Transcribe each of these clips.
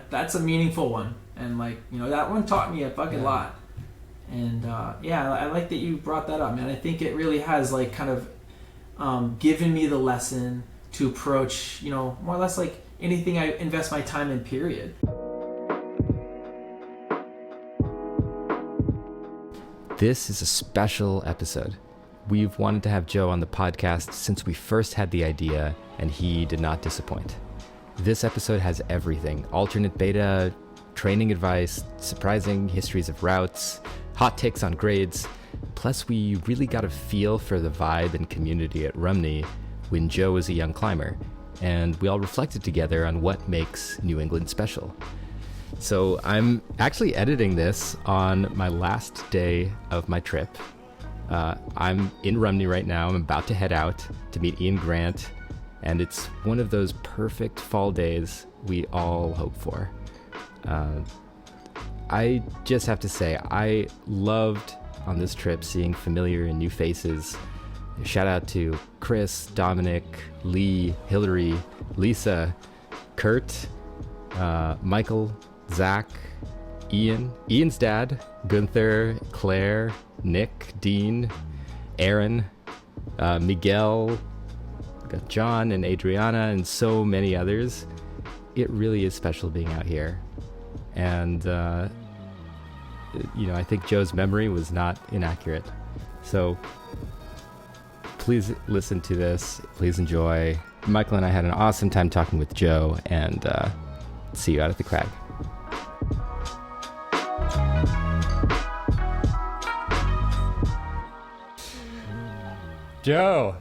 that's a meaningful one. And like, that one taught me a fucking lot. And I like that you brought that up, man. I think it really has like kind of given me the lesson to approach, more or less like anything I invest my time in, period. This is a special episode. We've wanted to have Joe on the podcast since we first had the idea, and he did not disappoint. This episode has everything: alternate beta, training advice, surprising histories of routes, hot takes on grades. Plus, we really got a feel for the vibe and community at Rumney when Joe was a young climber, and we all reflected together on what makes New England special. So I'm actually editing this on my last day of my trip. I'm in Rumney right now. I'm about to head out to meet Ian Grant, and it's one of those perfect fall days we all hope for. I just have to say, I loved on this trip seeing familiar and new faces. Shout out to Chris, Dominic, Lee, Hillary, Lisa, Kurt, Michael, Zach, Ian's dad, Gunther, Claire, Nick, Dean, Aaron, Miguel, got John and Adriana, and so many others. It really is special being out here. And, I think Joe's memory was not inaccurate. So please listen to this. Please enjoy. Michael and I had an awesome time talking with Joe, and see you out at the crag. Joe,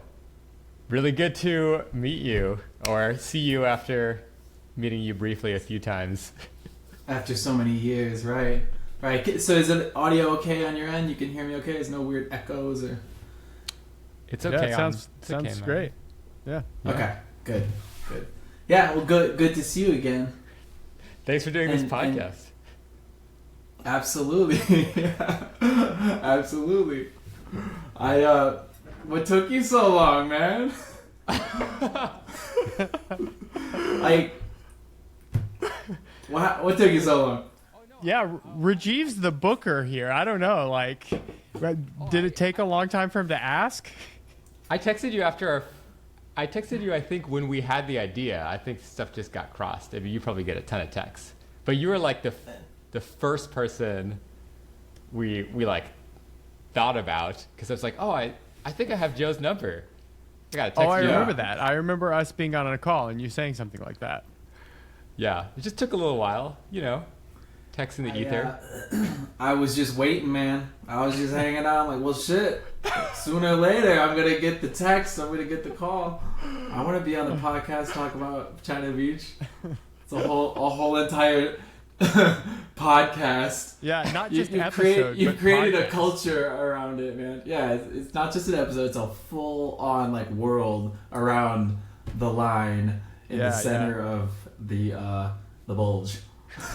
really good to meet you, or see you after meeting you briefly a few times. After so many years, right? Right. So is it audio okay on your end? You can hear me okay? There's no weird echoes or... It's okay. Yeah, sounds great. Yeah. Okay. Good. Yeah. Well, good to see you again. Thanks for doing this podcast. Absolutely. Absolutely. What took you so long, man? Like, what took you so long? Yeah, Rajiv's the booker here. I don't know. Like, did it take a long time for him to ask? I texted you I think when we had the idea. I think stuff just got crossed. I mean, you probably get a ton of texts, but you were like the first person we like thought about, because I was like, oh, I think I have Joe's number. I gotta text you. I remember that. I remember us being on a call and you saying something like that. Yeah, it just took a little while, text in the ether. I was just waiting, man. I was just hanging out. I'm like, well, shit. Sooner or later, I'm going to get the text. I'm going to get the call. I want to be on the podcast, talk about China Beach. It's a whole entire podcast. Yeah, not just episode. You've created a culture around it, man. Yeah, it's not just an episode. It's a full-on like world around the line in the center of the bulge.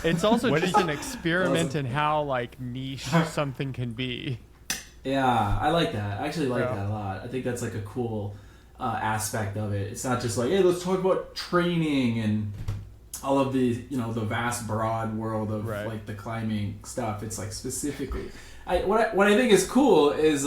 It's also just an experiment in how like niche something can be. Yeah, I like that. I actually like that a lot. I think that's like a cool aspect of it. It's not just like, hey, let's talk about training and all of the, the vast, broad world of like the climbing stuff. It's like specifically, what I think is cool is,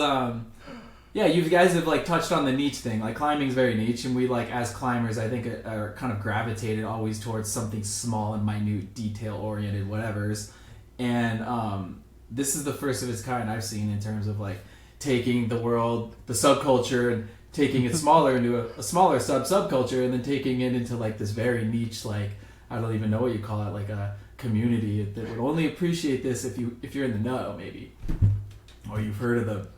you guys have like touched on the niche thing. Like climbing is very niche, and we like as climbers, I think are kind of gravitated always towards something small and minute, detail oriented, whatever's. And this is the first of its kind I've seen in terms of like taking the world, the subculture, and taking it smaller into a smaller subculture, and then taking it into like this very niche, like I don't even know what you call it, like a community that would only appreciate this if you're in the know, maybe, or you've heard of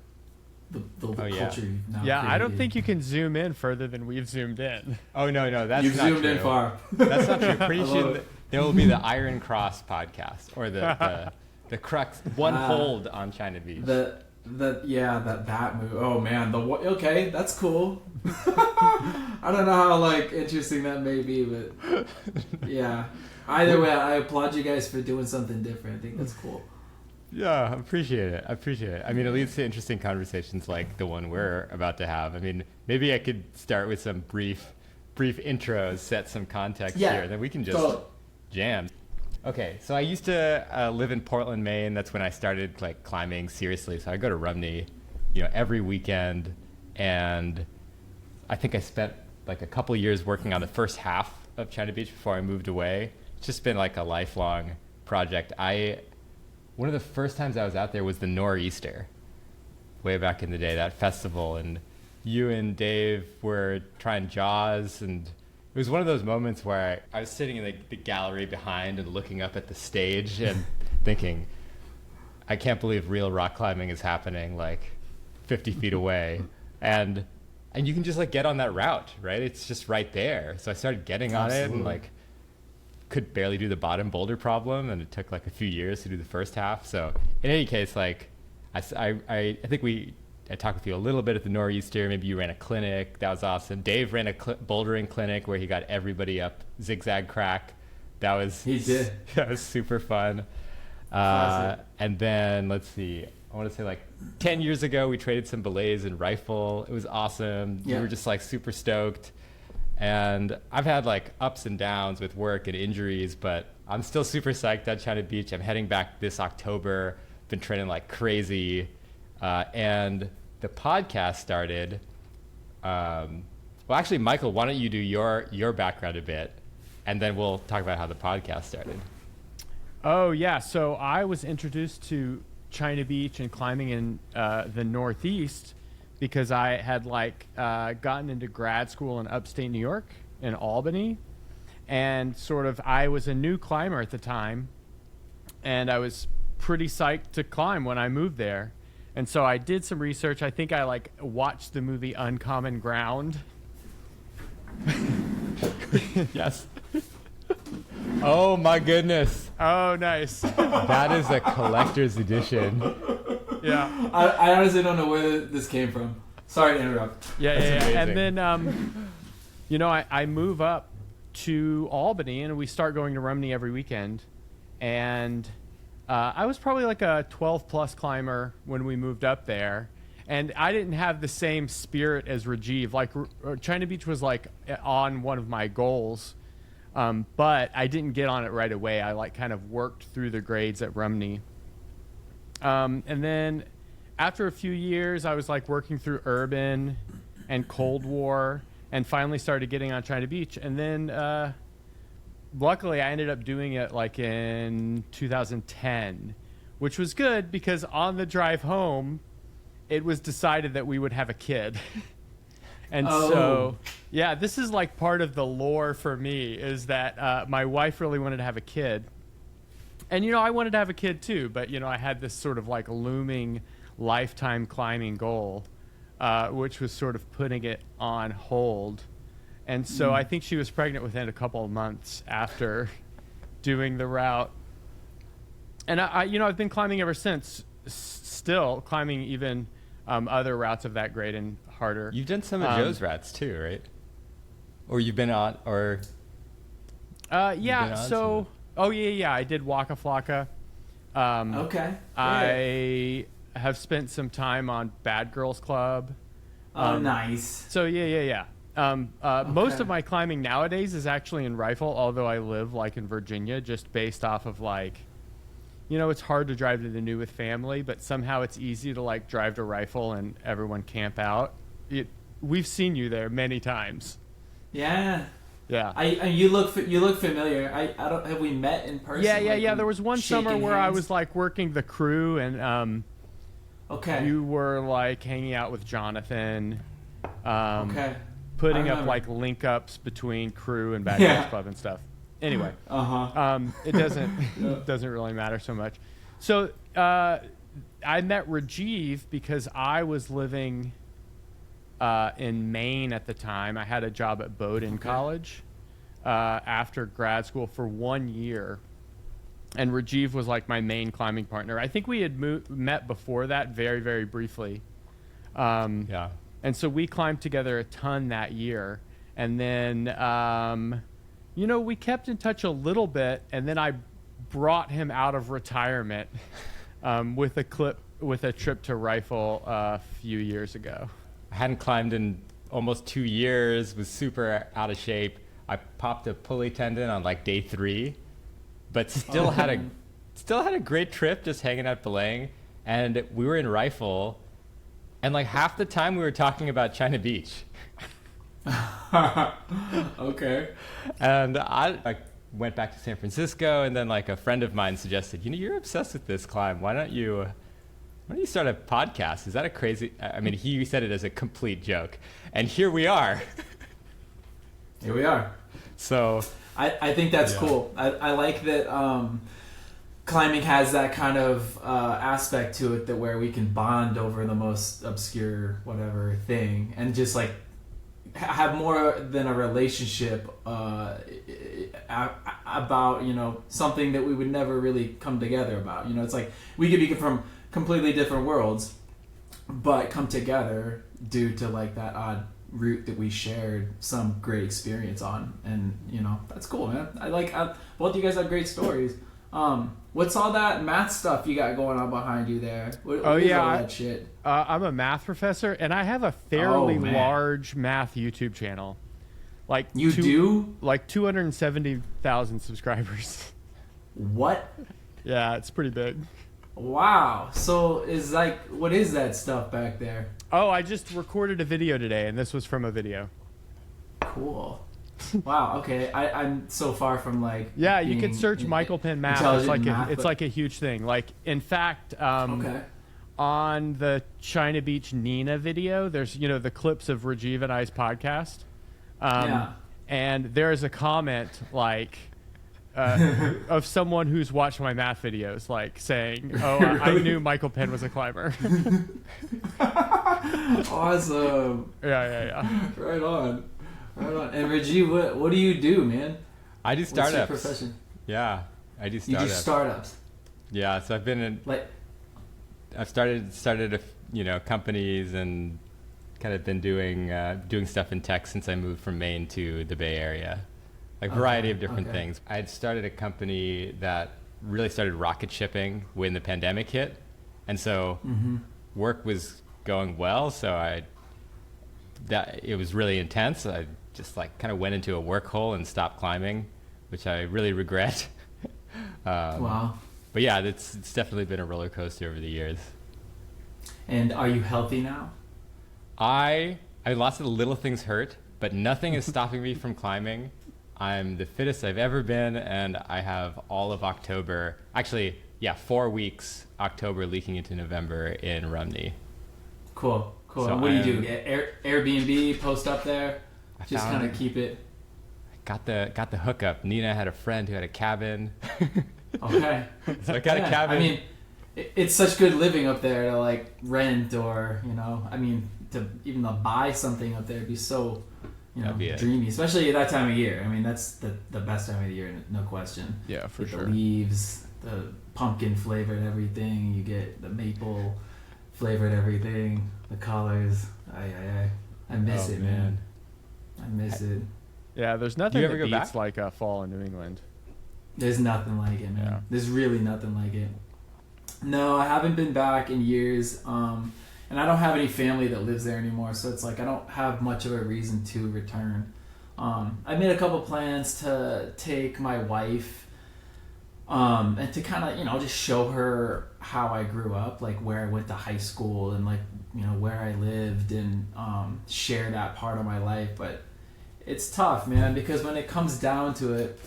the culture you've now created. I don't think you can zoom in further than we've zoomed in. Oh no, that's you've not zoomed true. in far. That's not true. Pretty soon there will be the Iron Cross podcast, or the crux one hold on China Beach. That move. Oh man, okay, that's cool. I don't know how like interesting that may be, but yeah. Either way, I applaud you guys for doing something different. I think that's cool. Yeah, I appreciate it. I mean, it leads to interesting conversations like the one we're about to have. I mean, maybe I could start with some brief intros, set some context here, then we can just jam. Okay, so I used to live in Portland, Maine. That's when I started like climbing seriously. So I go to Rumney, every weekend, and I think I spent like a couple years working on the first half of China Beach before I moved away. It's just been like a lifelong project. One of the first times I was out there was the Nor'easter, way back in the day, that festival, and you and Dave were trying Jaws, and it was one of those moments where I was sitting in the gallery behind and looking up at the stage and thinking, I can't believe real rock climbing is happening like 50 feet away. And you can just like get on that route, right? It's just right there. So I started getting on it and like could barely do the bottom boulder problem, and it took like a few years to do the first half. So in any case, like I think I talked with you a little bit at the Nor'easter. Maybe you ran a clinic. That was awesome. Dave ran a bouldering clinic where he got everybody up Zigzag Crack. He did. That was super fun. And then let's see. I want to say like 10 years ago, we traded some belays and rifle. It was awesome. Yeah. We were just like super stoked. And I've had like ups and downs with work and injuries, but I'm still super psyched at China Beach. I'm heading back this October. Been training like crazy. And the podcast started. Well, actually, Michael, why don't you do your background a bit, and then we'll talk about how the podcast started. Oh, yeah. So I was introduced to China Beach and climbing in the Northeast because I had gotten into grad school in upstate New York in Albany. And I was a new climber at the time, and I was pretty psyched to climb when I moved there. And so I did some research. I think I watched the movie Uncommon Ground. Yes. Oh my goodness. Oh, nice. That is a collector's edition. Yeah. I honestly don't know where this came from. Sorry to interrupt. Yeah. Amazing. And then, I move up to Albany, and we start going to Rumney every weekend. And I was probably like a 12-plus climber when we moved up there. And I didn't have the same spirit as Rajiv. Like, China Beach was like on one of my goals. But I didn't get on it right away. I kind of worked through the grades at Rumney. And then after a few years, I was working through Urban and Cold War, and finally started getting on China Beach. And then luckily I ended up doing it in 2010, which was good because on the drive home, it was decided that we would have a kid. And so, yeah, this is part of the lore for me is that my wife really wanted to have a kid. And, I wanted to have a kid too, but, I had this sort of looming lifetime climbing goal, which was sort of putting it on hold. And so I think she was pregnant within a couple of months after doing the route. And I've been climbing ever since, still climbing even other routes of that grade and harder. You've done some of Joe's routes too, right? Or you've been on, or yeah. So, I did Waka Flocka. Okay. I have spent some time on Bad Girls Club. Nice. So yeah. Most of my climbing nowadays is actually in rifle, although I live in Virginia, just based off of it's hard to drive to the New with family, but somehow it's easy to drive to rifle and everyone camp out. We've seen you there many times. Yeah. Yeah. You look familiar. I don't, have we met in person? Yeah. There was one summer where hands? I was working the crew, and okay. You were hanging out with Jonathan. Okay. Putting up link ups between crew and Bad Girls Club and stuff. Anyway. It doesn't really matter so much. So I met Rajiv because I was living in Maine at the time. I had a job at Bowdoin College after grad school for 1 year. And Rajiv was my main climbing partner. I think we had met before that very, very briefly. Yeah. And so we climbed together a ton that year. And then, we kept in touch a little bit. And then I brought him out of retirement with a trip to rifle a few years ago. I hadn't climbed in almost 2 years, was super out of shape. I popped a pulley tendon on day 3. but still had a great trip just hanging out belaying. And we were in Rifle, and like half the time we were talking about China Beach. Okay. And I went back to San Francisco, and then like a friend of mine suggested, you're obsessed with this climb. Why don't you start a podcast? Is that a crazy? I mean, he said it as a complete joke, and here we are. Here we are. So I think that's cool. I like that climbing has that kind of aspect to it, that where we can bond over the most obscure whatever thing, and just like have more than a relationship about something that we would never really come together about. It's like we could be from completely different worlds, but come together due to like that odd route that we shared some great experience on. And that's cool, man. Both you guys have great stories. What's all that math stuff you got going on behind you there? What is all that shit? I'm a math professor, and I have a fairly large math YouTube channel. Like you do? Like 270,000 subscribers. What? Yeah, it's pretty big. Wow. So what is that stuff back there? Oh, I just recorded a video today, and this was from a video. Cool. Wow. Okay. I'm so far from like. Yeah, you could search Michael Penn math. It's like a huge thing. Like, in fact, on the China Beach Nina video, there's the clips of Rajiv and I's podcast. And there is a comment like of someone who's watched my math videos, like saying, "Oh, I knew Michael Penn was a climber." Awesome. Yeah. Right on. And Rajiv, what do you do, man? I do startups. What's your profession? Yeah, I do startups. You do startups. Yeah, so I've been in. I've started companies, and kind of been doing stuff in tech since I moved from Maine to the Bay Area, like variety of different things. I had started a company that really started rocket shipping when the pandemic hit, and so work was going well. So it was really intense. I just like kind of went into a work hole and stopped climbing, which I really regret. Wow. But yeah, it's definitely been a roller coaster over the years. And are you healthy now? Lots of the little things hurt, but nothing is stopping me from climbing. I'm the fittest I've ever been, and I have all of October. Actually, 4 weeks, October leaking into November in Rumney. Cool. So and what do you do? Airbnb, post up there? Just kind of keep it. Got the hookup. Nina had a friend who had a cabin. Okay. So I got a cabin. I mean, it's such good living up there to like rent or to even buy something up there would be so dreamy, especially at that time of year. I mean, that's the best time of the year, no question. Yeah, for With sure. The leaves, the pumpkin flavored everything. You get the maple flavored everything. The colors. I miss it, man. I miss it. Yeah, there's nothing that beats back? like a fall in New England. There's nothing like it, man. Yeah. There's really nothing like it. No, I haven't been back in years. And I don't have any family that lives there anymore, so it's like I don't have much of a reason to return. I made a couple plans to take my wife and to kind of, just show her how I grew up, like where I went to high school and like, where I lived, and share that part of my life. But it's tough, man, because when it comes down to it,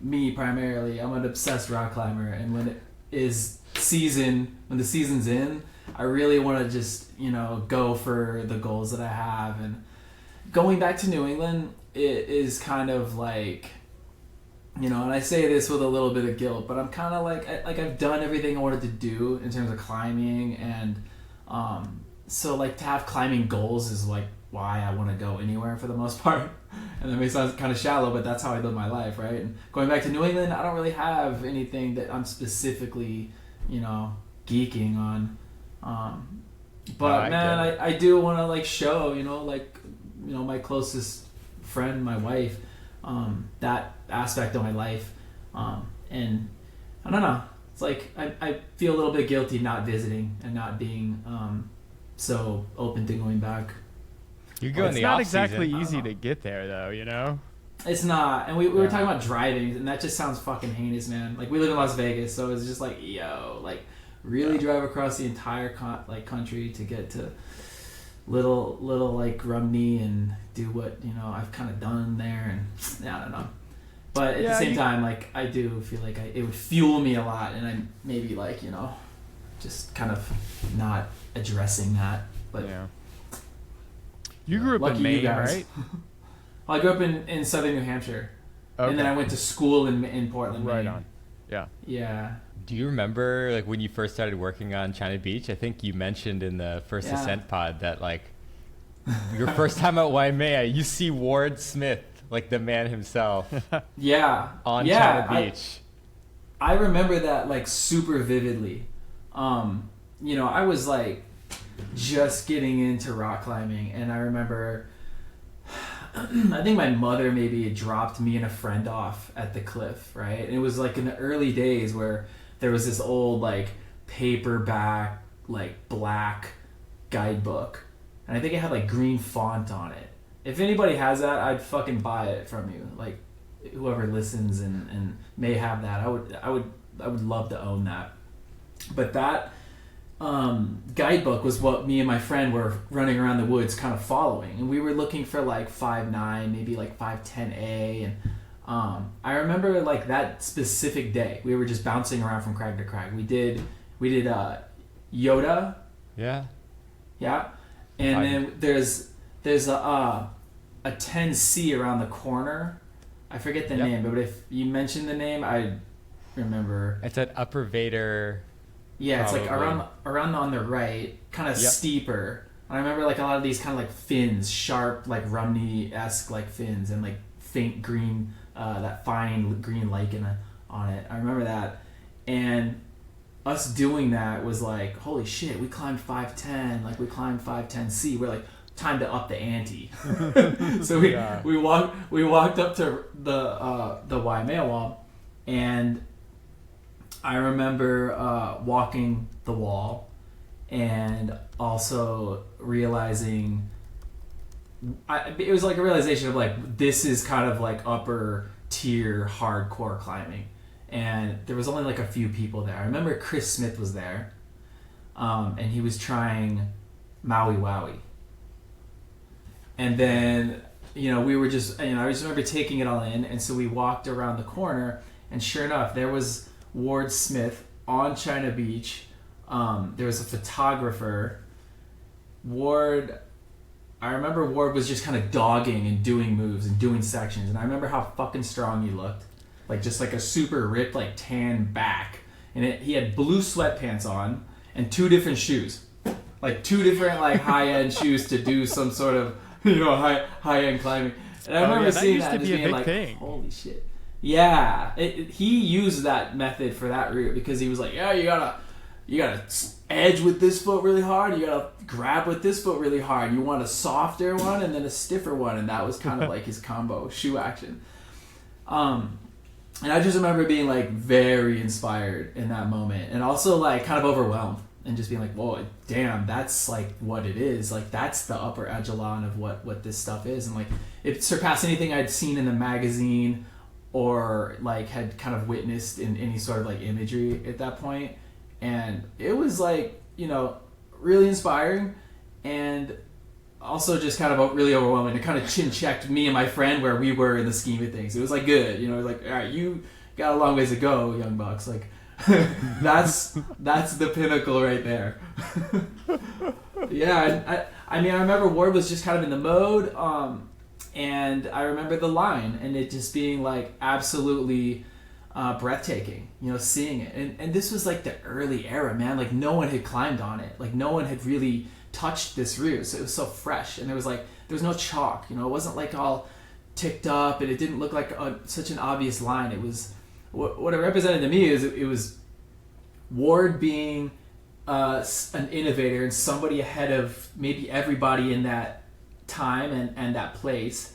me primarily, I'm an obsessed rock climber, and when the season's in, I really want to just, go for the goals that I have. And going back to New England, it is kind of like, and I say this with a little bit of guilt, but I'm kind of like I've done everything I wanted to do in terms of climbing. And so like to have climbing goals is like why I want to go anywhere for the most part. And that may sound kind of shallow, but that's how I live my life, right? And going back to New England, I don't really have anything that I'm specifically, geeking on. But man, I do want to like show, my closest friend, my wife, that aspect of my life. And I don't know, it's like I feel a little bit guilty not visiting and not being so open to going back. You go in the off off season. It's not exactly season. easy to get there, though. It's not. And we were talking about driving, and that just sounds fucking heinous, man. Like, we live in Las Vegas, so it's just like, yo, like, really drive across the entire country to get to little like Rumney and do what, you know, I've kind of done there, and I don't know. But at the same time, like, I do feel like it would fuel me a lot, and I maybe, like, you know, just kind of not addressing that. But you grew up in Maine, right? Well, I grew up in southern New Hampshire, and then I went to school in Portland, Maine. Right on. Yeah. Yeah. Do you remember, like, when you first started working on China Beach? I think you mentioned in the first Ascent pod that, like, your first time at Waimea, you see Ward Smith, like the man himself. On China Beach. I remember that, like, super vividly. You know, I was, like, just getting into rock climbing, and I remember, I think my mother maybe dropped me and a friend off at the cliff, right? And it was, like, in the early days where there was this old, like, paperback, like, black guidebook, and I think it had, like, green font on it. If anybody has that, I'd fucking buy it from you. Like, whoever listens and may have that, I would love to own that. But that guidebook was what me and my friend were running around the woods kind of following, and we were looking for, like, 5'9", maybe like 5'10" and I remember, like, that specific day we were just bouncing around from crag to crag. We did Yoda, and then there's a 10C around the corner. I forget the name, but if you mention the name, I remember. It's at Upper Vader. Yeah, probably. It's like around on the right, kind of steeper. I remember, like, a lot of these kind of, like, fins, sharp, like, Rumney-esque, like, fins, and, like, faint green, that fine green lichen on it. I remember that. And us doing that was like, holy shit, we climbed 510, like, we climbed 510C. We're like, time to up the ante. So we walked up to the Waimea wall, and I remember walking the wall and also realizing it was like a realization of, like, this is kind of like upper tier hardcore climbing, and there was only, like, a few people there. I remember Chris Smith was there, and he was trying Maui Wowie, and then, you know, we were just, you know, I just remember taking it all in, and so we walked around the corner, and sure enough, there was Ward Smith on China Beach. There was a photographer. I remember Ward was just kind of dogging and doing moves and doing sections, and I remember how fucking strong he looked, like, just like a super ripped, like, tan back, and he had blue sweatpants on and 2 different shoes, like 2 different, like, high-end shoes to do some sort of, you know, high-end climbing. And I remember seeing that and just being like, thing. Holy shit. Yeah, he used that method for that route because he was like, yeah, you gotta edge with this foot really hard, you gotta grab with this foot really hard, you want a softer one and then a stiffer one, and that was kind of like his combo shoe action. And I just remember being, like, very inspired in that moment, and also, like, kind of overwhelmed, and just being like, whoa, damn, that's, like, what it is. Like, that's the upper echelon of what this stuff is, and, like, it surpassed anything I'd seen in the magazine or, like, had kind of witnessed in any sort of, like, imagery at that point. And it was, like, you know, really inspiring, and also just kind of really overwhelming. It kind of chin-checked me and my friend where we were in the scheme of things. It was, like, good. You know, like, all right, you got a long ways to go, young bucks. Like, that's the pinnacle right there. Yeah, I mean, I remember Ward was just kind of in the mode, and I remember the line, and it just being, like, absolutely breathtaking, you know, seeing it. And this was, like, the early era, man. Like, no one had climbed on it. Like, no one had really touched this route, so it was so fresh, and there was no chalk, you know. It wasn't, like, all ticked up, and it didn't look like such an obvious line. It was what it represented to me is it was Ward being an innovator and somebody ahead of maybe everybody in that time and that place,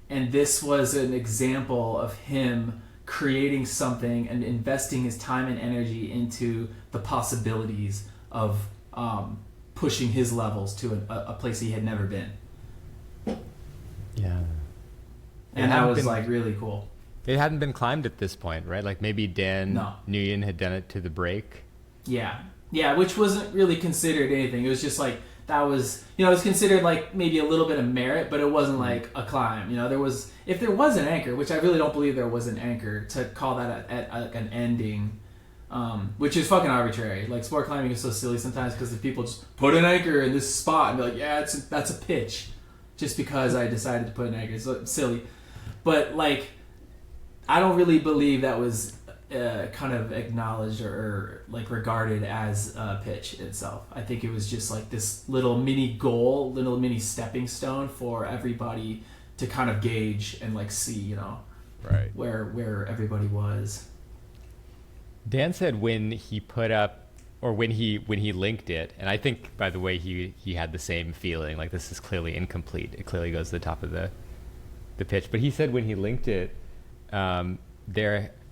and this was an example of him creating something and investing his time and energy into the possibilities of pushing his levels to a place he had never been. Yeah. And that was like really cool. It hadn't been climbed at this point, right? Like maybe Dan Nguyen had done it to the break. Yeah, which wasn't really considered anything. It was just like that was, it was considered like maybe a little bit of merit, but it wasn't like a climb. If there was an anchor, which I really don't believe there was an anchor, to call that an ending, which is fucking arbitrary. Like sport climbing is so silly sometimes because if people just put an anchor in this spot and be like, yeah, that's a pitch, just because I decided to put an anchor. So it's silly, but like I don't really believe that was kind of acknowledged or like regarded as a pitch itself. I think it was just like this little mini goal, little mini stepping stone for everybody to kind of gauge and like see, right, where everybody was. Dan said when he put up, or when he linked it, and I think by the way he had the same feeling, like this is clearly incomplete. It clearly goes to the top of the pitch. But he said when he linked it,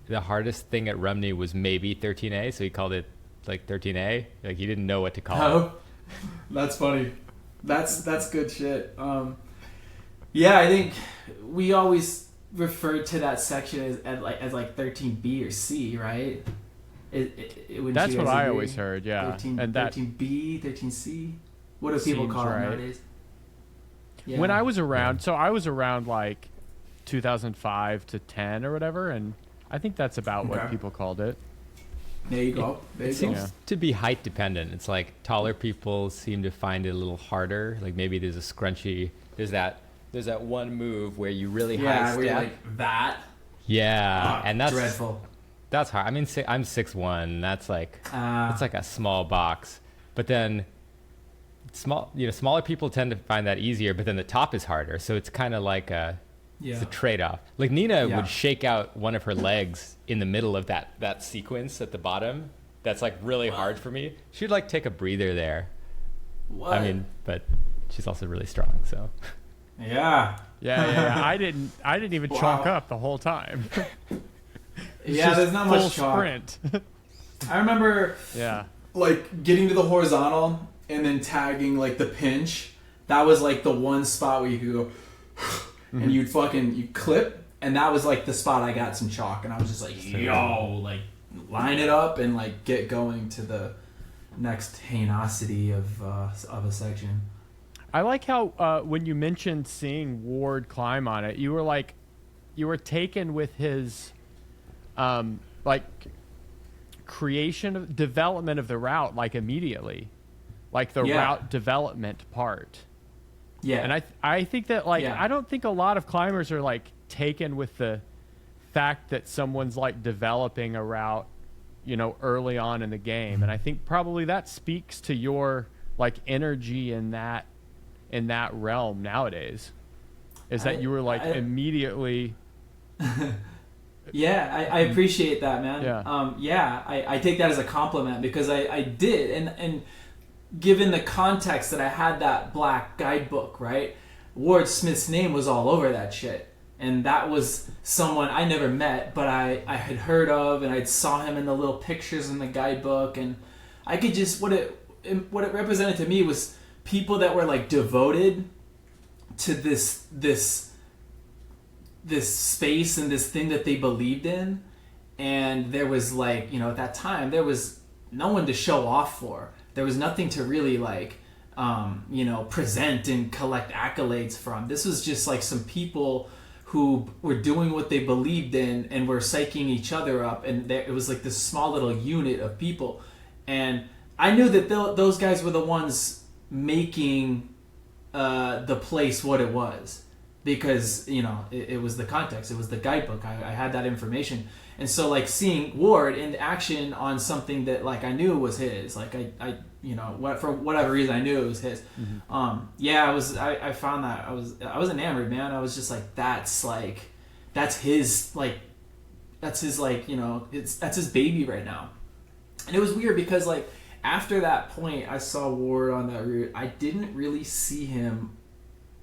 the hardest thing at Rumney was maybe 13A, so he called it like 13A. Like he didn't know what to call it. That's funny. That's good shit. Yeah, I think we always referred to that section as like 13B or C, right? That's what I always heard. Yeah, 13B, 13C. What do people call it nowadays? Yeah. When I was around, so I was around like 2005 to 10 or whatever, and I think that's about what people called it. There you go. It seems to be height dependent. It's like taller people seem to find it a little harder. Like maybe there's a scrunchy. There's that one move where you really high step. Like that. Yeah, and that's dreadful. That's hard. I mean, I'm 6'1". That's like it's like a small box. But then smaller people tend to find that easier. But then the top is harder, so it's kind of like it's a trade-off. Like Nina would shake out one of her legs in the middle of that sequence at the bottom. That's like really hard for me. She'd like take a breather there. What? I mean, but she's also really strong, so. Yeah. I didn't even chalk up the whole time. There's not much chalk. Sprint. I remember like getting to the horizontal and then tagging like the pinch. That was like the one spot where you could go and you'd clip, and that was like the spot I got some chalk, and I was just like, like line it up and like get going to the next heinocity of a section. I like how when you mentioned seeing Ward climb on it, you were taken with his like development of the route, like immediately, like the route development part. Yeah. And I think that I don't think a lot of climbers are like taken with the fact that someone's like developing a route, early on in the game. And I think probably that speaks to your like energy in that realm nowadays, is that you were like immediately. I appreciate that, man. I take that as a compliment because I did, and given the context that I had that black guidebook, right? Ward Smith's name was all over that shit. And that was someone I never met, but I had heard of, and I saw him in the little pictures in the guidebook, and I could just, what it represented to me was people that were like devoted to this space and this thing that they believed in. And there was like, at that time, there was no one to show off for. There was nothing to really like, present and collect accolades from. This was just like some people who were doing what they believed in and were psyching each other up. And it was like this small little unit of people. And I knew that those guys were the ones making the place what it was. Because, it was the context. It was the guidebook. I had that information. And so, like, seeing Ward in action on something that, like, I knew was his. Like, I for whatever reason, I knew it was his. Mm-hmm. I found that. I was enamored, man. I was just like, that's his, that's his baby right now. And it was weird because, like, after that point, I saw Ward on that route. I didn't really see him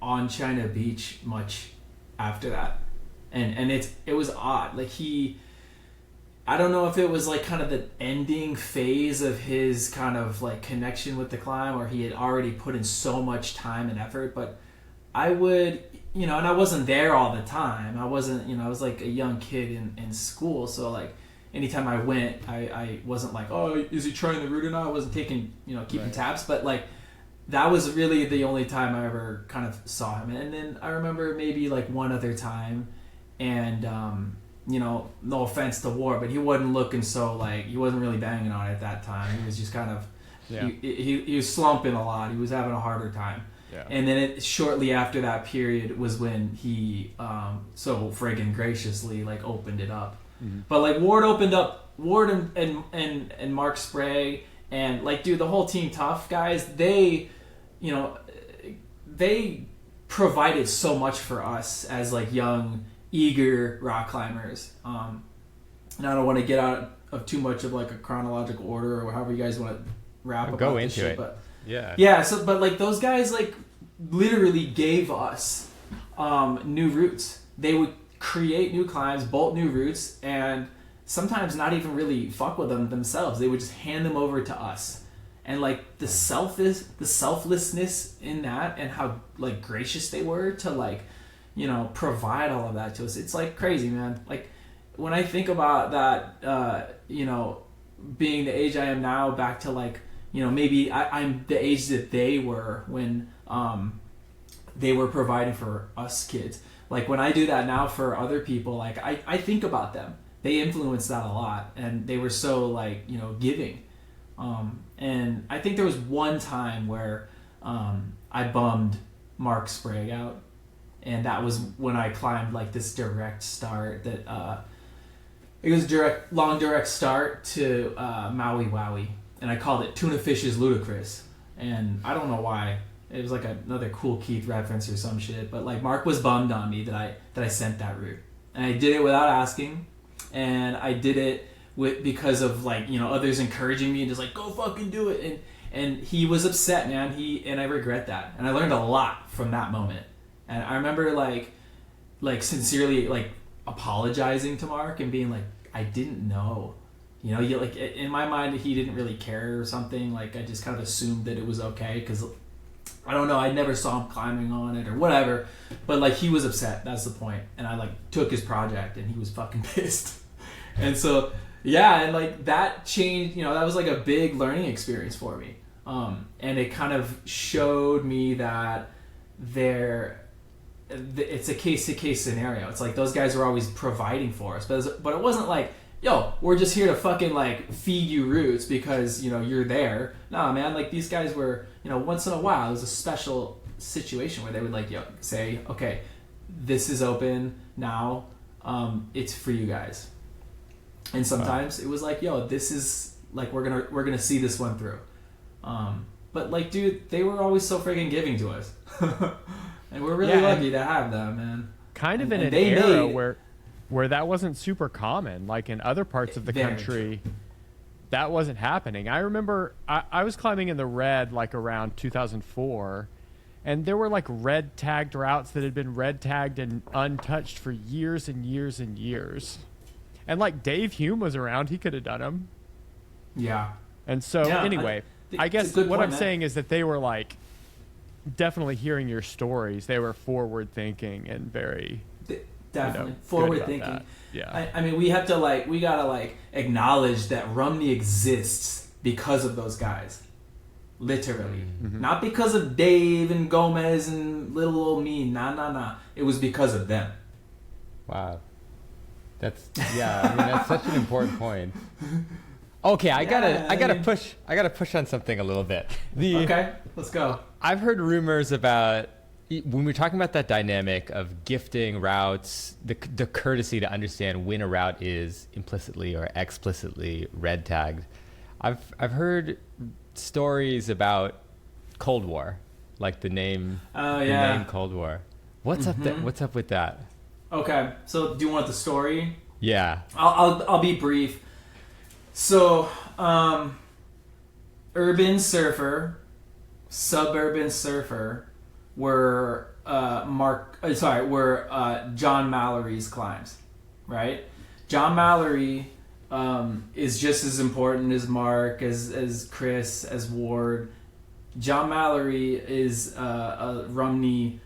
on China Beach much after that, and it was odd. Like I don't know if it was like kind of the ending phase of his kind of like connection with the climb, or he had already put in so much time and effort, but I would, and I wasn't there all the time. I wasn't, I was like a young kid in school. So like anytime I went, I wasn't like, oh, is he trying the route or not? I wasn't taking, keeping tabs. But like that was really the only time I ever kind of saw him. And then I remember maybe like one other time, and no offense to Ward, but he wasn't looking so like, he wasn't really banging on it at that time. He was just kind of, he was slumping a lot. He was having a harder time. Yeah. And then shortly after that period was when he so friggin' graciously like opened it up. Mm-hmm. But like Ward and Mark Sprague and like, dude, the whole Team Tough guys, they provided so much for us as like young, eager rock climbers. And I don't want to get out of too much of like a chronological order or however you guys want to wrap up. Go into shit, it. But yeah. So, but like those guys like literally gave us new routes. They would create new climbs, bolt new routes, and sometimes not even really fuck with them themselves. They would just hand them over to us. And like the selflessness in that, and how like gracious they were to like, provide all of that to us. It's like crazy, man. Like when I think about that, being the age I am now, back to like, maybe I'm the age that they were when they were providing for us kids. Like when I do that now for other people, like I think about them. They influenced that a lot, and they were so like, giving. And I think there was one time where I bummed Mark Sprague out, and that was when I climbed like this direct start that it was long direct start to Maui Wowie, and I called it Tuna Fish is Ludicrous, and I don't know why. It was like another Cool Keith reference or some shit, but like Mark was bummed on me that I sent that route, and I did it without asking, and I did it because of like others encouraging me and just like go fucking do it, and he was upset, man. And I regret that, and I learned a lot from that moment. And I remember like sincerely like apologizing to Mark and being like, I didn't know, like in my mind he didn't really care or something. Like I just kind of assumed that it was okay because I don't know, I never saw him climbing on it or whatever, but like he was upset. That's the point. And I like took his project and he was fucking pissed. And so and like that changed, that was like a big learning experience for me. And it kind of showed me that it's a case-to-case scenario. It's like those guys were always providing for us, but it wasn't like, yo, we're just here to fucking like feed you routes because you're there. Nah, man, like these guys were, once in a while it was a special situation where they would like say, okay, this is open now, it's for you guys. And sometimes it was like, yo, this is like we're gonna see this one through. But like, dude, they were always so freaking giving to us. And we're really lucky to have them, man. Kind of in an era where that wasn't super common. Like in other parts of the country, that wasn't happening. I remember I was climbing in the red like around 2004, and there were like red tagged routes that had been red tagged and untouched for years and years and years. And like Dave Hume was around, he could have done them. Yeah. And so anyway, I guess what I'm saying is that they were like definitely hearing your stories. They were forward thinking and very definitely forward thinking. Yeah. I mean, we gotta acknowledge that Rumney exists because of those guys. Literally. Mm-hmm. Not because of Dave and Gomez and little old me. Nah. It was because of them. Wow. That's such an important point. Okay, I gotta push on something a little bit. Okay, let's go. I've heard rumors about when we're talking about that dynamic of gifting routes, the courtesy to understand when a route is implicitly or explicitly red tagged. I've heard stories about Cold War, like the name. The name Cold War. What's up there? What's up with that? Okay, so do you want the story? Yeah. I'll be brief. So, urban surfer, suburban surfer were John Mallory's climbs, right? John Mallory is just as important as Mark, as Chris, as Ward. John Mallory is a Rumney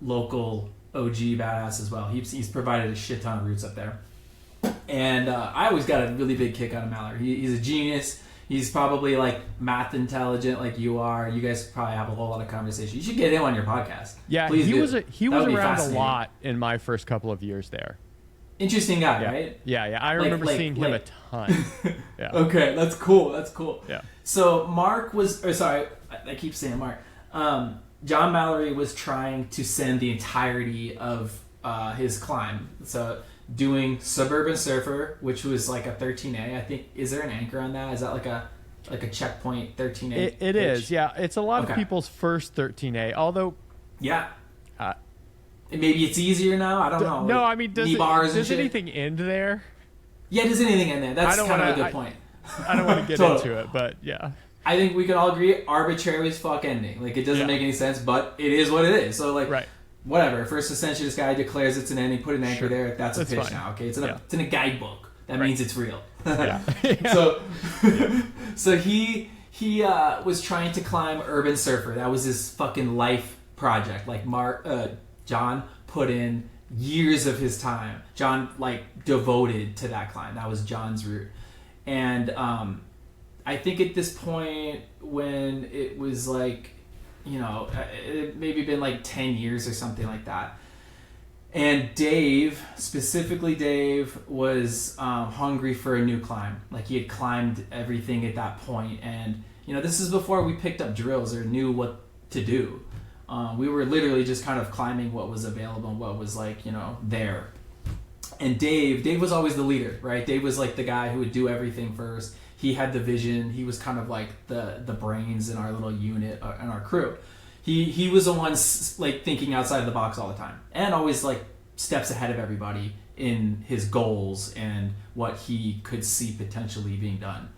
local OG badass as well. He's provided a shit ton of routes up there. And I always got a really big kick out of Mallory. He's a genius. He's probably like math intelligent like you are. You guys probably have a whole lot of conversation. You should get him on your podcast. Yeah, Please he do. was around a lot in my first couple of years there. Interesting guy, Yeah. right? Yeah. I remember seeing him a ton. Yeah. Okay, that's cool. Yeah. So Mark was, or sorry, I keep saying Mark. John Mallory was trying to send the entirety of his climb. So doing Suburban Surfer, which was like a 13A. I think, is there an anchor on that? Is that like a checkpoint 13A? It is, yeah. It's a lot Okay. of people's first 13A, although... Yeah. Uh, Maybe it's easier now. I don't know. no, like I mean, does knee bars and shit. anything end there? Yeah, does anything in there? That's kind of a good point. I don't want to get Totally. into it, but yeah. I think we can all agree arbitrary as fuck ending. Like, it doesn't make any sense, but it is what it is. So, like, Right. whatever. First ascension, this guy declares it's an ending, put an anchor Sure. there. That's a That's pitch fine. now, okay? It's in, Yeah. it's in a guidebook. That Right. means it's real. Yeah. So he was trying to climb Urban Surfer. That was his fucking life project. Like, John put in years of his time. John, like, devoted to that climb. That was John's route. And I think at this point, when it was like, you know, it maybe been like 10 years or something like that. And Dave, specifically Dave, was hungry for a new climb. Like, he had climbed everything at that point. And, you know, this is before we picked up drills or knew what to do. We were literally just kind of climbing what was available and what was, like, you know, there. And Dave was always the leader, right? Dave was like the guy who would do everything first. He had the vision. He was kind of like the brains in our little unit and our crew. He was the one like thinking outside of the box all the time and always like steps ahead of everybody in his goals and what he could see potentially being done.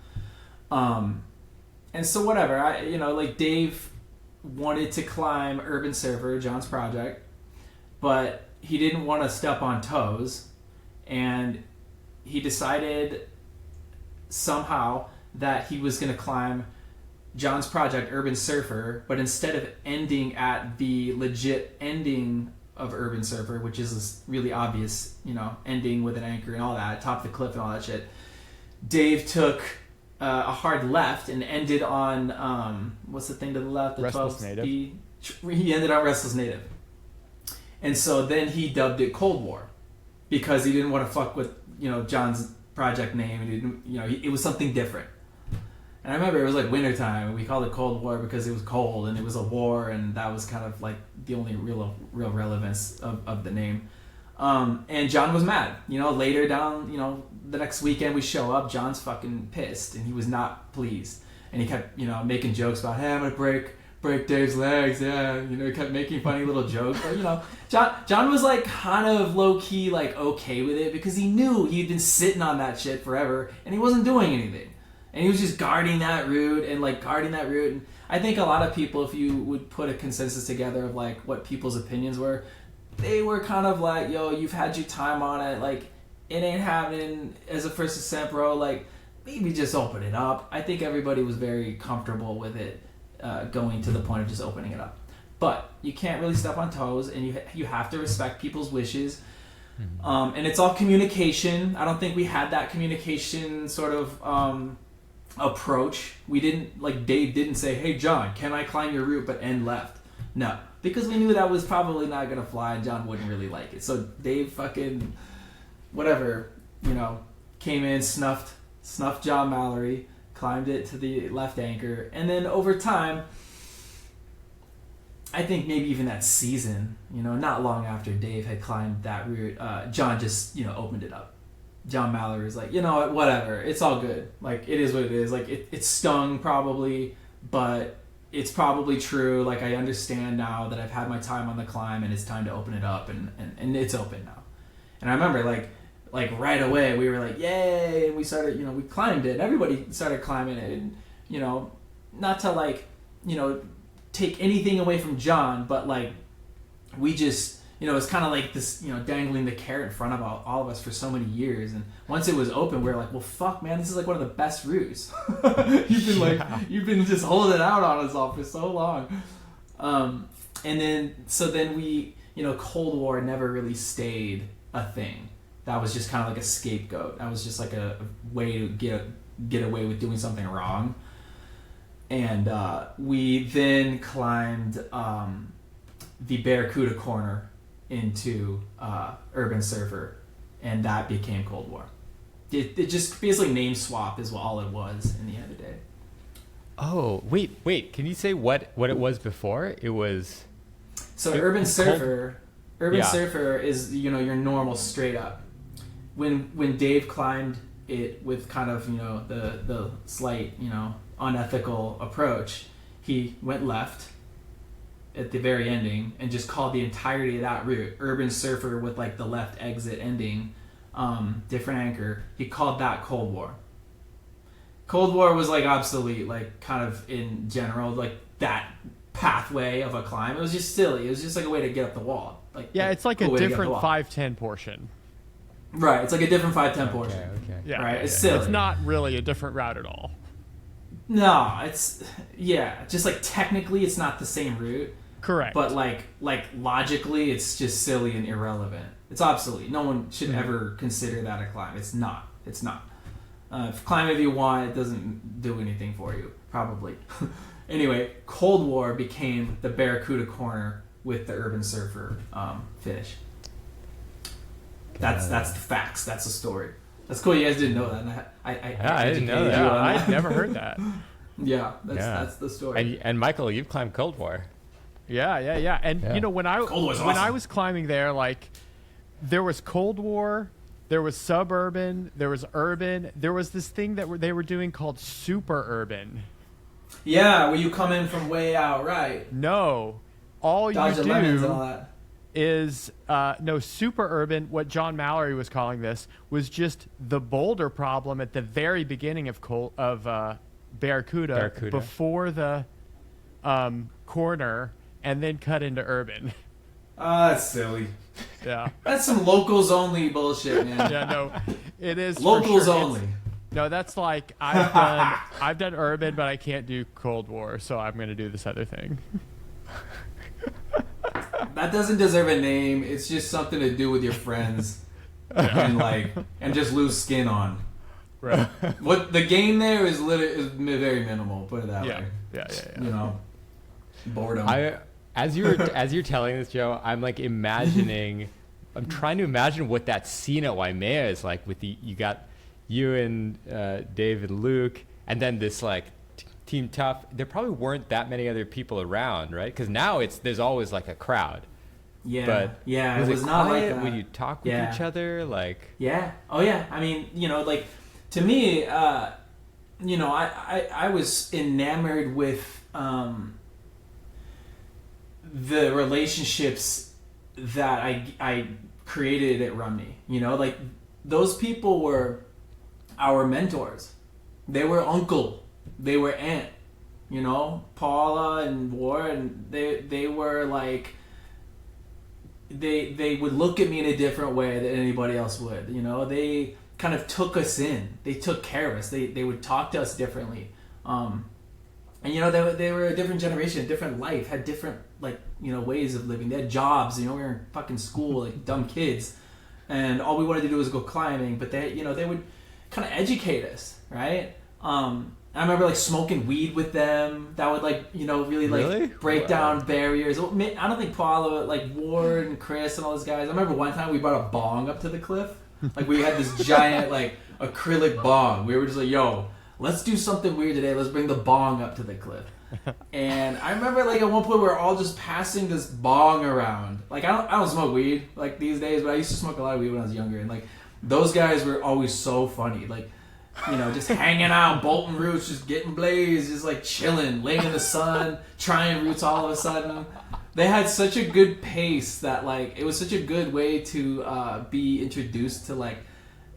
And so whatever, like Dave wanted to climb Urban Surfer, John's project, but he didn't want to step on toes, and he decided somehow that he was going to climb John's project, Urban Surfer, but instead of ending at the legit ending of Urban Surfer, which is this really obvious, ending with an anchor and all that, top of the cliff and all that shit, Dave took a hard left and ended on, what's the thing to the left? The Restless 12th Native. He ended on Restless Native. And so then he dubbed it Cold War because he didn't want to fuck with, John's project name. And he didn't, it was something different. And I remember it was like wintertime, and we called it Cold War because it was cold and it was a war, and that was kind of like the only real relevance of the name. And John was mad. Later down, the next weekend we show up, John's fucking pissed, and he was not pleased. And he kept, making jokes about, hey, I'm gonna break Dave's legs. Yeah, he kept making funny little jokes. But, John was like kind of low key like okay with it because he knew he'd been sitting on that shit forever, and he wasn't doing anything. And he was just guarding that route. And I think a lot of people, if you would put a consensus together of like what people's opinions were, they were kind of like, yo, you've had your time on it. Like, it ain't happening as a first ascent, bro. Like, maybe just open it up. I think everybody was very comfortable with it going to the point of just opening it up. But you can't really step on toes, and you have to respect people's wishes. Mm-hmm. And it's all communication. I don't think we had that communication sort of approach. We didn't, like, Dave didn't say, hey, John, can I climb your route but end left? No. Because we knew that was probably not going to fly, and John wouldn't really like it. So Dave fucking, whatever, came in, snuffed John Mallory, climbed it to the left anchor, and then over time, I think maybe even that season, not long after Dave had climbed that route, John just, opened it up. John Mallory was like, whatever, it's all good. Like, it is what it is. Like, it stung probably, but it's probably true. Like, I understand now that I've had my time on the climb and it's time to open it up, and it's open now. And I remember like right away we were like, yay, and we started, we climbed it, and everybody started climbing it, and not to like, take anything away from John, but like we just, it's kind of like this, dangling the carrot in front of all of us for so many years, and once it was open, we were like, well, fuck, man, this is like one of the best routes. You've been just holding it out on us all for so long. And then we, Cold War never really stayed a thing. That was just kind of like a scapegoat. That was just like a way to get away with doing something wrong. And we then climbed the Barracuda corner into Urban Surfer, and that became Cold War. It just basically name swap is all it was in the end of the day. Oh, wait. Can you say what it was before? It was... So Urban Surfer is, your normal straight up. When Dave climbed it with kind of, the slight, unethical approach, he went left at the very ending and just called the entirety of that route Urban Surfer with like the left exit ending, different anchor. He called that Cold War. Cold War was like obsolete, like kind of in general, like that pathway of a climb. It was just silly. It was just like a way to get up the wall. It's like a different 5-10 portion. Right, it's like a different 5-10 portion. Okay. Yeah, right, it's silly. It's not really a different route at all. No, it's just like technically it's not the same route. Correct. But like logically, it's just silly and irrelevant. It's obsolete. No one should ever consider that a climb. It's not. Climb if you want. It doesn't do anything for you, probably. Anyway, Cold War became the Barracuda corner with the Urban Surfer finish. That's the facts. That's the story. That's cool. You guys didn't know that. I didn't know that. Yeah, I'd never heard that. That's the story. And Michael, you've climbed Cold War. Yeah. And when I was climbing there, like there was Cold War, there was suburban, there was urban, there was this thing that they were doing called super urban. Yeah, where you come in from way out, right? No, all Dodge you the lemons do and all that. is super urban. What John Mallory was calling this was just the boulder problem at the very beginning of Barracuda before the corner, and then cut into urban. Oh, that's silly. Yeah, that's some locals only bullshit, man. Yeah, no, it is locals for sure. only. No, that's like I've done urban, but I can't do Cold War, so I'm going to do this other thing. That doesn't deserve a name. It's just something to do with your friends, and just lose skin on. Right. What the game there is very minimal. Put it that way. Yeah. Boredom. As you're telling this, Joe, I'm like imagining. I'm trying to imagine what that scene at Waimea is like. You got you and Dave and Luke, and then this like Team Tough. There probably weren't that many other people around, right? Because now there's always like a crowd. Yeah. But it was not like that. Would you talk with each other? Like. Yeah. Oh yeah. I mean, like to me, I was enamored with the relationships that I created at Rumney. Like those people were our mentors. They were uncle. They were aunt. Paula and Ward, and they were like they would look at me in a different way than anybody else would. They kind of took us in. They took care of us. They would talk to us differently. And they were a different generation, a different life, had different ways of living. They had jobs. We were in fucking school like dumb kids, and all we wanted to do was go climbing. But they would kind of educate us, right? I remember smoking weed with them. That would really break down barriers. I don't think Paula, Ward and Chris and all those guys. I remember one time we brought a bong up to the cliff. We had this giant acrylic bong. We were just like, yo, let's do something weird today. Let's bring the bong up to the cliff. And I remember at one point we were all just passing this bong around. I don't smoke weed these days, but I used to smoke a lot of weed when I was younger. And those guys were always so funny. Just hanging out, bolting roots, just getting blazed, just chilling, laying in the sun, trying roots all of a sudden. They had such a good pace that it was such a good way to be introduced to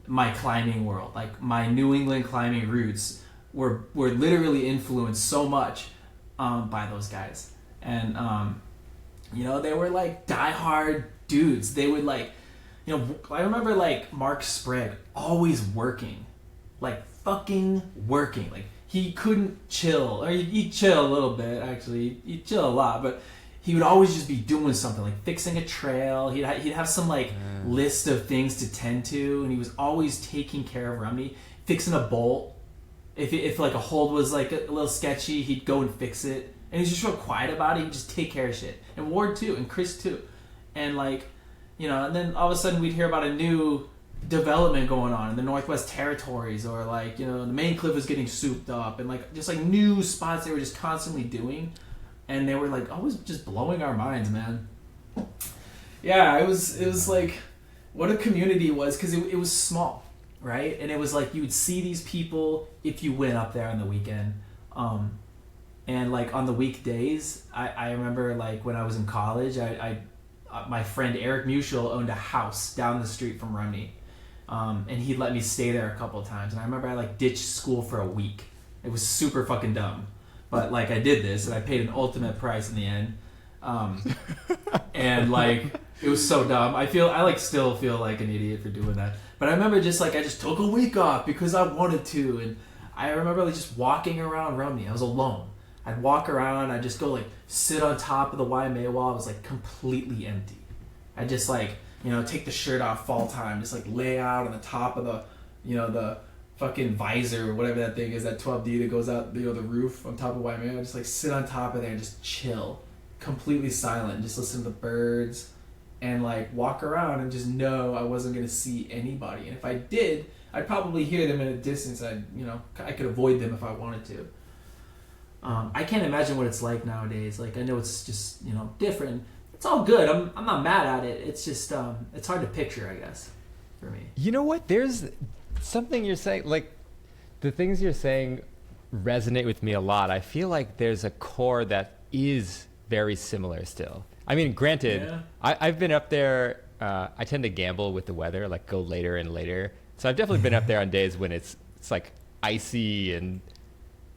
my climbing world. My New England climbing roots were literally influenced so much by those guys. And they were diehard dudes. They would I remember Mark Sprague always working. Fucking working. he couldn't chill, or he'd chill a little bit actually. He'd chill a lot, but he would always just be doing something, like fixing a trail. He'd have some like list of things to tend to, and he was always taking care of Rumney, fixing a bolt. If like a hold was like a little sketchy, he'd go and fix it. And he's just real quiet about it. He'd just take care of shit. And Ward too, and Chris too. And like, and then all of a sudden we'd hear about a new development going on in the Northwest Territories, or like, the main cliff was getting souped up, and like just like new spots they were just constantly doing. And they were like always just blowing our minds, man. Yeah, it was like what a community was, because it was small, right? And it was like you would see these people if you went up there on the weekend. And like on the weekdays, I remember like when I was in college, my friend Eric Muschel owned a house down the street from Rumney. And he'd let me stay there a couple of times. And I remember I like ditched school for a week. It was super fucking dumb. But like I did this, and I paid an ultimate price in the end. And like it was so dumb. I still feel like an idiot for doing that. But I remember just like I just took a week off because I wanted to. And I remember like just walking around Rumney. I was alone. I'd walk around. I'd just go like sit on top of the Waimea wall. It was like completely empty. I'd just like take the shirt off fall time. Just like lay out on the top of the the fucking visor or whatever that thing is, that 12D that goes out the roof on top of Waimea. I'd just like sit on top of there and just chill, completely silent, and just listen to the birds, and like walk around and just know I wasn't gonna see anybody. And if I did, I'd probably hear them in a distance. I could avoid them if I wanted to. I can't imagine what it's like nowadays. Like I know it's just different. It's all good. I'm not mad at it. It's just it's hard to picture, I guess, for me. You know what? There's something you're saying, like the things you're saying resonate with me a lot. I feel like there's a core that is very similar still. I mean, granted, I've been up there. I tend to gamble with the weather, like go later and later. So I've definitely been up there on days when it's like icy and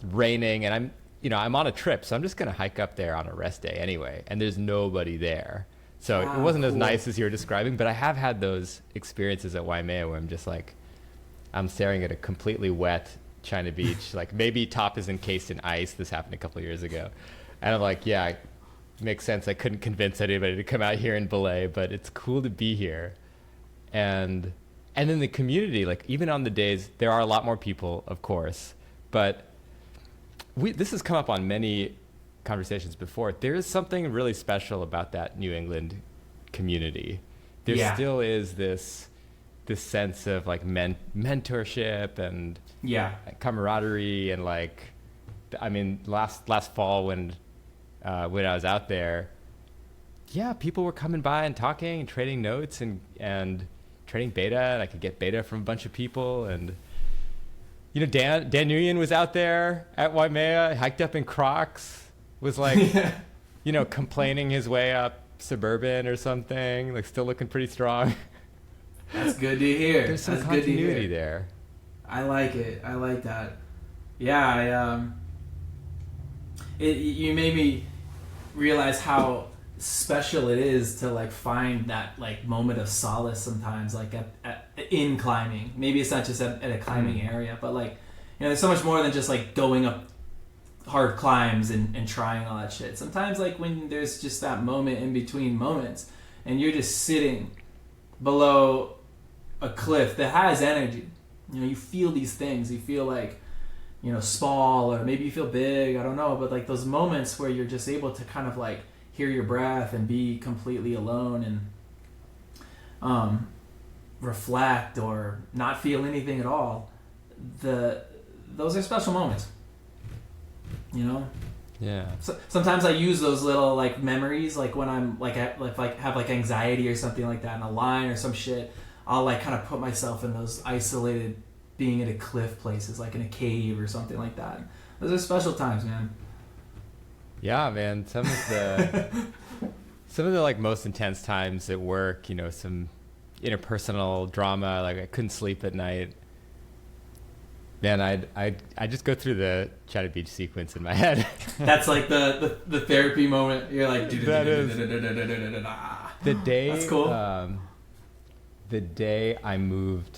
raining, and I'm on a trip, so I'm just gonna hike up there on a rest day anyway, and there's nobody there. So it wasn't as nice as you were describing, but I have had those experiences at Waimea where I'm just like, I'm staring at a completely wet China Beach, like maybe top is encased in ice. This happened a couple of years ago. And I'm like, yeah, it makes sense. I couldn't convince anybody to come out here and belay, but it's cool to be here. And then the community, like even on the days, there are a lot more people, of course, but this has come up on many conversations before. There is something really special about that New England community. There still is this sense of like mentorship and camaraderie, and like, I mean, last fall when I was out there, people were coming by and talking and trading notes and trading beta, and I could get beta from a bunch of people. And Dan Nguyen was out there at Waimea, hiked up in Crocs, was like complaining his way up Suburban or something, like still looking pretty strong. That's good to hear. There's some continuity there. I like it. I like that. Yeah, you made me realize how special it is to like find that like moment of solace sometimes, like in climbing. Maybe it's not just at a climbing area, but like there's so much more than just like going up hard climbs and trying all that shit. Sometimes like when there's just that moment in between moments, and you're just sitting below a cliff that has energy. You feel these things. You feel like, small, or maybe you feel big. I don't know. But like those moments where you're just able to kind of like hear your breath and be completely alone and reflect or not feel anything at all. Those are special moments. Yeah. So, sometimes I use those little like memories, like when I'm like have like anxiety or something like that in a line or some shit. I'll like kind of put myself in those isolated, being at a cliff places, like in a cave or something like that. Those are special times, man. Yeah, man. Some of the like most intense times at work, some interpersonal drama, like I couldn't sleep at night. Man, I just go through the China Beach sequence in my head. That's like the therapy moment. You're like, that is the day. That's cool. The day I moved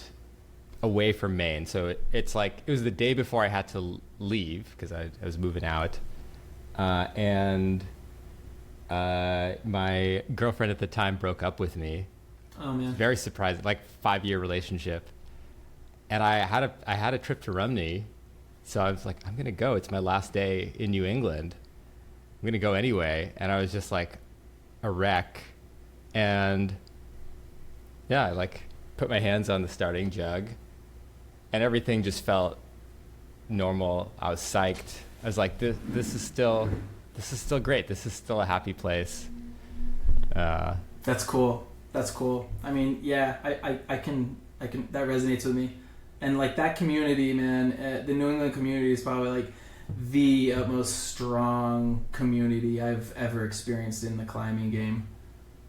away from Maine. So it's like, it was the day before I had to leave because I was moving out. And my girlfriend at the time broke up with me. Oh man. Very surprised, like 5-year relationship. And I had a trip to Rumney. So I was like, I'm going to go. It's my last day in New England. I'm going to go anyway. And I was just like a wreck. And yeah, I like put my hands on the starting jug and everything just felt normal. I was psyched. I was like, this is still great. This is still a happy place. That's cool. That's cool. I mean, yeah, I can, that resonates with me. And like that community, man, the New England community is probably like the most strong community I've ever experienced in the climbing game.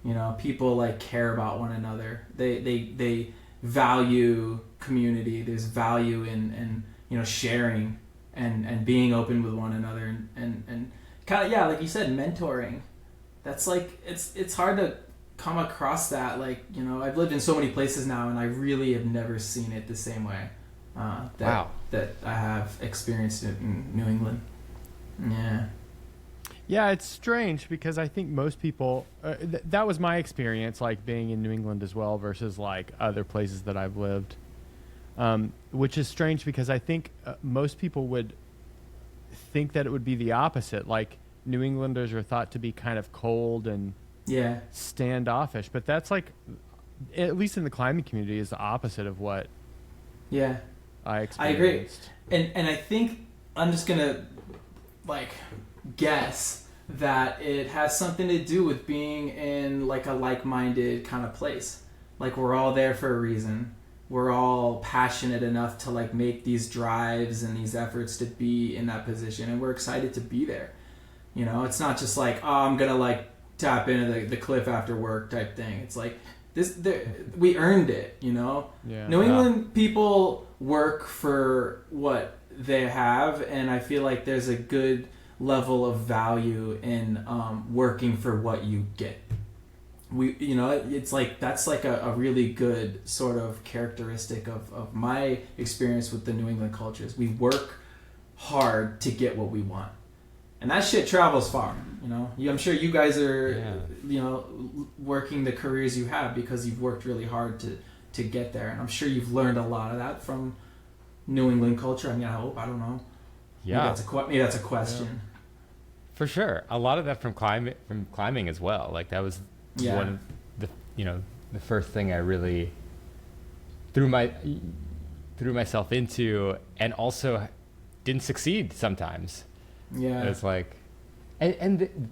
You know, people like care about one another. They value community. There's value in you know, sharing and being open with one another and kind of, yeah, like you said, mentoring. That's like, it's hard to come across that. Like, you know, I've lived in so many places now and I really have never seen it the same way that I have experienced it in New England. Yeah, it's strange because I think most people, that was my experience, like being in New England as well versus like other places that I've lived, which is strange because I think most people would think that it would be the opposite. Like New Englanders are thought to be kind of cold and standoffish, but that's like, at least in the climbing community, is the opposite of what I experienced. I agree. And I think I'm just going to like guess that it has something to do with being in like a like-minded kind of place. Like we're all there for a reason. We're all passionate enough to like make these drives and these efforts to be in that position, and we're excited to be there. You know, it's not just like, oh, I'm gonna like tap into the cliff after work type thing. It's like we earned it, you know. New England people work for what they have, and I feel like there's a good level of value in working for what you get. You know, it's like that's like a really good sort of characteristic of my experience with the New England cultures. We work hard to get what we want, and that shit travels far. You know, I'm sure you guys are, you know, working the careers you have because you've worked really hard to get there, and I'm sure you've learned a lot of that from New England culture. I mean, I hope. I don't know. Yeah, maybe that's a question. Yeah. For sure, a lot of that from climbing as well. Like that was one of the first thing I really threw myself into, and also didn't succeed sometimes. Yeah, it's like, and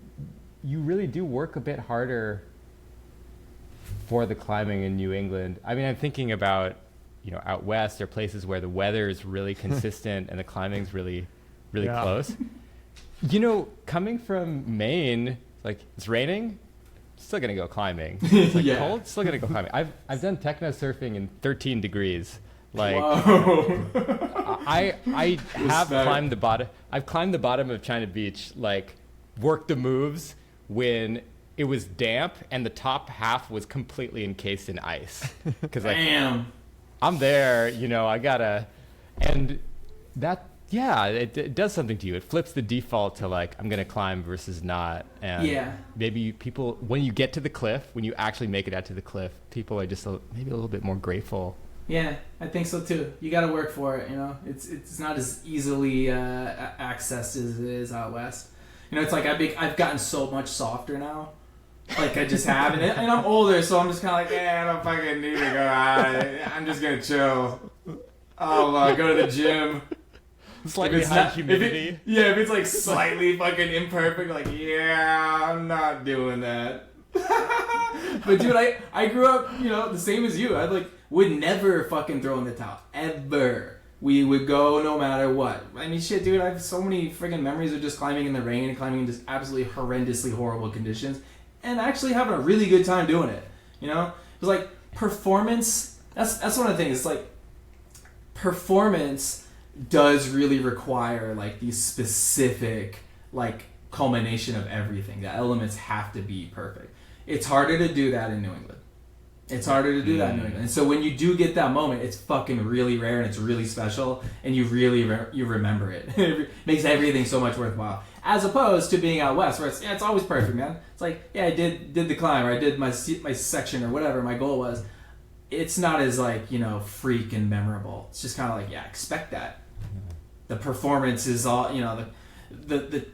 you really do work a bit harder for the climbing in New England. I mean, I'm thinking about, you know, out west or places where the weather is really consistent and the climbing's really close. You know, coming from Maine, like it's raining, still gonna go climbing. It's like cold, still gonna go climbing. I've done techno surfing in 13 degrees. Like I have climbed the bottom. I've climbed the bottom of China Beach, like worked the moves when it was damp and the top half was completely encased in ice. Because like, I'm there, you know, I gotta, and that. Yeah, it does something to you. It flips the default to like, I'm going to climb versus not. And maybe people, when you get to the cliff, when you actually make it out to the cliff, people are just maybe a little bit more grateful. Yeah, I think so too. You got to work for it, you know. It's not as easily accessed as it is out west. You know, it's like I've gotten so much softer now. Like I just have, and I'm older, so I'm just kind of like, I don't fucking need to go out. I'm just going to chill. I'll go to the gym. Slightly high humidity. If it's like slightly fucking imperfect, like, I'm not doing that. But dude, I grew up, you know, the same as you. I would never fucking throw in the towel. Ever. We would go no matter what. I mean, shit, dude, I have so many friggin' memories of just climbing in the rain and climbing in just absolutely horrendously horrible conditions and actually having a really good time doing it. You know? It was like performance, that's one of the things. It's like performance does really require like these specific like culmination of everything. The elements have to be perfect. It's harder to do that in New England. It's harder to do that in New England. And so when you do get that moment, it's fucking really rare and it's really special, and you really you remember it. It makes everything so much worthwhile. As opposed to being out west, where it's always perfect, man. It's like, yeah, I did the climb, or I did my section, or whatever my goal was. It's not as like, freak and memorable. It's just kind of like, yeah, expect that. The performance is all, the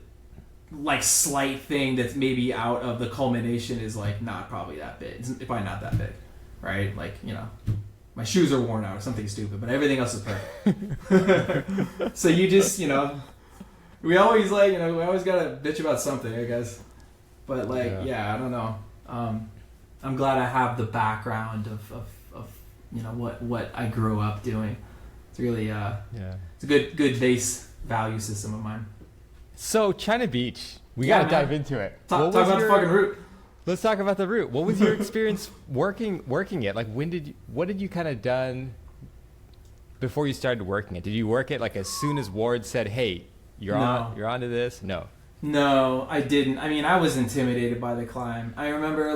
like slight thing that's maybe out of the culmination is like not probably that big. It's probably not that big, right? Like, my shoes are worn out or something stupid, but everything else is perfect. So you just, we always we always gotta bitch about something, I guess. But like, yeah, I don't know. I'm glad I have the background of what I grew up doing. It's really it's a good base value system of mine. So China Beach, we gotta dive into it. Talk about the fucking route. Let's talk about the route. What was your experience working it? Like, what did you kind of done before you started working it? Did you work it like as soon as Ward said, "Hey, you're onto this"? No, I didn't. I mean, I was intimidated by the climb. I remember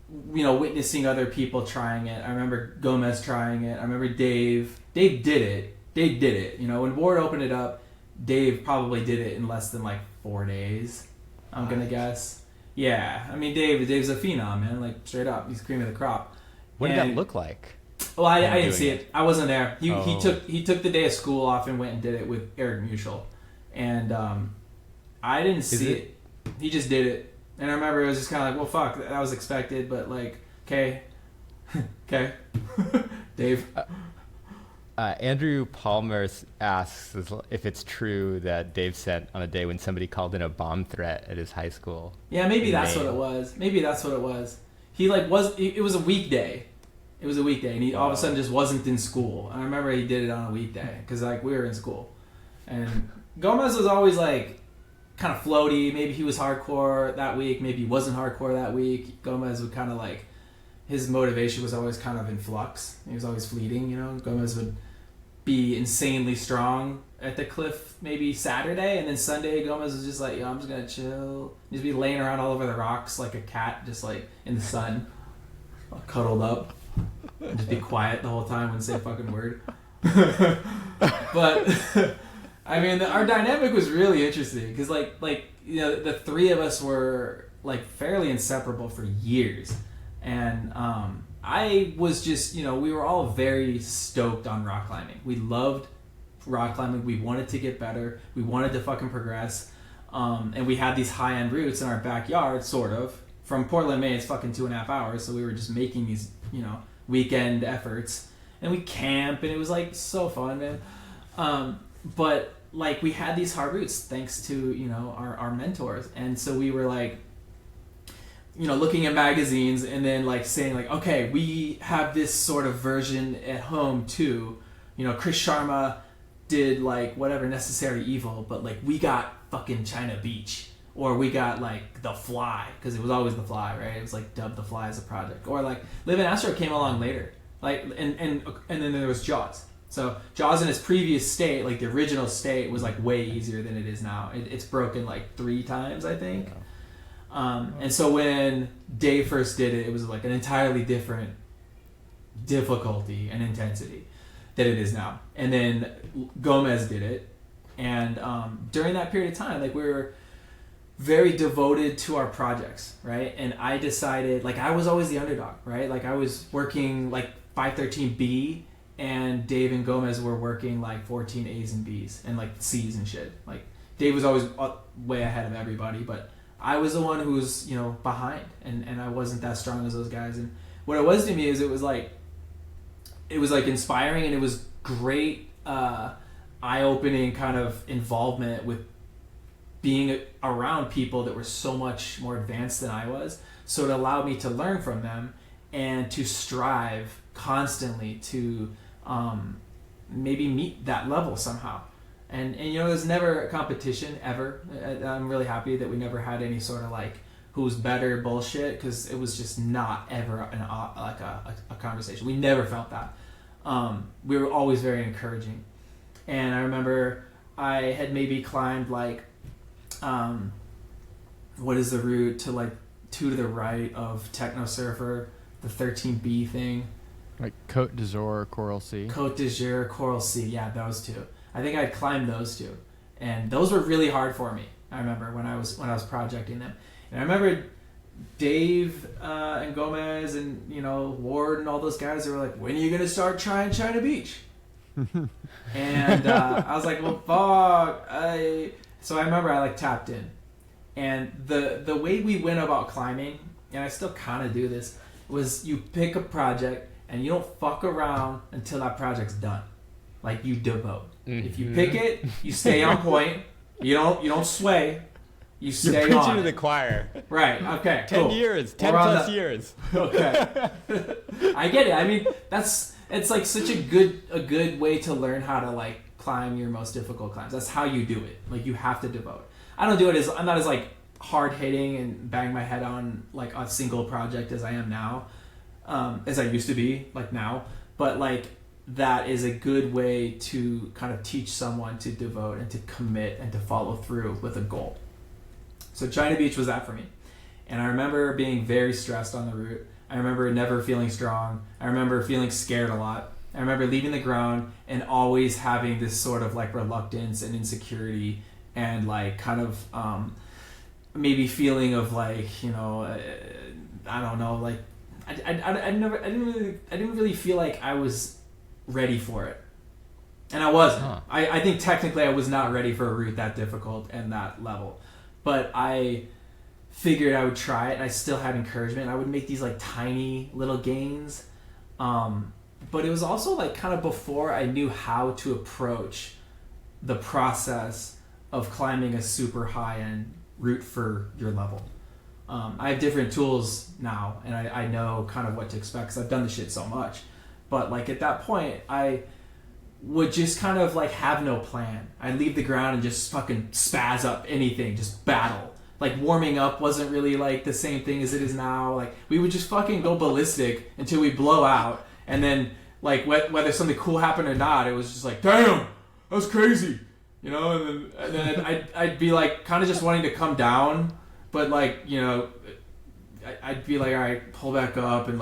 witnessing other people trying it. I remember Gomez trying it. I remember Dave did it. When Ward opened it up, Dave probably did it in less than 4 days, I'm gonna guess. Yeah, I mean, Dave's a phenom, man. Like, straight up, he's cream of the crop. What did that look like? Well, I didn't see it. I wasn't there. He took the day of school off and went and did it with Eric Muschel, and I didn't see it. He just did it, and I remember it was just kind of like, well, fuck, that was expected, but okay, Dave. Andrew Palmer asks if it's true that Dave sent on a day when somebody called in a bomb threat at his high school. Yeah, maybe that's what it was. He it was a weekday. It was a weekday, and he all of a sudden just wasn't in school. And I remember he did it on a weekday because we were in school. And Gomez was always kind of floaty. Maybe he was hardcore that week. Maybe he wasn't hardcore that week. Gomez would kind of his motivation was always kind of in flux. He was always fleeting. Gomez would be insanely strong at the cliff maybe Saturday, and then Sunday Gomez was just I'm just gonna chill. He'd just be laying around all over the rocks like a cat, just in the sun, cuddled up, and just be quiet the whole time, wouldn't say a fucking word. But I mean, our dynamic was really interesting because the three of us were fairly inseparable for years, and I was just, we were all very stoked on rock climbing. We loved rock climbing. We wanted to get better. We wanted to fucking progress. And we had these high-end routes in our backyard, sort of. From Portland, Maine, it's fucking 2.5 hours. So we were just making these, weekend efforts. And we camp, and it was so fun, man. But we had these hard routes thanks to, our mentors. And so we were looking at magazines and then saying okay, we have this sort of version at home too. Chris Sharma did whatever Necessary Evil, but we got fucking China Beach, or we got The Fly, because it was always The Fly, right? It was dubbed The Fly as a project, or Livin Astro came along later, and then there was Jaws. So Jaws in its previous state, the original state, was way easier than it is now. It's broken 3 times, I think. And so when Dave first did it, it was an entirely different difficulty and intensity than it is now. And then Gomez did it, and during that period of time, we were very devoted to our projects, right? And I decided, I was always the underdog, right? I was working 513B, and Dave and Gomez were working 14 A's and B's and C's and shit. Dave was always way ahead of everybody, but I was the one who was, behind, and I wasn't that strong as those guys. And what it was to me is it was inspiring, and it was great, eye-opening kind of involvement with being around people that were so much more advanced than I was. So it allowed me to learn from them and to strive constantly to maybe meet that level somehow. And there's never a competition ever. I'm really happy that we never had any sort of who's better bullshit, because it was just not ever a conversation. We never felt that. We were always very encouraging. And I remember I had maybe climbed what is the route to 2 to the right of Techno Surfer, the 13B thing. Like Côte d'Azur, Coral Sea. Côte d'Azur, Coral Sea. Yeah, those two. I think I'd climbed those two, and those were really hard for me. I remember when I was projecting them, and I remember Dave and Gomez and Ward and all those guys. They were like, "When are you gonna start trying China Beach?" And I was like, "Well, fuck." So I remember I tapped in, and the way we went about climbing, and I still kind of do this, was you pick a project and you don't fuck around until that project's done. Like, you devote. Mm-hmm. If you pick it, you stay on point. You don't sway. You stay You're preaching on to it. the choir. Right. Okay. 10 cool. years. 10 plus years. Okay. I get it. I mean, it's like such a good way to learn how to climb your most difficult climbs. That's how you do it. Like, you have to devote. I don't do it I'm not as hard hitting and bang my head on a single project as I am now, as I used to be now. But that is a good way to kind of teach someone to devote and to commit and to follow through with a goal. So China Beach was that for me. And I remember being very stressed on the route. I remember never feeling strong. I remember feeling scared a lot. I remember leaving the ground and always having this sort of reluctance and insecurity and kind of maybe feeling of I don't know, I didn't really feel like I was ready for it. And I wasn't. Huh. I think technically I was not ready for a route that difficult and that level. But I figured I would try it, and I still had encouragement. I would make these tiny little gains. But it was also kind of before I knew how to approach the process of climbing a super high-end route for your level. I have different tools now, and I know kind of what to expect because I've done this shit so much. But at that point, I would just kind of have no plan. I'd leave the ground and just fucking spaz up anything, just battle. Warming up wasn't really the same thing as it is now. We would just fucking go ballistic until we blow out, and then whether something cool happened or not, it was just damn, that was crazy, and then I'd be kind of just wanting to come down, but I'd be all right, pull back up and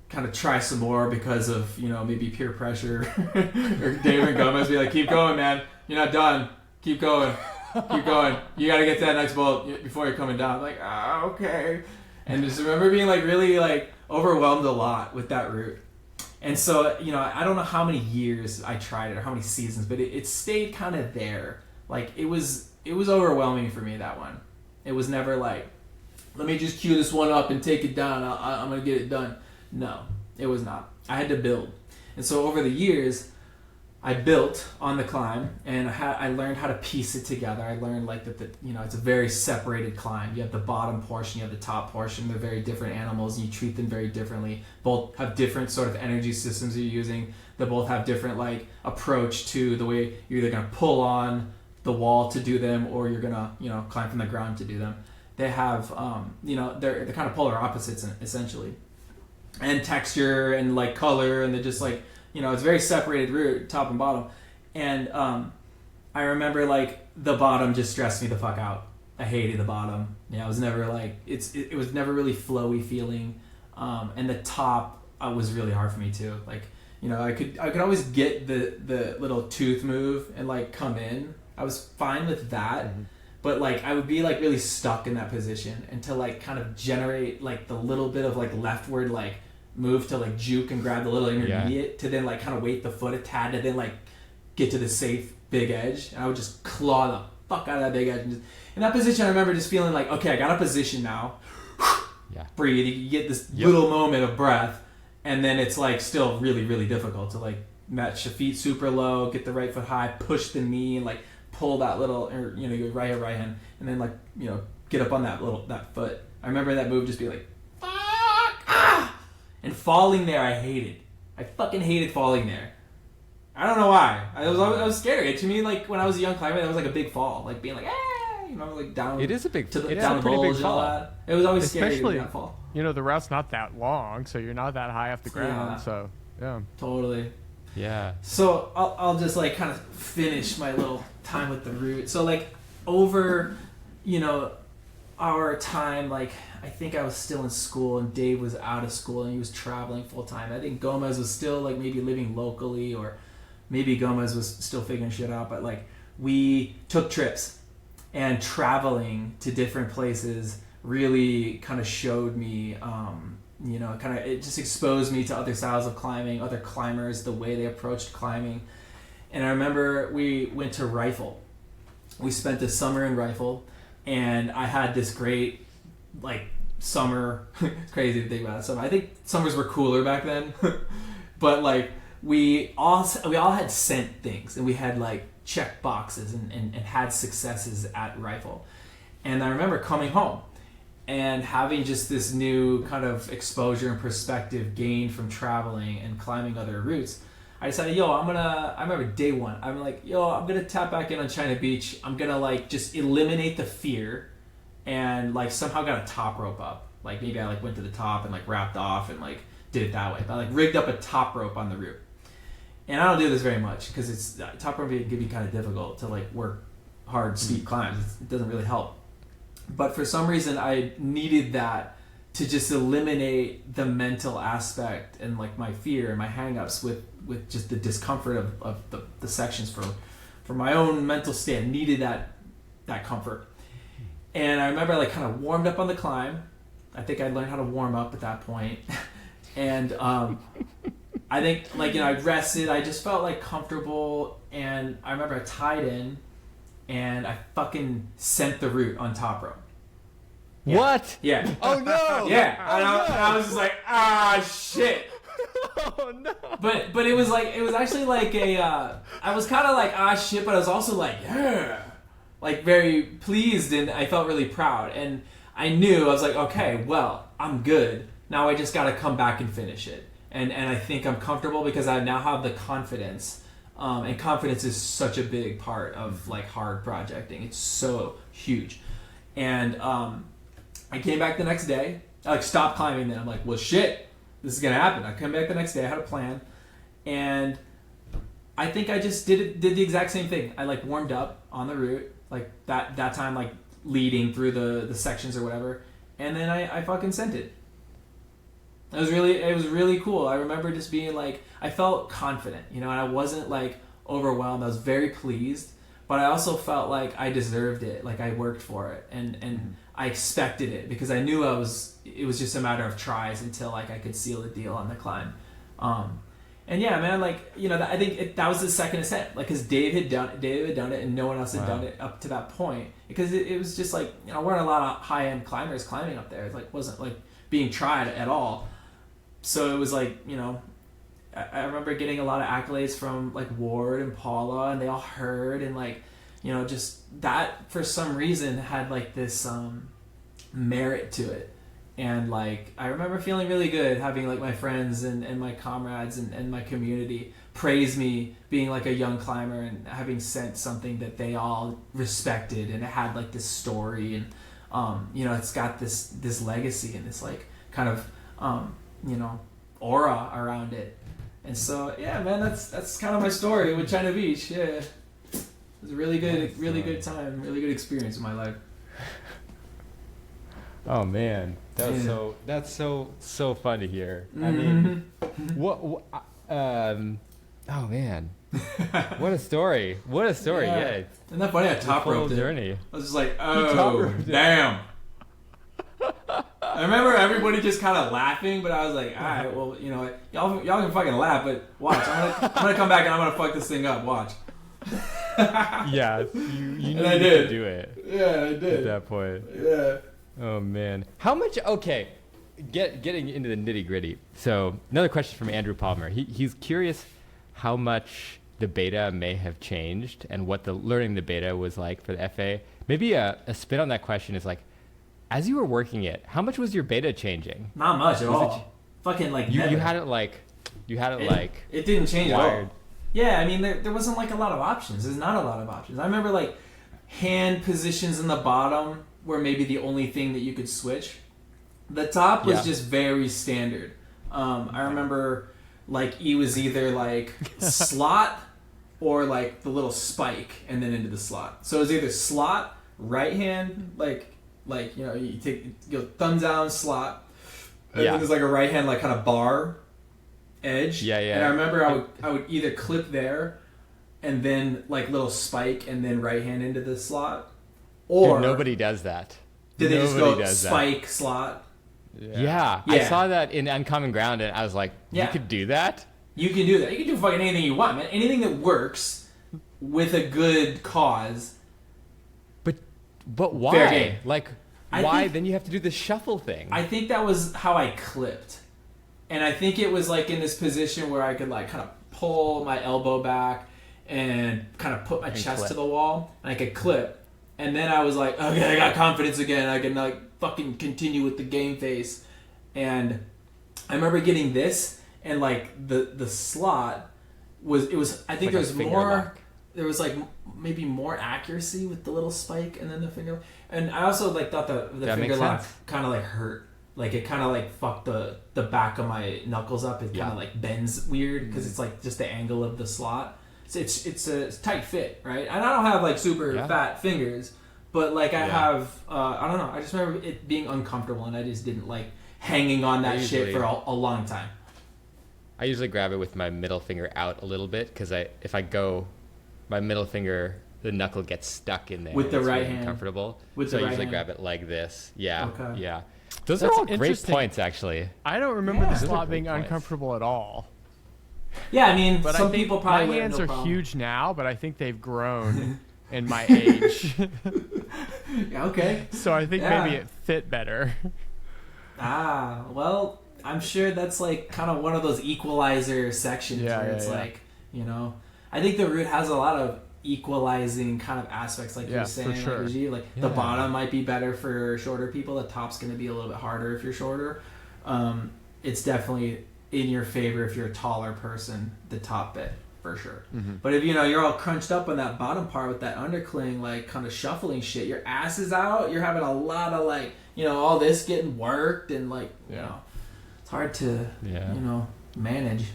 kind of try some more because of maybe peer pressure or David Gomez be keep going, man, you're not done, keep going, you got to get to that next bolt before you're coming down. Okay. And just remember being really overwhelmed a lot with that route. And so I don't know how many years I tried it or how many seasons, but it stayed kind of there. It was overwhelming for me, that one. It was never let me just cue this one up and take it down, I'm gonna get it done. No, it was not. I had to build. And so over the years, I built on the climb, and I learned how to piece it together. I learned that it's a very separated climb. You have the bottom portion, you have the top portion. They're very different animals, and you treat them very differently. Both have different sort of energy systems you're using. They both have different approach to the way you're either gonna pull on the wall to do them, or you're gonna climb from the ground to do them. They have they're kind of polar opposites essentially. And texture and color, and they're just it's a very separated route, top and bottom. And I remember the bottom just stressed me the fuck out. I hated the bottom. It was never it was never really flowy feeling. And the top was really hard for me too. I could always get the little tooth move and come in. I was fine with that. Mm-hmm. But I would be really stuck in that position until kind of generate the little bit of leftward move to juke and grab the little intermediate to then kind of weight the foot a tad to then get to the safe big edge. And I would just claw the fuck out of that big edge. And just, in that position, I remember just feeling okay, I got a position now. Yeah. Breathe. You get this little moment of breath, and then it's still really, really difficult to match the feet super low, get the right foot high, push the knee, and pull that little, or your right hand, and then get up on that foot. I remember that move just be fuck, ah! And falling there, I hated. I fucking hated falling there. I don't know why. I was scary. To me, when I was a young climber, that was a big fall, being down. It is a big. To the, it down is a pretty big fall. It was always scary Especially, to fall. The route's not that long, so you're not that high off the ground. Yeah. So yeah, Totally. Yeah. So I'll just kind of finish my little time with the route. So over, our time, like, I think I was still in school and Dave was out of school and he was traveling full time. I think Gomez was still like maybe living locally, or maybe Gomez was still figuring shit out, but like we took trips, and traveling to different places really kind of showed me, it just exposed me to other styles of climbing, other climbers, the way they approached climbing. And I remember we went to Rifle. We spent the summer in Rifle, and I had this great, like, summer. It's crazy to think about summer. I think summers were cooler back then, but like we all had sent things, and we had like check boxes and had successes at Rifle. And I remember coming home and having just this new kind of exposure and perspective gained from traveling and climbing other routes. I decided, I remember day one, I'm gonna tap back in on China Beach. I'm gonna like just eliminate the fear, and like somehow got a top rope up. Like maybe I like went to the top and like wrapped off and like did it that way. But I like rigged up a top rope on the route. And I don't do this very much because it's top rope can be kind of difficult to like work hard steep climbs. It doesn't really help. But for some reason I needed that to just eliminate the mental aspect and like my fear and my hang-ups with just the discomfort of the sections for my own mental state. I needed that comfort. And I remember I like kind of warmed up on the climb. I think I learned how to warm up at that point. And I think I rested. I just felt like comfortable. And I remember I tied in and I fucking sent the route on top rope. Yeah. What? Yeah. Oh no. Yeah. And I was just like, shit. Oh no. But it was actually like I was kind of like, shit, but I was also like, yeah. Like very pleased, and I felt really proud. And I knew, I was like, okay, well, I'm good. Now I just got to come back and finish it. And I think I'm comfortable because I now have the confidence. And confidence is such a big part of like hard projecting. It's so huge. And I came back the next day. I like stopped climbing then. I'm like, well, shit, this is going to happen. I come back the next day. I had a plan. And I think I just did the exact same thing. I like warmed up on the route, like that time, like leading through the sections or whatever. And then I fucking sent it. It was really cool. I remember just being like, I felt confident, and I wasn't like overwhelmed. I was very pleased, but I also felt like I deserved it. Like I worked for it and I expected it because I knew it was just a matter of tries until like I could seal the deal on the climb. And yeah, man, like, I think that was the second ascent, like, cause Dave had done it and no one else had done it up to that point, because it was just like, weren't a lot of high end climbers climbing up there. It like wasn't like being tried at all. So it was like, I remember getting a lot of accolades from like Ward and Paula, and they all heard, and like, just that for some reason had like this merit to it. And like, I remember feeling really good having like my friends and my comrades and my community praise me being like a young climber and having sent something that they all respected, and it had like this story, and it's got this legacy and this like kind of aura around it. And so, yeah, man, that's kind of my story with China Beach. Yeah, it was a really good time, really good experience in my life. Oh man, that's so fun to hear. I mean, oh man, what a story! Yeah. Isn't that funny? I top roped journey. I was just like, oh damn. I remember everybody just kind of laughing, but I was like, all right, well, y'all can fucking laugh, but watch, I'm gonna come back and I'm gonna fuck this thing up. Watch. Yeah, you and I did do it. Yeah, I did at that point. Yeah. Oh man, how much? Okay, getting into the nitty gritty. So another question from Andrew Palmer. He's curious how much the beta may have changed and what learning the beta was like for the FA. Maybe a spin on that question is like, as you were working it, how much was your beta changing? Not much at all. Fucking like you had it like it didn't change wired. at all. Yeah, I mean there wasn't like a lot of options. There's not a lot of options. I remember like hand positions in the bottom were maybe the only thing that you could switch. The top was just very standard. I remember like it was either like slot or like the little spike and then into the slot. So it was either slot, right hand, like like, you know, you go thumbs down slot, and Yeah. then there's like a right hand like kind of bar edge. Yeah, yeah. And I remember I would either clip there, and then like little spike, and then right hand into the slot, or Dude, nobody does that. did they just Nobody go does spike slot? Yeah. I Yeah. saw that in Uncommon Ground, and I was like, you Yeah. could do that? You can do that. You can do fucking anything you want, man. Anything that works with a good cause. But why? Fair game. Like, I why? think- Then you have to do the shuffle thing. I think that was how I clipped. And I think it was like in this position where I could like kind of pull my elbow back and kind of put my chest clip. to the wall, and I could clip. And then I was like, okay, I got confidence again. I can like fucking continue with the game face. And I remember getting this, and like the slot was I think Like there a was finger more. lock. There was like maybe more accuracy with the little spike and then the finger. And I also like thought the That finger makes lock sense. kind of like hurt. Like it kind of like fucked the back of my knuckles up. It kind Yeah. of like bends weird because it's like just the angle of the slot. So it's a tight fit, right? And I don't have like super fat fingers, but like I have I don't know. I just remember it being uncomfortable, and I just didn't like hanging on that shit for a long time. I usually grab it with my middle finger out a little bit, because if I go, my middle finger, the knuckle gets stuck in there. With the It's right really hand. uncomfortable. With so the I right usually hand. grab it like this. Yeah. Okay. Yeah. Those That's are all great interesting. points, actually. I don't remember the Those are slot great being points. uncomfortable at all. Yeah, I mean, But I some think people probably my would have hands no are problem. huge now, but I think they've grown in my age. Yeah, okay. So I think Yeah. maybe it fit better. Ah, well, I'm sure that's like kind of one of those equalizer sections Yeah, where yeah, it's yeah. like, you know, I think the root has a lot of equalizing kind of aspects, like Yeah, you're for saying, sure. like, Rajiv, like the Yeah. bottom might be better for shorter people. The top's going to be a little bit harder if you're shorter. It's definitely in your favor if you're a taller person, the top bit for sure. Mm-hmm. But if you know you're all crunched up on that bottom part with that undercling, like kind of shuffling shit, your ass is out. You're having a lot of like, you know, all this getting worked, and like, you know, it's hard to, you know, manage.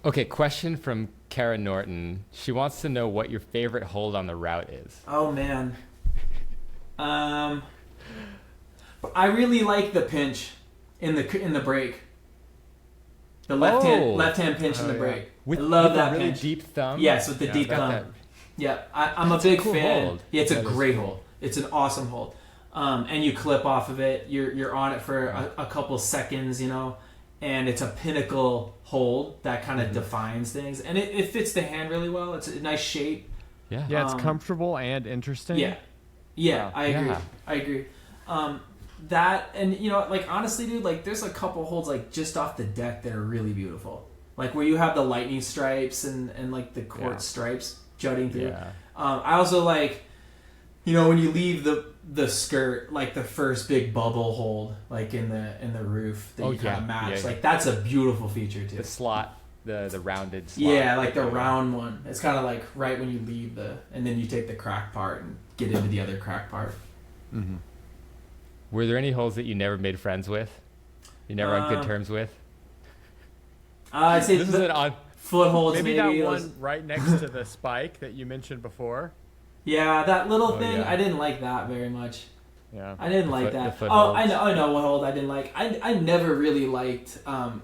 Okay, question from Kara Norton. She wants to know what your favorite hold on the route is. Oh man. I really like the pinch in the break. The left hand pinch in the break. I love that really pinch. deep thumb. Yes, with the Yeah, deep got thumb. that. Yeah, I'm a That's a big cool fan. hold. Yeah, it's a That is great cool. hold. It's an awesome hold. And you clip off of it. You're on it for a couple seconds, you know, and it's a pinnacle hold that kind of defines things, and it fits the hand really well. It's a nice shape. Yeah. Yeah, it's comfortable and interesting. Yeah, Wow. I agree. Yeah. I agree. That, and you know, like honestly, dude, like there's a couple holds like just off the deck that are really beautiful, like where you have the lightning stripes and like the quartz stripes jutting through. Yeah. I also like, you know, when you leave the skirt, like the first big bubble hold, like in the roof that you kind of match. Yeah. Like that's a beautiful feature too. The slot, the rounded slot. Yeah, like the round one. It's kind of like right when you leave and then you take the crack part and get into the other crack part. Mm-hmm. Were there any holes that you never made friends with? You never on good terms with? I'd say This is an odd. footholds. Maybe maybe that those- one right next to the spike that you mentioned before. Yeah, that little thing. yeah. I didn't like that very much. Yeah. I didn't like foot- the that. foot Oh, holds. I know what hold I didn't like. I never really liked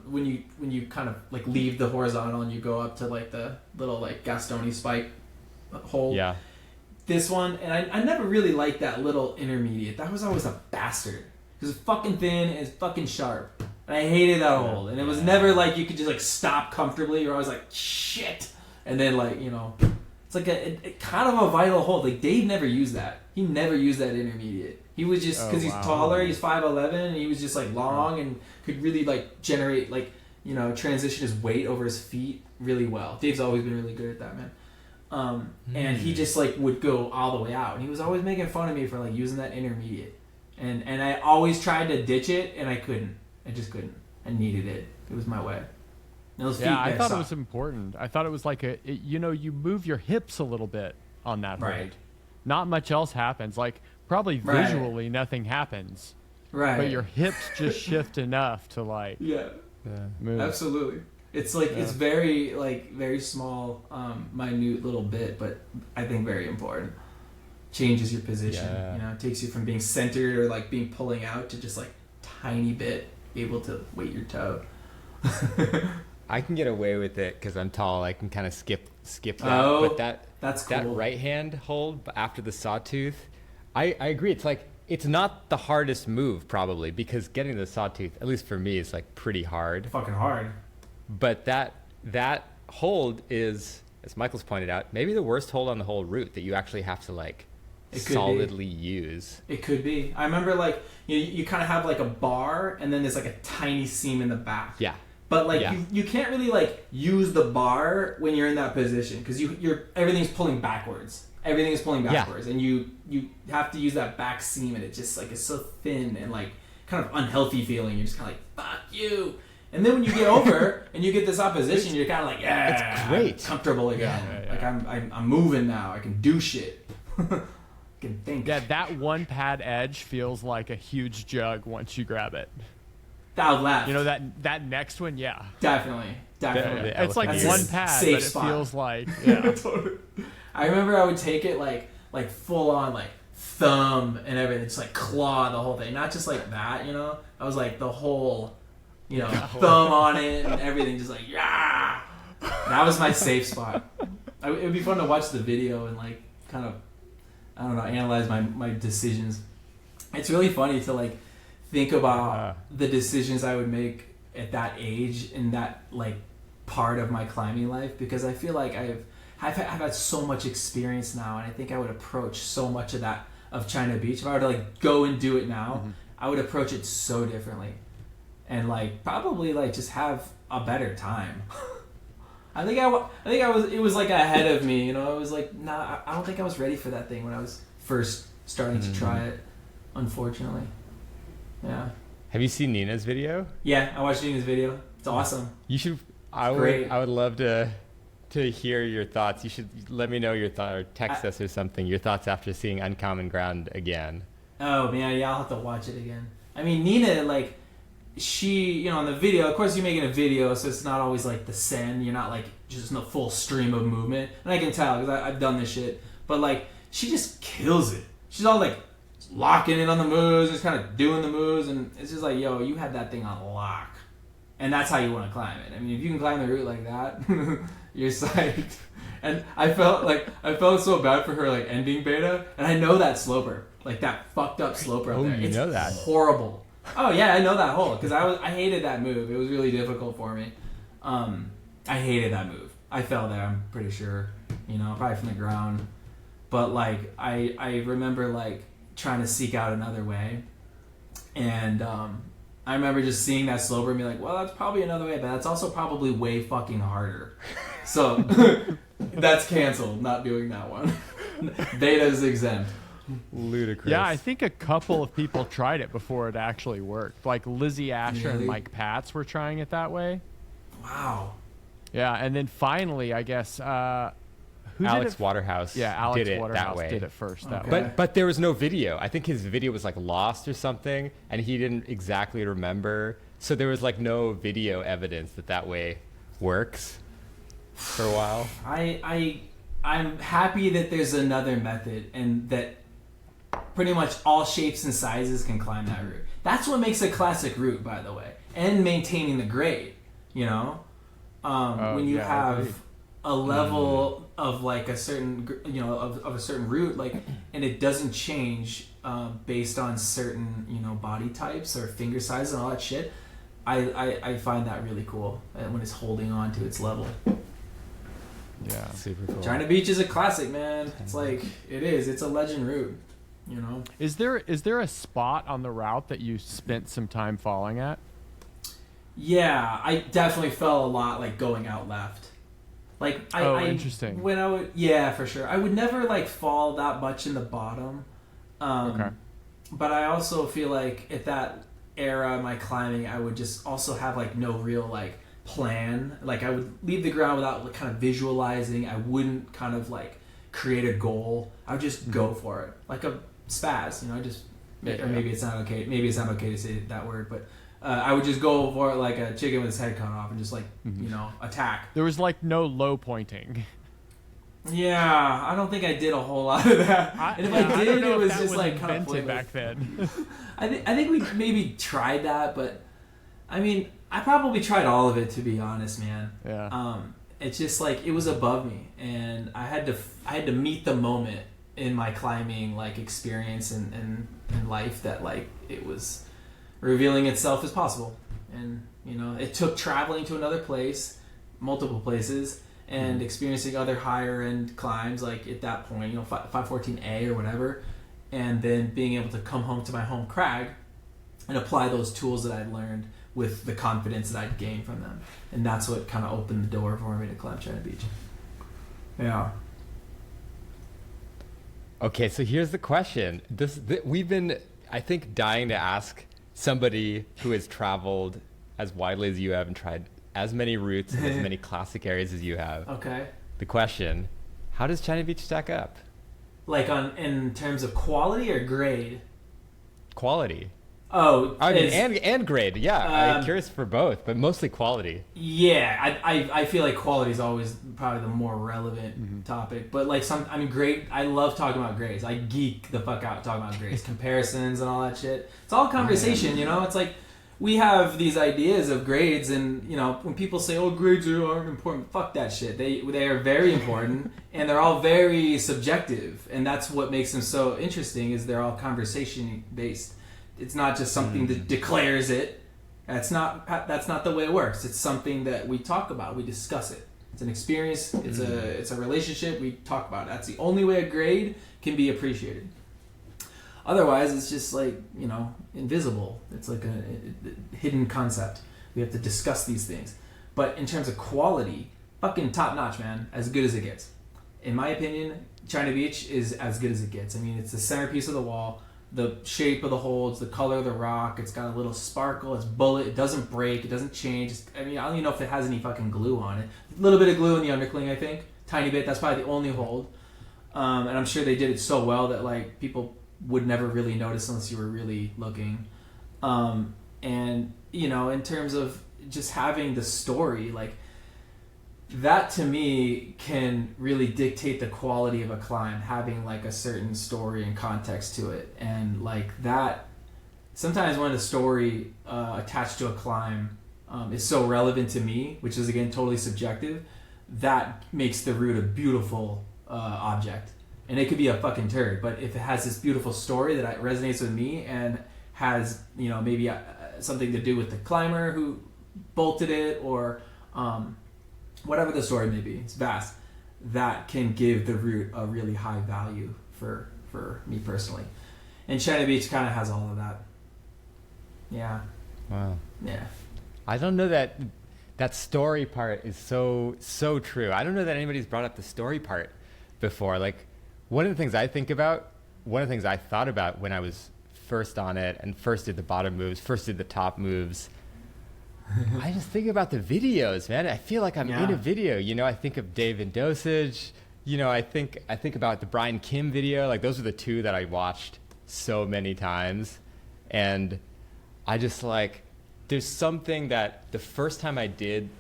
when you kind of like leave the horizontal and you go up to like the little like Gastoni spike hold. Yeah. This one, and I never really liked that little intermediate. That was always a bastard. It was fucking thin and it's fucking sharp. And I hated that hold. And it was never like you could just like stop comfortably. You're always like, shit. And then like, you know, it's like a kind of a vital hold. Like Dave never used that. He never used that intermediate. He was just, because he's taller, he's 5'11", and he was just like long and could really like generate like, you know, transition his weight over his feet really well. Dave's always been really good at that, man. And he just like would go all the way out, and he was always making fun of me for like using that intermediate, and I always tried to ditch it, and I couldn't. I just couldn't. I needed it. It was my way. And those feet Yeah, I there thought it suck. was important. I thought it was like you know, you move your hips a little bit on that hold. Right. Not much else happens. Like probably Right. visually nothing happens, right, but your hips just shift enough to like yeah, move. absolutely. It's like it's very small, minute little bit, but I think very important. changes your position. Yeah. You know, it takes you from being centered or like being pulling out to just like tiny bit able to weight your toe. I can get away with it because I'm tall. I can kind of skip that. Oh, but that's cool. that right hand hold after the sawtooth, I agree. It's like, it's not the hardest move probably, because getting the sawtooth, at least for me, is like pretty hard. Fucking hard. But that hold is, as Michael's pointed out, maybe the worst hold on the whole route that you actually have to like solidly use. It could be. I remember like you kind of have like a bar and then there's like a tiny seam in the back. Yeah. But like you can't really like use the bar when you're in that position because you're everything's pulling backwards. Everything is pulling backwards, and you have to use that back seam, and it just like is so thin and like kind of unhealthy feeling. You're just kind of like fuck you. And then when you get over and you get this opposition, you're kind of like, yeah, it's great, I'm comfortable again. Yeah. Like I'm moving now. I can do shit. I can think. Yeah, that one pad edge feels like a huge jug once you grab it. That left. You know that next one, yeah. Definitely. It's like That's one pad, safe but it spot. feels like yeah. I remember I would take it like full on like thumb and everything, just like claw the whole thing, not just like that, you know. I was like the whole, you know, thumb on it and everything, just like yeah. That was my safe spot. It would be fun to watch the video and like kind of, I don't know, analyze my decisions. It's really funny to like think about the decisions I would make at that age in that like part of my climbing life, because I feel like I've had so much experience now, and I think I would approach so much of that of China Beach. If I were to like go and do it now, I would approach it so differently, and like probably like just have a better time. I think I was. It was like ahead of me, you know. It was like nah. I don't think I was ready for that thing when I was first starting to try it. Unfortunately, yeah. Have you seen Nina's video? Yeah, I watched Nina's video. It's awesome. You should. I would love to hear your thoughts. You should let me know your thoughts, or text us or something, your thoughts after seeing Uncommon Ground again. Oh man, yeah, I'll have to watch it again. I mean, Nina, like, she, you know, in the video, of course you're making a video, so it's not always like the send. You're not like just in a full stream of movement, and I can tell because I've done this shit. But like, she just kills it. She's all like locking in on the moves, just kind of doing the moves, and it's just like, yo, you had that thing on lock, and that's how you want to climb it. I mean, if you can climb the route like that, you're psyched. And I felt so bad for her like ending beta, and I know that sloper, like that fucked up sloper up there. You know that? Horrible. Oh yeah, I know that hole because I hated that move. It was really difficult for me. I hated that move. I fell there. I'm pretty sure. You know, probably from the ground. But like I remember like trying to seek out another way, and I remember just seeing that sloper and be like, well, that's probably another way, but that's also probably way fucking harder. So that's canceled. Not doing that one. Beta's exempt. Ludicrous. Yeah, I think a couple of people tried it before it actually worked. Like Lizzie Asher and Mike Patz were trying it that way. Wow. Yeah, and then finally, I guess Alex Waterhouse. Yeah, Alex did it Waterhouse that way. did it first that Okay. way. But there was no video. I think his video was like lost or something, and he didn't exactly remember. So there was like no video evidence that way works for a while. I'm happy that there's another method and that pretty much all shapes and sizes can climb that route. That's what makes a classic route, by the way, and maintaining the grade. You know, when you have a level of like a certain, you know, of a certain route, like, and it doesn't change based on certain, you know, body types or finger size and all that shit. I find that really cool when it's holding on to its level. Yeah, Super cool. China Beach is a classic, man. It's like it's a legend route, you know. Is there a spot on the route that you spent some time falling at? Yeah, I definitely fell a lot like going out left. Like interesting. When I would, yeah, for sure. I would never like fall that much in the bottom. Okay. But I also feel like at that era of my climbing, I would just also have like no real like plan. Like I would leave the ground without like, kind of visualizing. I wouldn't kind of like create a goal. I would just go for it, like a spaz, you know. Or maybe it's not okay. Maybe it's not okay to say that word, but I would just go for it like a chicken with its head cut off and just like you know attack. There was like no low pointing. Yeah, I don't think I did a whole lot of that. And if I did, it was just like kind of invented back then. I think we maybe tried that, but I mean, I probably tried all of it, to be honest, man. Yeah. It's just like it was above me, and I had to meet the moment in my climbing like experience and life that like it was revealing itself as possible. And you know, it took traveling to another place, multiple places, and experiencing other higher end climbs like at that point, you know, 514A or whatever, and then being able to come home to my home crag and apply those tools that I'd learned with the confidence that I'd gained from them. And that's what kind of opened the door for me to climb China Beach. Yeah. Okay, so here's the question. We've been, I think, dying to ask somebody who has traveled as widely as you have and tried as many routes and as many classic areas as you have. Okay. The question, how does China Beach stack up? Like in terms of quality or grade? Quality. Oh, I mean, and grade. Yeah, I'm curious for both, but mostly quality. Yeah, I feel like quality is always probably the more relevant topic. But like grade. I love talking about grades. I geek the fuck out talking about grades, comparisons, and all that shit. It's all conversation, you know. It's like we have these ideas of grades, and you know, when people say, "Oh, grades aren't important," fuck that shit. They are very important, and they're all very subjective, and that's what makes them so interesting. Is they're all conversation based. It's not just something that declares it. That's not the way it works. It's something that we talk about. We discuss it. It's an experience. It's a relationship. We talk about it. That's the only way a grade can be appreciated. Otherwise, it's just like, you know, invisible. It's like a hidden concept. We have to discuss these things. But in terms of quality, fucking top notch, man. As good as it gets. In my opinion, China Beach is as good as it gets. I mean, it's the centerpiece of the wall. The shape of the holds, the color of the rock, it's got a little sparkle, it's bullet, it doesn't break, it doesn't change. I mean, I don't even know if it has any fucking glue on it. A little bit of glue in the undercling, I think. Tiny bit, that's probably the only hold. And I'm sure they did it so well that like people would never really notice unless you were really looking. And, you know, in terms of just having the story, like, that to me can really dictate the quality of a climb, having like a certain story and context to it. And like that, sometimes when a story attached to a climb is so relevant to me, which is again totally subjective, that makes the route a beautiful object. And it could be a fucking turd, but if it has this beautiful story that resonates with me and has, you know, maybe something to do with the climber who bolted it, or whatever the story may be, it's vast, that can give the route a really high value for me personally. And China Beach kind of has all of that. Yeah. Wow. Yeah. I don't know that story part is so true. I don't know that anybody's brought up the story part before. Like, one of the things I think about, one of the things I thought about when I was first on it and first did the bottom moves, first did the top moves, I just think about the videos, man. I feel like I'm in a video. You know, I think of Dave and Dosage. You know, I think about the Brian Kim video. Like, those are the two that I watched so many times. And I just like, there's something that the first time I did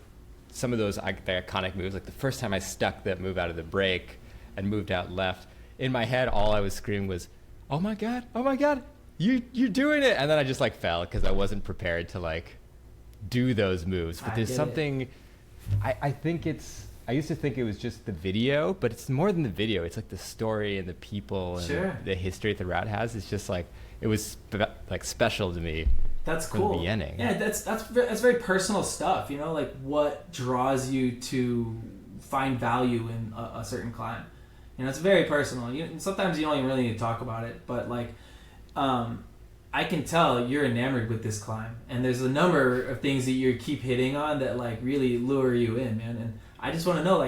some of those the iconic moves, like the first time I stuck that move out of the break and moved out left, in my head, all I was screaming was, oh my God, you're doing it. And then I just like fell because I wasn't prepared to like do those moves. But there's something, I think it's, I used to think it was just the video, but it's more than the video. It's like the story and the people and the history that the route has. It's just like, it was like special to me. That's from cool. The beginning. Yeah, that's very personal stuff, you know, like what draws you to find value in a certain climb. You know, it's very personal. Sometimes you don't even really need to talk about it, but like, I can tell you're enamored with this climb, and there's a number of things that you keep hitting on that like really lure you in, man. And I just want to know,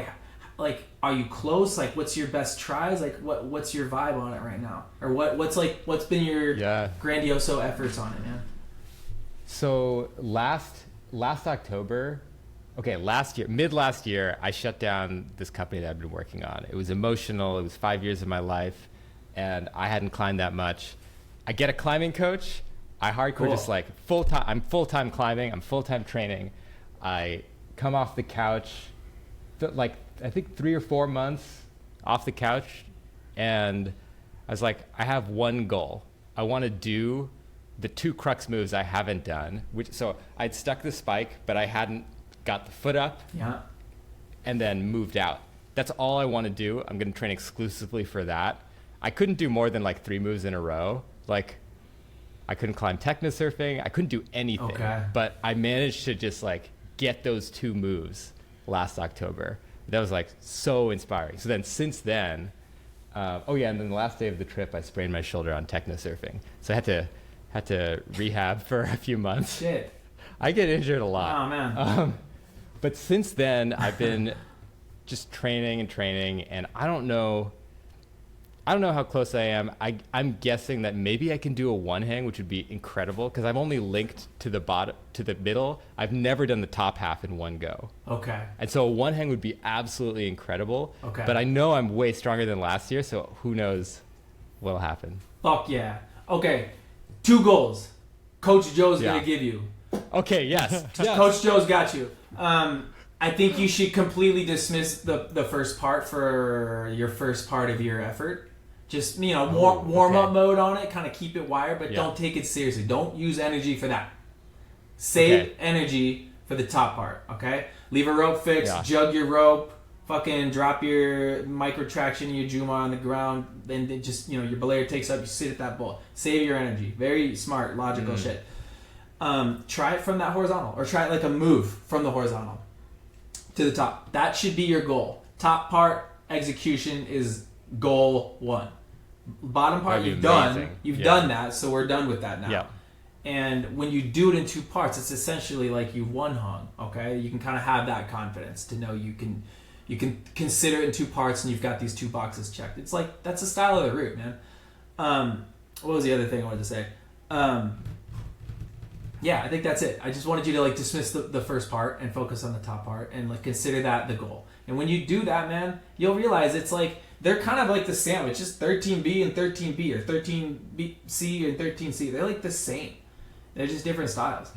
like, are you close? Like, what's your best tries? Like, what's your vibe on it right now, or what's been your grandioso efforts on it, man? So last October, mid last year, I shut down this company that I've been working on. It was emotional. It was 5 years of my life, and I hadn't climbed that much. I get a climbing coach. I hardcore just like full-time. I'm full-time climbing. I'm full-time training. I come off the couch, like I think 3 or 4 months off the couch, and I was like, I have one goal. I want to do the 2 crux moves I haven't done. So I'd stuck the spike, but I hadn't got the foot up. Yeah. And then moved out. That's all I want to do. I'm going to train exclusively for that. I couldn't do more than like 3 moves in a row. Like, I couldn't climb technosurfing. I couldn't do anything. Okay. But I managed to just like get those 2 moves last October. That was like so inspiring. So then since then, and then the last day of the trip, I sprained my shoulder on technosurfing. So I had to rehab for a few months. Shit. I get injured a lot. Oh, man. But since then, I've been just training, and I don't know how close I am. I'm guessing that maybe I can do a one hang, which would be incredible, because I've only linked to the bottom, to the middle. I've never done the top half in one go. Okay. And so a one hang would be absolutely incredible. Okay. But I know I'm way stronger than last year, so who knows what'll happen. Fuck yeah. Okay. 2 goals. Coach Joe's gonna give you. Okay. Yes. Yes. Coach Joe's got you. I think you should completely dismiss the first part for your first part of your effort. Just, warm up mode on it, kind of keep it wired, but don't take it seriously. Don't use energy for that. Save energy for the top part, okay? Leave a rope fix, jug your rope, fucking drop your micro traction, your Juma on the ground, then just, your belayer takes up, you sit at that ball. Save your energy. Very smart, logical shit. Try it from that horizontal, or try it like a move from the horizontal to the top. That should be your goal. Top part execution is goal 1. Bottom part you've done. You've done that, so we're done with that now. Yeah. And when you do it in 2 parts, it's essentially like you one hung. Okay, you can kind of have that confidence to know you can consider it in 2 parts, and you've got these 2 boxes checked. It's like that's the style of the route, man. What was the other thing I wanted to say? Yeah, I think that's it. I just wanted you to like dismiss the first part and focus on the top part and like consider that the goal. And when you do that, man, you'll realize it's like they're kind of like the sandwich, just 13B and 13B, or 13C and 13C. They're like the same. They're just different styles.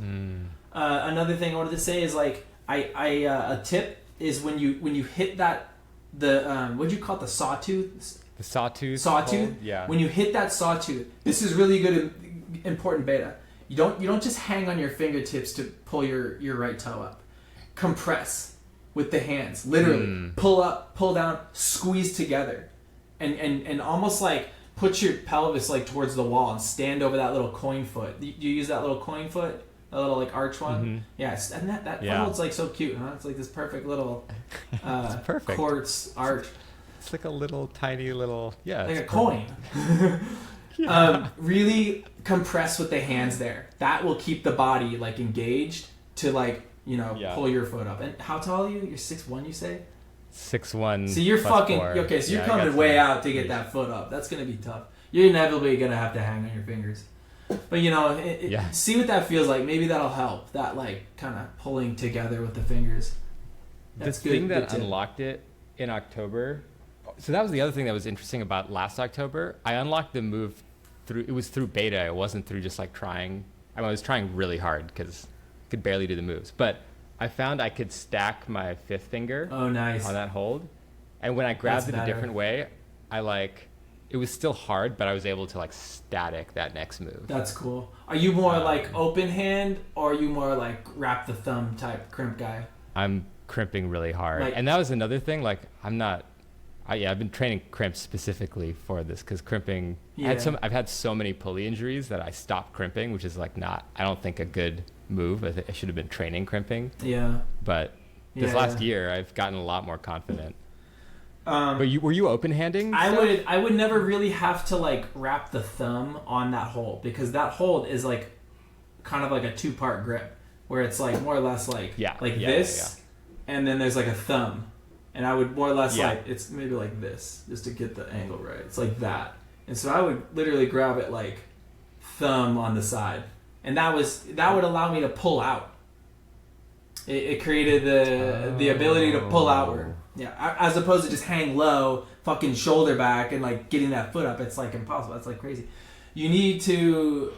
Another thing I wanted to say is like a tip is when you hit that what'd you call it, the sawtooth? The sawtooth. Sawtooth. Yeah. When you hit that sawtooth, this is really good, important beta. You don't just hang on your fingertips to pull your right toe up. Compress with the hands. Literally. Pull up, pull down, squeeze together. And almost like put your pelvis like towards the wall and stand over that little coin foot. Do you use that little coin foot? A little like arch one? Mm-hmm. Yeah, and that foot's like so cute, huh? It's like this perfect little perfect. quartz arch. It's like a little tiny little like a coin. Really compress with the hands there. That will keep the body like engaged to like pull your foot up. And how tall are you? You're 6'1", you say? 6'1". So you're fucking 4. Okay. So you're coming way out to get that foot up. That's gonna be tough. You're inevitably gonna have to hang on your fingers. But see what that feels like. Maybe that'll help. That like kind of pulling together with the fingers. That's the thing that unlocked it in October. So that was the other thing that was interesting about last October. I unlocked the move through beta. It wasn't through just like trying. I was trying really hard because I could barely do the moves. But I found I could stack my 5th finger on that hold. And when I grabbed it a different way, it was still hard, but I was able to like static that next move. That's cool. Are you more like open hand, or are you more like wrap the thumb type crimp guy? I'm crimping really hard. And that was another thing. Like I've been training crimp specifically for this because crimping. Yeah. I've had so many pulley injuries that I stopped crimping, which is like I don't think a good move. I should have been training crimping. Yeah. But this last year, I've gotten a lot more confident. But were you open handing? I would never really have to like wrap the thumb on that hold, because that hold is like kind of like a 2-part grip where it's like more or less like this, and then there's like a thumb. And I would more or less like, it's maybe like this, just to get the angle right. It's like that. And so I would literally grab it like thumb on the side. And that would allow me to pull out. It created the ability to pull outward. Yeah, as opposed to just hang low, fucking shoulder back, and like getting that foot up. It's like impossible. That's like crazy. You need to,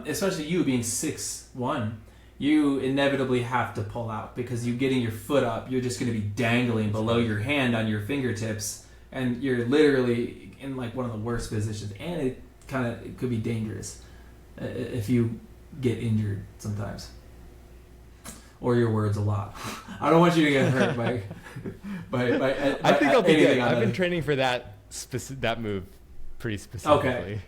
especially you being 6'1", you inevitably have to pull out, because you getting your foot up, you're just going to be dangling below your hand on your fingertips and you're literally in like one of the worst positions, and it could be dangerous if you get injured sometimes, or your words a lot. I don't want you to get hurt by I think I'll be good. anything. I've been training for that move pretty specifically. Okay.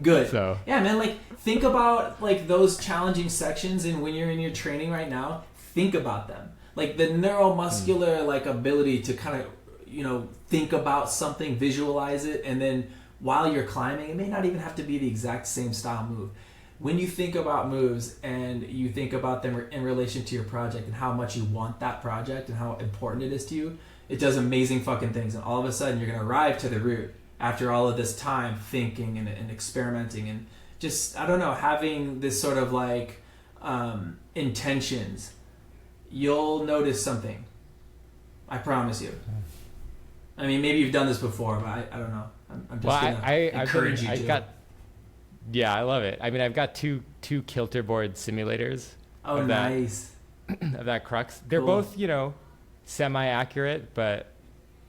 Good. So yeah, man, like think about like those challenging sections, and when you're in your training right now, think about them. Like the neuromuscular like ability to kind of, you know, think about something, visualize it, and then while you're climbing, it may not even have to be the exact same style move. When you think about moves and you think about them in relation to your project and how much you want that project and how important it is to you, it does amazing fucking things. And all of a sudden you're going to arrive to the route after all of this time thinking and experimenting and just, I don't know, having this sort of like intentions. You'll notice something. I promise you. I mean, maybe you've done this before, but I don't know. I'm just going to encourage you to. Yeah, I love it. I mean, I've got two kilter board simulators. Oh, nice. Of that crux. They're Cool. both, you know, semi-accurate, but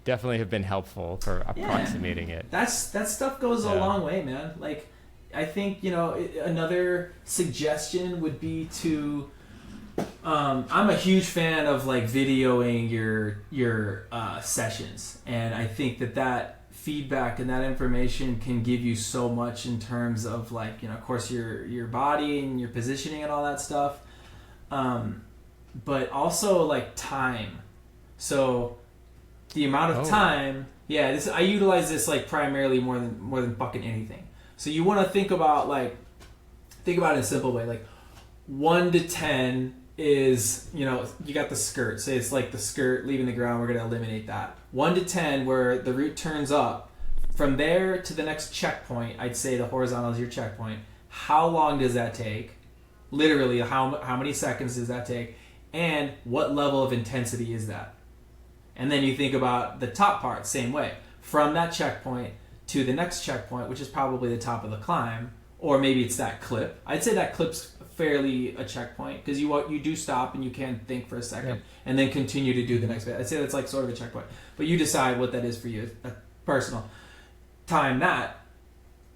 definitely have been helpful for approximating it. That stuff goes a long way, man. Like, I think, you know, another suggestion would be to... I'm a huge fan of like videoing your sessions, and I think that feedback and that information can give you so much in terms of like, you know, of course your body and your positioning and all that stuff, but also like time. So the amount of time, I utilize this like primarily more than fucking anything. So you want to think about it in a simple way, like 1 to 10 is, you know, you got the skirt. Say it's like the skirt leaving the ground. We're going to eliminate that. 1 to 10 where the route turns up. From there to the next checkpoint, I'd say the horizontal is your checkpoint. How long does that take? Literally, how many seconds does that take? And what level of intensity is that? And then you think about the top part, same way. From that checkpoint to the next checkpoint, which is probably the top of the climb, or maybe it's that clip. I'd say that clip's fairly a checkpoint because you do stop and you can think for a second and then continue to do the next bit. I'd say that's like sort of a checkpoint, but you decide what that is for you. Personal. Time that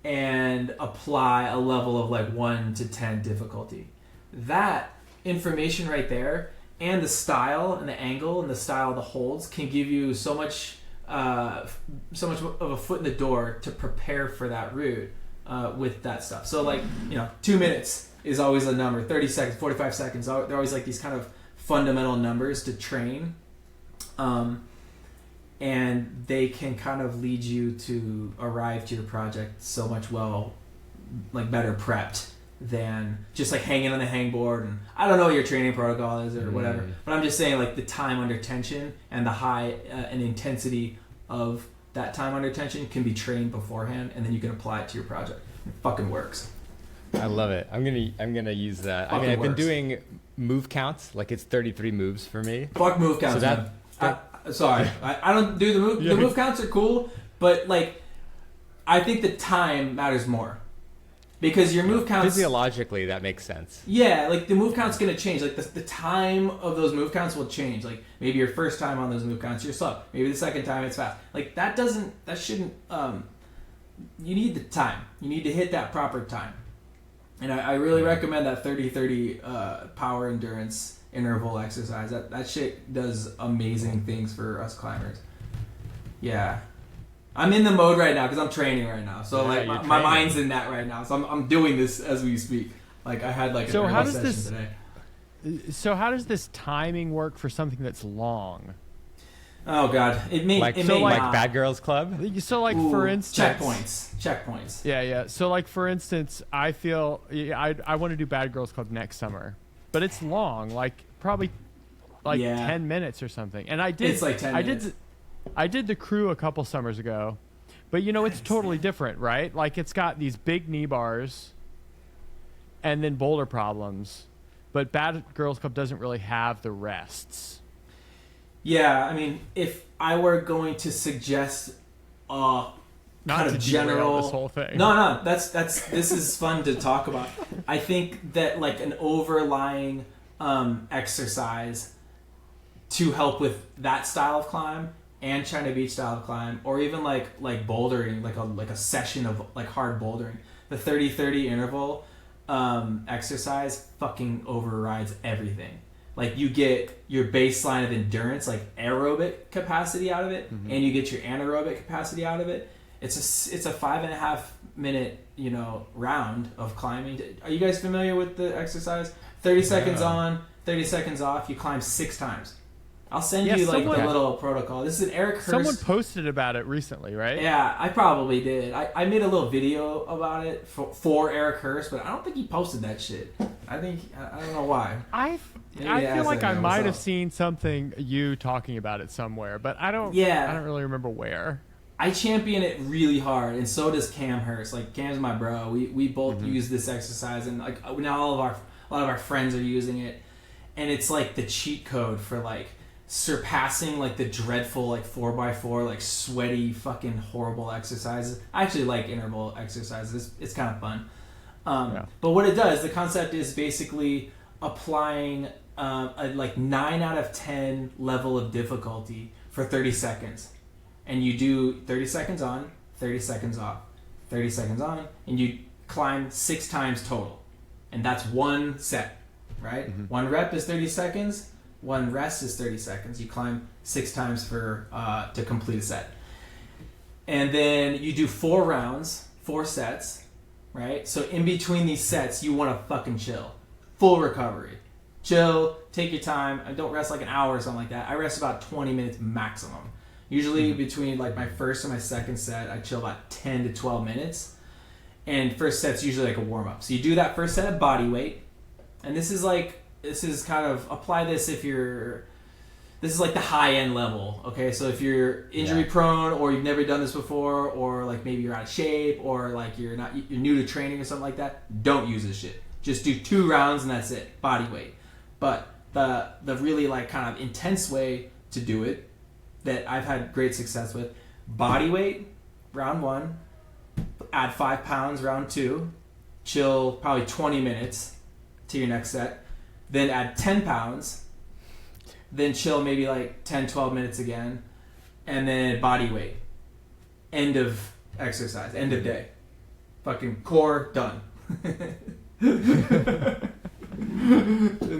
and apply a level of like 1 to 10 difficulty. That information right there and the style and the angle and the style of the holds can give you so much of a foot in the door to prepare for that route with that stuff. So like, you know, 2 minutes is always a number, 30 seconds, 45 seconds. They're always like these kind of fundamental numbers to train. And they can kind of lead you to arrive to your project so much better prepped than just like hanging on the hangboard. And I don't know what your training protocol is or whatever, but I'm just saying like the time under tension and the high and intensity of that time under tension can be trained beforehand, and then you can apply it to your project. It fucking works. I love it. I'm gonna use that. Fucking I mean, I've been works. doing move counts. Like it's 33 moves for me. Fuck move counts, So man. Sorry, I don't do the move. The move counts are cool, but like, I think the time matters more because your move counts. Physiologically, that makes sense. Yeah, like the move count's gonna change. Like the time of those move counts will change. Like maybe your first time on those move counts, you're slow. Maybe the second time it's fast. Like that shouldn't. You need the time. You need to hit that proper time. And I really recommend that 30-30 power endurance interval exercise. That shit does amazing things for us climbers. Yeah. I'm in the mode right now because I'm training right now. So like my mind's in that right now. So I'm doing this as we speak. Like I had like an early session today. So how does this timing work for something that's long? Oh god, it may like Bad Girls Club. So like for instance, checkpoints. Yeah. So like for instance, I feel I want to do Bad Girls Club next summer, but it's long, like probably 10 minutes or something. And I did. It's like 10 minutes. I did the crew a couple summers ago, but you know it's totally different, right? Like it's got these big knee bars, and then boulder problems, but Bad Girls Club doesn't really have the rests. Yeah, I mean, if I were going to suggest kind of general this whole thing. No, this is fun to talk about. I think that like an overlying exercise to help with that style of climb and China Beach style climb, or even like bouldering, like a session of like hard bouldering, the 30-30 interval exercise fucking overrides everything. Like you get your baseline of endurance, like aerobic capacity out of it, and you get your anaerobic capacity out of it. It's a 5.5 minute, round of climbing. Are you guys familiar with the exercise? 30 seconds on, 30 seconds off. You climb 6 times. I'll send you like the little protocol. This is an Eric Hurst. Someone posted about it recently, right? Yeah, I probably did. I made a little video about it for Eric Hurst, but I don't think he posted that shit. I don't know why. I feel like I might have seen something you talking about it somewhere, but I don't really remember where. I champion it really hard, and so does Cam Hurst. Like Cam's my bro. We both use this exercise, and like now a lot of our friends are using it, and it's like the cheat code for like surpassing like the dreadful like 4x4 like sweaty fucking horrible exercises. I actually like interval exercises. It's kind of fun. But what it does, the concept is basically applying a like 9 out of 10 level of difficulty for 30 seconds. And you do 30 seconds on, 30 seconds off, 30 seconds on, and you climb 6 times total. And that's one set, right? One rep is 30 seconds, one rest is 30 seconds. You climb 6 times to complete a set. And then you do 4 rounds, 4 sets, right? So in between these sets, you want to fucking chill. Full recovery. Chill, take your time. I don't rest like an hour or something like that. I rest about 20 minutes maximum. Usually between like my first and my second set, I chill about 10 to 12 minutes. And first set's usually like a warm-up. So you do that first set of body weight. And this is kind of, apply this if you're, this is like the high-end level, okay? So if you're injury-prone, or you've never done this before, or like maybe you're out of shape, or like you're new to training or something like that, don't use this shit. Just do 2 rounds and that's it, body weight. But the really like kind of intense way to do it, that I've had great success with, body weight, round 1, add 5 pounds, round 2, chill probably 20 minutes to your next set, then add 10 pounds, then chill maybe like 10, 12 minutes again, and then body weight. End of exercise, end of day. Fucking core, done. And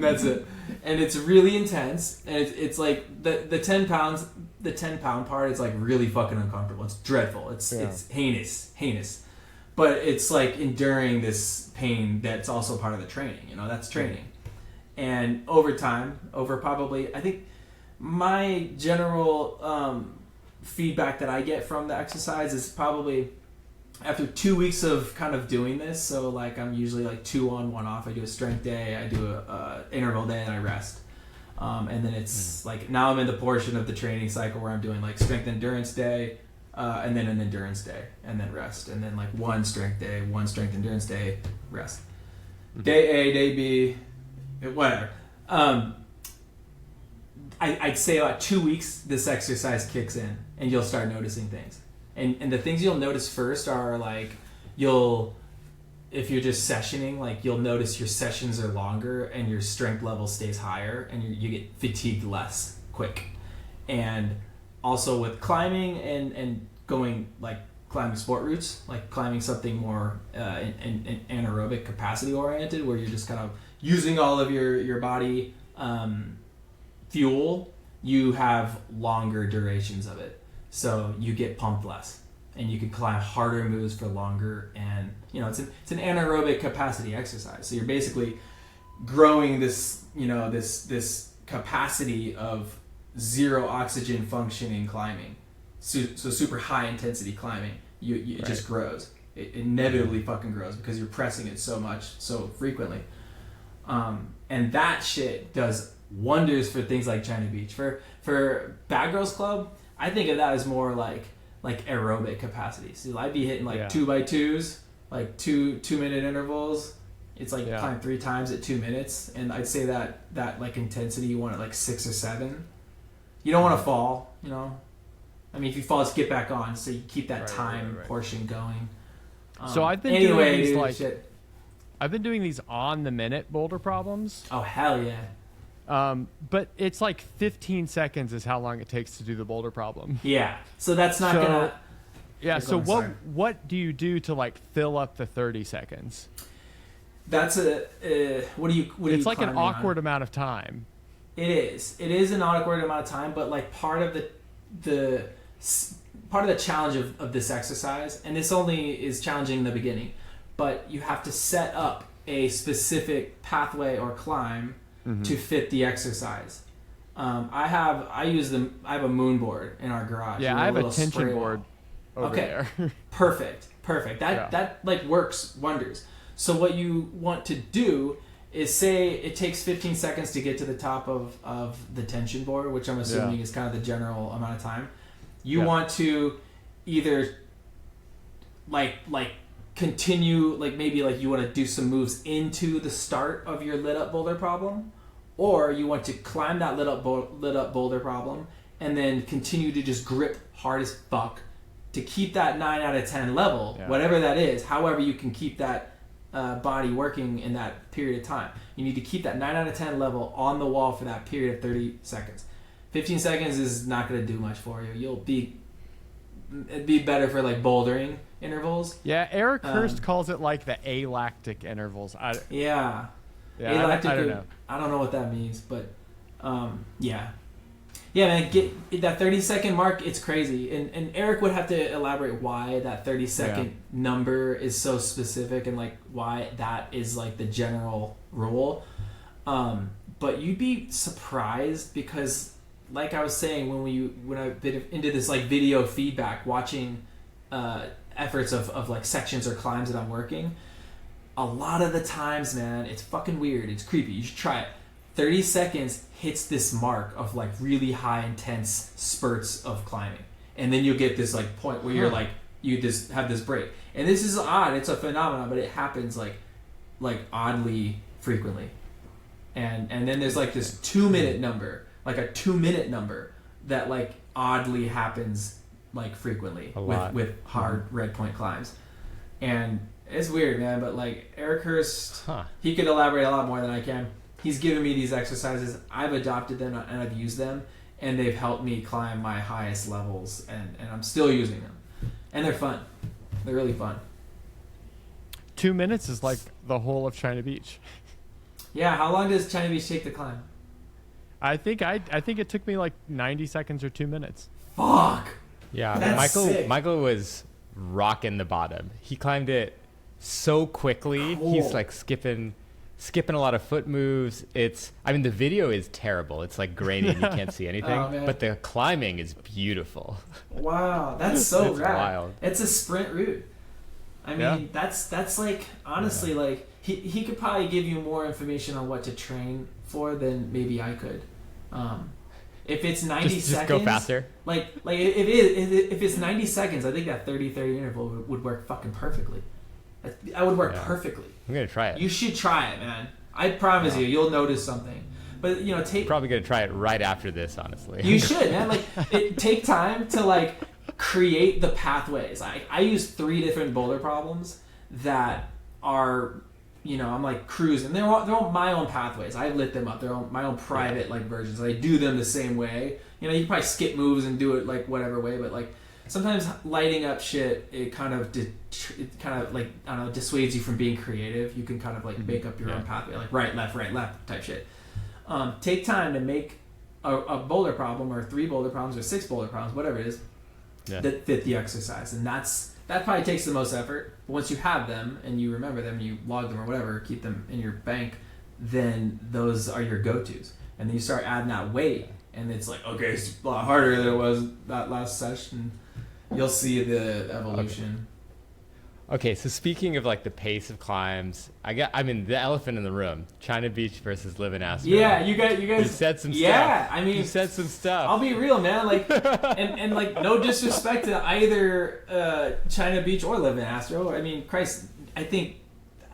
that's it. And it's really intense, and it's like the 10 pounds, the 10 pound part is like really fucking uncomfortable. It's dreadful. It's heinous. But it's like enduring this pain that's also part of the training. That's training. And over time, probably, I think my general feedback that I get from the exercise is probably after 2 weeks of kind of doing this. So like I'm usually like 2 on, 1 off. I do a strength day, I do a interval day, and I rest. And then it's like now I'm in the portion of the training cycle where I'm doing like strength endurance day, and then an endurance day, and then rest, and then like 1 strength day, 1 strength endurance day, rest. Day A, day B, whatever. I'd say about 2 weeks this exercise kicks in, and you'll start noticing things. And the things you'll notice first are like if you're just sessioning, like you'll notice your sessions are longer and your strength level stays higher, and you get fatigued less quick. And also with climbing and going like climbing sport routes, like climbing something more in anaerobic capacity oriented, where you're just kind of using all of your body fuel, you have longer durations of it. So you get pumped less, and you can climb harder moves for longer, and it's an anaerobic capacity exercise. So you're basically growing this this capacity of zero oxygen functioning climbing. So super high intensity climbing, it just grows. It inevitably fucking grows because you're pressing it so much so frequently, and that shit does wonders for things like China Beach. For Bad Girls Club, I think of that as more like aerobic capacity. So I'd be hitting like 2x2s, like 2-minute intervals. It's like climb 3 times at 2 minutes, and I'd say that like intensity you want at like 6 or 7. You don't want to fall, I mean, if you fall, just get back on, so you keep that time portion going. So I've been doing these I've been doing these on the minute boulder problems. Oh hell yeah! But it's like 15 seconds is how long it takes to do the boulder problem. Yeah. So that's not gonna. Yeah. So sorry. what do you do to like fill up the 30 seconds? That's what do you? It's like an awkward amount of time. It is. It is an awkward amount of time, but like part of the challenge of this exercise, and this only is challenging in the beginning, but you have to set up a specific pathway or climb to fit the exercise. I have a moon board in our garage. Yeah, I have a tension board over there. Perfect. That like works wonders. So what you want to do is say it takes 15 seconds to get to the top of the tension board, which I'm assuming is kind of the general amount of time. You want to either like continue, like maybe like you want to do some moves into the start of your lit up boulder problem, or you want to climb that lit up boulder problem and then continue to just grip hard as fuck to keep that 9 out of 10 level, whatever that is. However you can keep that body working in that period of time. You need to keep that 9 out of 10 level on the wall for that period of 30 seconds. 15 seconds is not going to do much for you. It'd be better for like bouldering intervals. Yeah, Eric Hurst calls it like the alactic intervals. Yeah, alactic, I don't know. I don't know what that means, but yeah, man, get that 30-second mark. It's crazy, and Eric would have to elaborate why that 30-second number is so specific and like why that is like the general rule. But you'd be surprised because, like I was saying, when I've been into this like video feedback, watching efforts of like sections or climbs that I'm working, a lot of the times, man, it's fucking weird. It's creepy. You should try it. 30 seconds hits this mark of like really high intense spurts of climbing, and then you'll get this like point where you're like you just have this break. And this is odd. It's a phenomenon, but it happens like oddly frequently. And then there's like this 2-minute number. Like a 2-minute number that like oddly happens like frequently with hard red point climbs, and it's weird, man. But like Eric Hurst, he could elaborate a lot more than I can. He's given me these exercises. I've adopted them and I've used them, and they've helped me climb my highest levels, and I'm still using them, and they're fun. They're really fun. 2 minutes is like the whole of China Beach. Yeah, how long does China Beach take to climb? I think it took me like 90 seconds or 2 minutes. Fuck. Yeah, That's sick. Michael was rocking the bottom. He climbed it so quickly. Cool. He's like skipping a lot of foot moves. The video is terrible. It's like grainy and you can't see anything. But the climbing is beautiful. Wow, that's so rad. Wild. It's a sprint route. I mean, that's like honestly like he could probably give you more information on what to train for than maybe I could. If it's 90 seconds, just go faster. Like if it's 90 seconds, I think that 30-30 interval would work fucking perfectly. I would work perfectly. I'm gonna try it. You should try it, man. I promise you, you'll notice something. But probably gonna try it right after this, honestly. You should, man. Like take time to like create the pathways. I use 3 different boulder problems that are, I'm like cruising. They're all my own pathways. I lit them up. They're my own private like versions. I do them the same way. You can probably skip moves and do it like whatever way, but like sometimes lighting up shit, it kind of like I don't know, dissuades you from being creative. You can kind of like make up your own pathway, like right left type shit. Take time to make a boulder problem or 3 boulder problems or 6 boulder problems, whatever it is, that fit the exercise, and that probably takes the most effort. But once you have them and you remember them and you log them or whatever, keep them in your bank, then those are your go-tos. And then you start adding that weight, and it's like, okay, it's a lot harder than it was that last session. You'll see the evolution. Okay, so speaking of like the pace of climbs, the elephant in the room, China Beach versus Livin, Astro. Yeah, you guys. You said some stuff. Yeah, you said some stuff. I'll be real, man. Like, and like, no disrespect to either China Beach or Livin, Astro. I mean, Christ, I think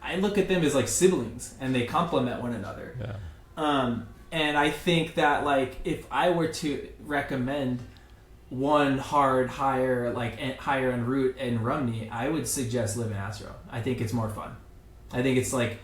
I look at them as like siblings, and they complement one another. Yeah. And I think that like if I were to recommend one higher en route in Rumney, I would suggest Livin Astro. I think it's more fun. I think it's like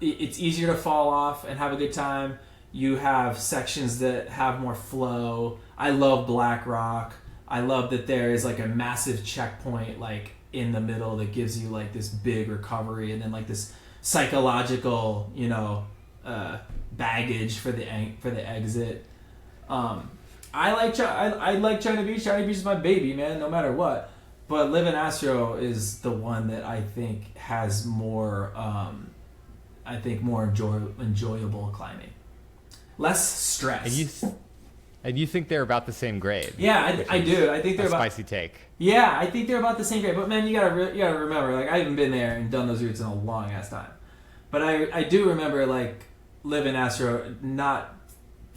it's easier to fall off and have a good time. You have sections that have more flow. I love Black Rock. I love that there is like a massive checkpoint like in the middle that gives you like this big recovery, and then like this psychological, baggage for the exit. I like China Beach. China Beach is my baby, man, no matter what. But Livin Astro is the one that I think has more, enjoyable climbing, less stress. And you think they're about the same grade? Yeah, I do. I think they're about spicy take. Yeah, I think they're about the same grade. But man, you gotta remember, like I haven't been there and done those routes in a long ass time. But I do remember like Livin Astro, not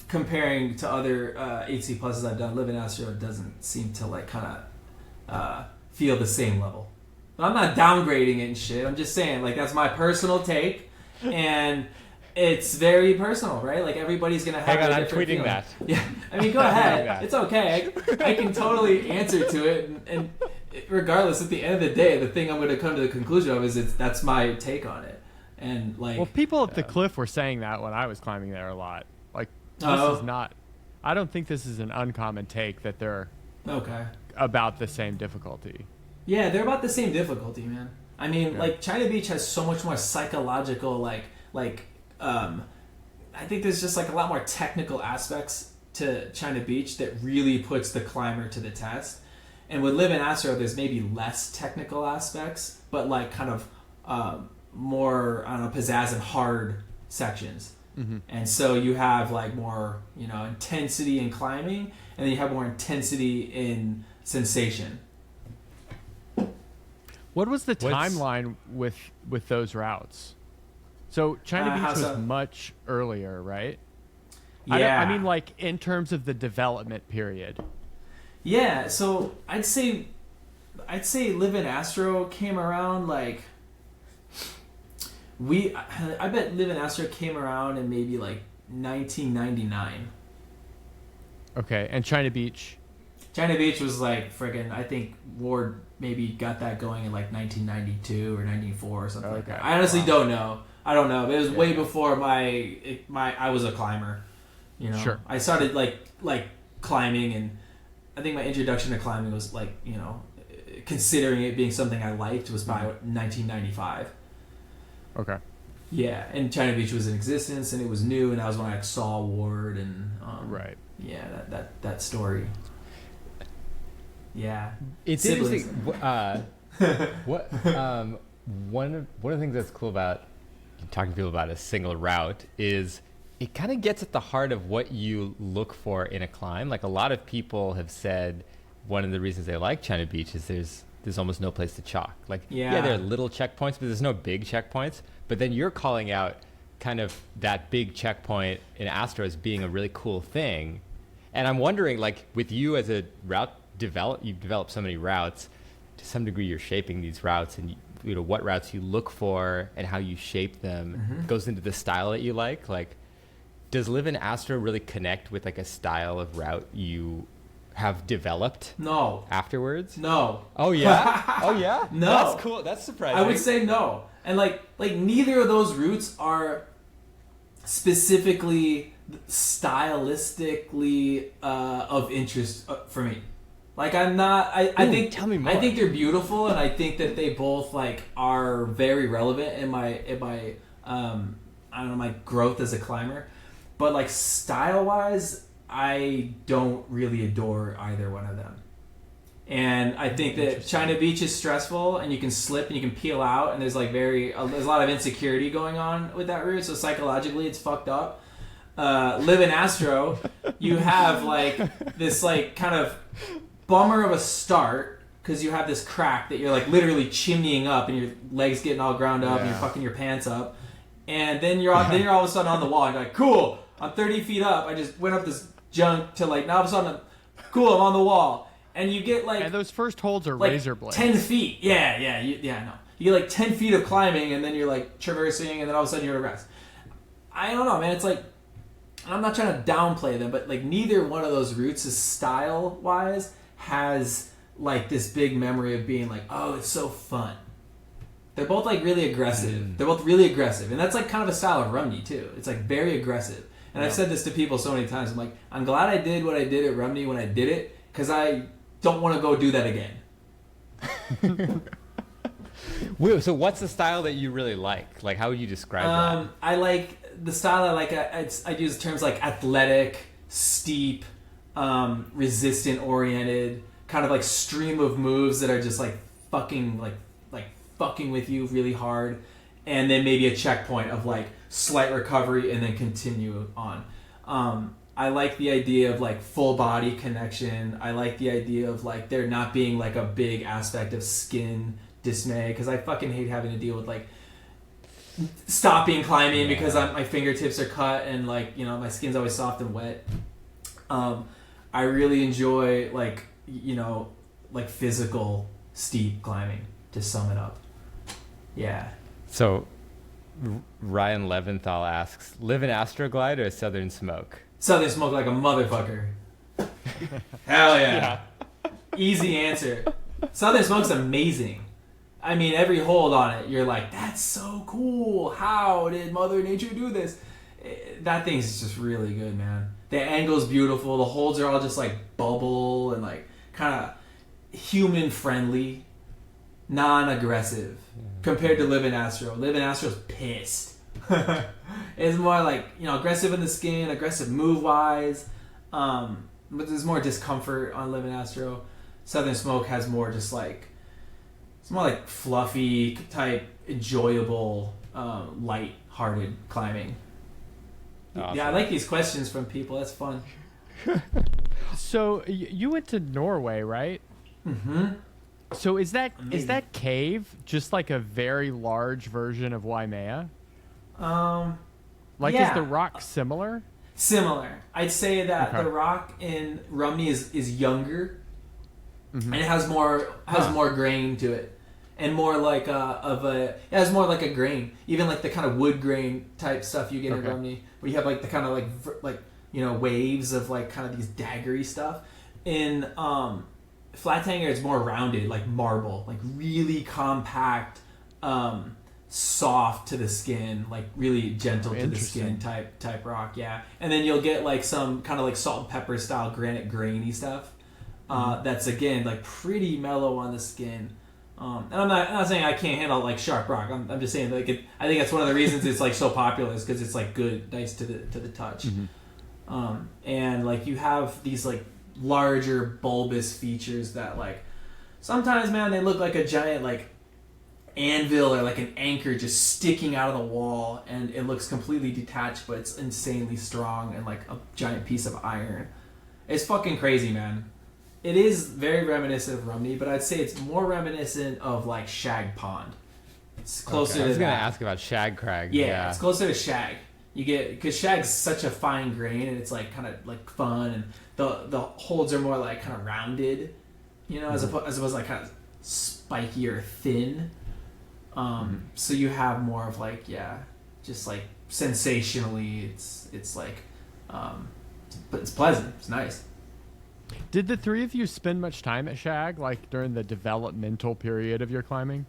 comparing to other 8C pluses I've done. Livin Astro doesn't seem to like kind of feel the same level. But I'm not downgrading it and shit. I'm just saying like that's my personal take, and it's very personal, right? Like everybody's gonna have. Hang on, a I'm different tweeting feeling. that. Yeah, I mean, go ahead. It's okay. I can totally answer to it, and regardless, at the end of the day, the thing I'm going to come to the conclusion of is that's my take on it. And like, well, people at the cliff were saying that when I was climbing there a lot. Like, this is not. I don't think this is an uncommon take that they're about the same difficulty. Yeah, they're about the same difficulty, man. I mean, like China Beach has so much more psychological, I think there's just like a lot more technical aspects to China Beach that really puts the climber to the test. And with Livin Astro, there's maybe less technical aspects, but like kind of more, I don't know, pizzazz and hard sections. Mm-hmm. And so you have like more, intensity in climbing, and then you have more intensity in sensation. What was the timeline with those routes? So China Beach was much earlier, right? Yeah. I mean, like in terms of the development period. Yeah. So I'd say Livin Astro came around like I bet Livin Astro came around in maybe like 1999. Okay, and China Beach. China Beach was like friggin'. I think Ward maybe got that going in like 1992 or 94 or something like that. I honestly don't know. I don't know. But it was way before I was a climber. Sure. I started like climbing, and I think my introduction to climbing was like considering it being something I liked was by 1995. Okay. Yeah, and China Beach was in existence, and it was new, and that was when I saw Ward and right. Yeah, that story. Yeah, it's siblings. Interesting. One of the things that's cool about talking to people about a single route is it kind of gets at the heart of what you look for in a climb. Like a lot of people have said, one of the reasons they like China Beach is there's almost no place to chalk. Like yeah, there are little checkpoints, but there's no big checkpoints. But then you're calling out kind of that big checkpoint in Astro as being a really cool thing. And I'm wondering, like with you as a route you've developed so many routes. To some degree, you're shaping these routes, and what routes you look for and how you shape them goes into the style that you like. Like, does Livin Astro really connect with like a style of route you have developed? No. Afterwards? No. Oh yeah. Oh yeah. No. That's cool. That's surprising. I would say no. And like neither of those routes are specifically stylistically of interest for me. Like I'm not. I think. Tell me more. I think they're beautiful, and I think that they both like are very relevant in my I don't know, my growth as a climber. But like style wise, I don't really adore either one of them. And I think that China Beach is stressful, and you can slip and you can peel out, and there's like there's a lot of insecurity going on with that route. So psychologically, it's fucked up. Livin Astro, you have like this like kind of bummer of a start because you have this crack that you're like literally chimneying up, and your legs getting all ground up, and you're fucking your pants up, and then you're all of a sudden on the wall, and you're like, cool, I'm 30 feet up. I just went up this junk to like now all of a sudden, cool, I'm on the wall, and you get like and those first holds are like razor blades. 10 feet, yeah, no, you get like 10 feet of climbing, and then you're like traversing, and then all of a sudden you're at rest. I don't know, man. It's like I'm not trying to downplay them, but like neither one of those routes is style wise has like this big memory of being like, oh, it's so fun. They're both like really aggressive. They're both really aggressive, and that's like kind of a style of Rumney too. It's like very aggressive, And I've said this to people so many times. I'm like, I'm glad I did what I did at Rumney when I did it, because I don't want to go do that again. So what's the style that you really like? Like, how would you describe that? I like the style. I like. I use terms like athletic, steep, resistant oriented, kind of like stream of moves that are just like fucking with you really hard, and then maybe a checkpoint of like slight recovery and then continue on. I like the idea of like full body connection. I like the idea of like there not being like a big aspect of skin dismay, because I fucking hate having to deal with like stopping climbing because my fingertips are cut and like, you know, my skin's always soft and wet. I really enjoy like, you know, like physical steep climbing, to sum it up. Yeah. So Ryan Leventhal asks, live in Astroglide or Southern Smoke? Southern Smoke like a motherfucker. Hell yeah. Easy answer. Southern Smoke's amazing. I mean, every hold on it, you're like, that's so cool. How did Mother Nature do this? That thing's just really good, man. The angle's beautiful. The holds are all just like bubble and like kind of human friendly, non-aggressive compared to Livin Astro. Livin Astro's pissed. It's more like, you know, aggressive in the skin, aggressive move-wise, but there's more discomfort on Livin Astro. Southern Smoke has more just like, it's more like fluffy type, enjoyable, light-hearted climbing. Awesome. Yeah, I like these questions from people. That's fun. So you went to Norway, right? Mm-hmm. So is that cave just like a very large version of Waimea? Is the rock similar? Similar. I'd say that the rock in Rumney is younger, and it has more grain to it, and more like it has more like a grain, even like the kind of wood grain type stuff you get in Rumney, where you have like the kind of like you know, waves of like kind of these daggery stuff. In Flatanger, it's more rounded, like marble, like really compact, soft to the skin, like really gentle to the skin type rock. Yeah. And then you'll get like some kind of like salt and pepper style granite grainy stuff. That's again like pretty mellow on the skin. And I'm not saying I can't handle like sharp rock. I'm just saying like I think that's one of the reasons it's like so popular, is because it's like good, nice to the touch. And like you have these like larger bulbous features that like sometimes, man, they look like a giant like anvil or like an anchor just sticking out of the wall, and it looks completely detached, but it's insanely strong and like a giant piece of iron. It's fucking crazy, man. It is very reminiscent of Rumney, but I'd say it's more reminiscent of like Shagg Pond. It's closer to that. I was gonna ask about Shagg Crag. Yeah, it's closer to Shagg. You get, because Shagg's such a fine grain, and it's like kind of like fun, and the holds are more like kind of rounded, you know, as opposed to like kind of spiky or thin. So you have more of like, just like sensationally, it's like, but it's pleasant. It's nice. Did the three of you spend much time at Shagg, like during the developmental period of your climbing?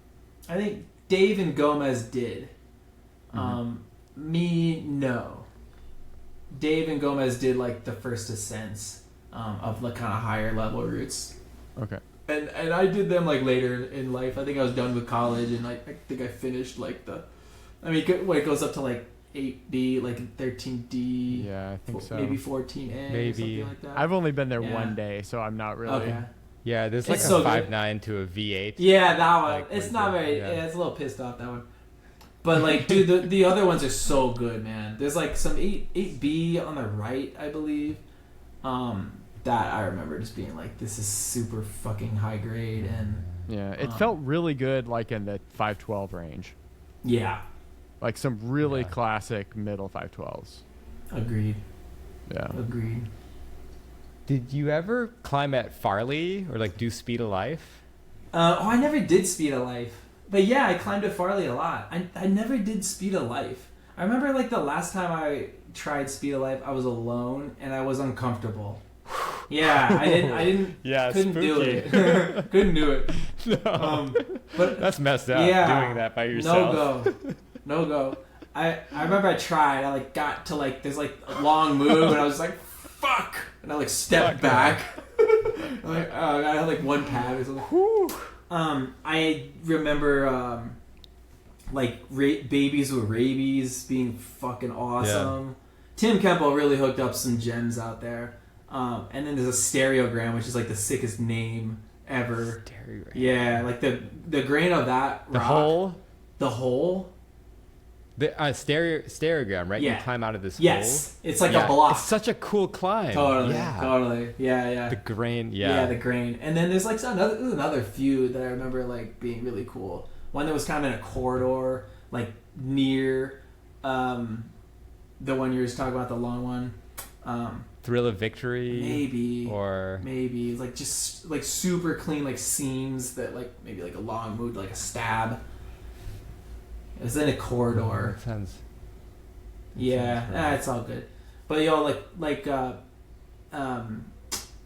I think Dave and Gomez did. Me, no. Dave and Gomez did like the first ascents of the kind of higher level routes. Okay. And I did them like later in life. I think I was done with college, and I think I finished like it goes up to like 8B, like 13D. Yeah, I think so. Maybe 14A, maybe. or something like that. I've only been there one day, so I'm not really. Okay. Yeah, there's like it's a so 5.9 to a V8. Yeah, that one. Like, it's not very. yeah. It's a little pissed off, that one. But like, dude, the other ones are so good, man. There's like some 8B on the right, I believe. That I remember just being like, this is super fucking high grade, and yeah, it felt really good, like in the 512 range. Yeah. Like some really classic middle 512s. Agreed. Yeah. Agreed. Did you ever climb at Farley or like do Speed of Life? I never did Speed of Life. But yeah, I climbed at Farley a lot. I never did Speed of Life. I remember like the last time I tried Speed of Life, I was alone and I was uncomfortable. Yeah, I didn't Yeah, couldn't spooky. do it. Couldn't do it. No. But That's messed up, doing that by yourself. No go. I remember I tried. I like got to like there's like a long move, and I was like, fuck, and I like stepped back. I'm like, oh, I had like one pad. It was like, whew. I remember like babies with rabies being fucking awesome. Yeah. Tim Kemple really hooked up some gems out there. And then there's a stereogram, which is like the sickest name ever. Stereogram. Yeah, like the grain of that the rock. The hole. The stereogram, right? Yeah. You climb out of this hole. Yes, it's like a block. It's such a cool climb. Totally. Yeah. The grain. Yeah, the grain. And then there's like another few that I remember like being really cool. One that was kind of in a corridor, like near the one you were just talking about, the long one. Thrill of Victory. Maybe. Or maybe like just like super clean like seams that like maybe like a long move, like a stab. It was in a corridor. Yeah, it's all good. But like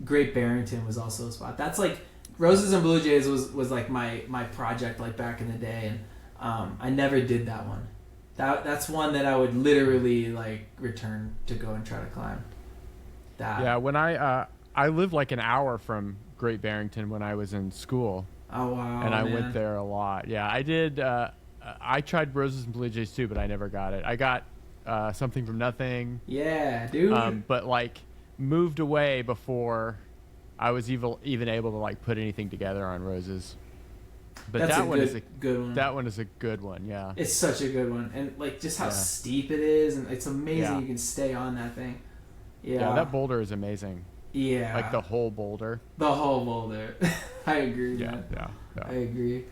Great Barrington was also a spot. That's like Roses and Blue Jays was like my project like back in the day, and I never did that one. That's one that I would literally like return to go and try to climb. Yeah, when I lived like an hour from Great Barrington when I was in school. Oh wow! And I went there a lot. Yeah, I did. I tried Roses and Blue Jays too, but I never got it. I got Something from Nothing. Yeah, dude. But like moved away before I was even able to like put anything together on Roses. But That's that one is a good one. That one is a good one. Yeah. It's such a good one, and like just how steep it is, and it's amazing you can stay on that thing. Yeah, that boulder is amazing. Yeah. Like the whole boulder. The whole boulder. I agree, man. Yeah. I agree.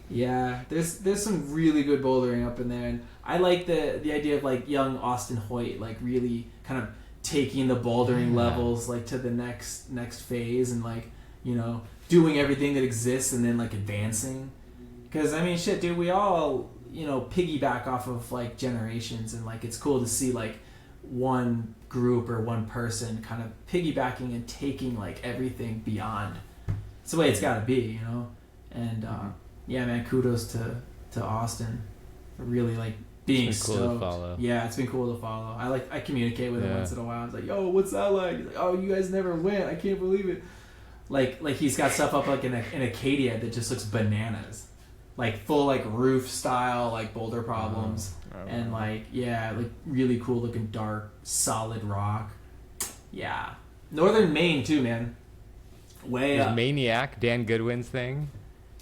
Yeah, there's some really good bouldering up in there, and I like the idea of like young Austin Hoyt like really kind of taking the bouldering levels like to the next phase, and like, you know, doing everything that exists and then like advancing. Because I mean, shit, dude, we all, you know, piggyback off of like generations, and like it's cool to see like one group or one person kind of piggybacking and taking like everything beyond. It's the way it's got to be, you know. And yeah, man, kudos to Austin for really like being stoked. Cool to follow. Yeah, it's been cool to follow. I communicate with him once in a while. I was like, yo, what's that like? He's like, oh, you guys never went. I can't believe it. Like he's got stuff up like in Acadia that just looks bananas, like full like roof style like boulder problems, and like really cool looking dark solid rock. Yeah, Northern Maine too, man. Way up. Maniac, Dan Goodwin's thing.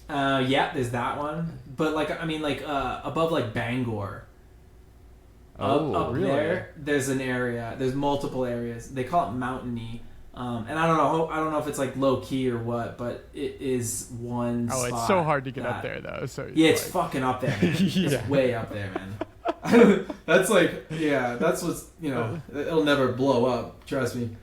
Yeah, there's that one, but like I mean like above like Bangor. Up really? There's an area. There's multiple areas. They call it mountainy. And I don't know if it's like low key or what, but it is one spot. It's so hard to get up there though. So yeah, it's fucking up there. It's way up there, man. That's like, yeah, that's what's, you know, it'll never blow up, trust me.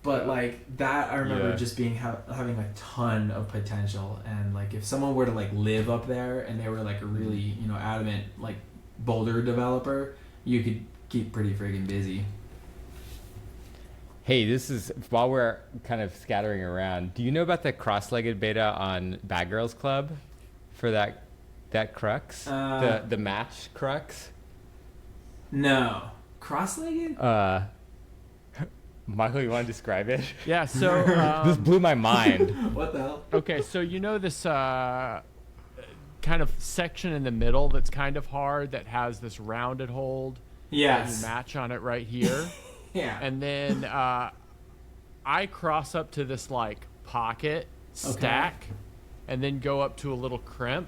But like that, I remember just being having a ton of potential, and like if someone were to like live up there and they were like a really, you know, adamant like boulder developer, you could keep pretty friggin' busy. Hey, this is while we're kind of scattering around. Do you know about the cross-legged beta on Bad Girls Club for that crux, the match crux? No, cross-legged. Michael, you want to describe it? Yeah. So this blew my mind. What the hell? Okay, so you know this kind of section in the middle that's kind of hard that has this rounded hold. Yes. And you match on it right here. Yeah. And then I cross up to this like pocket stack, and then go up to a little crimp.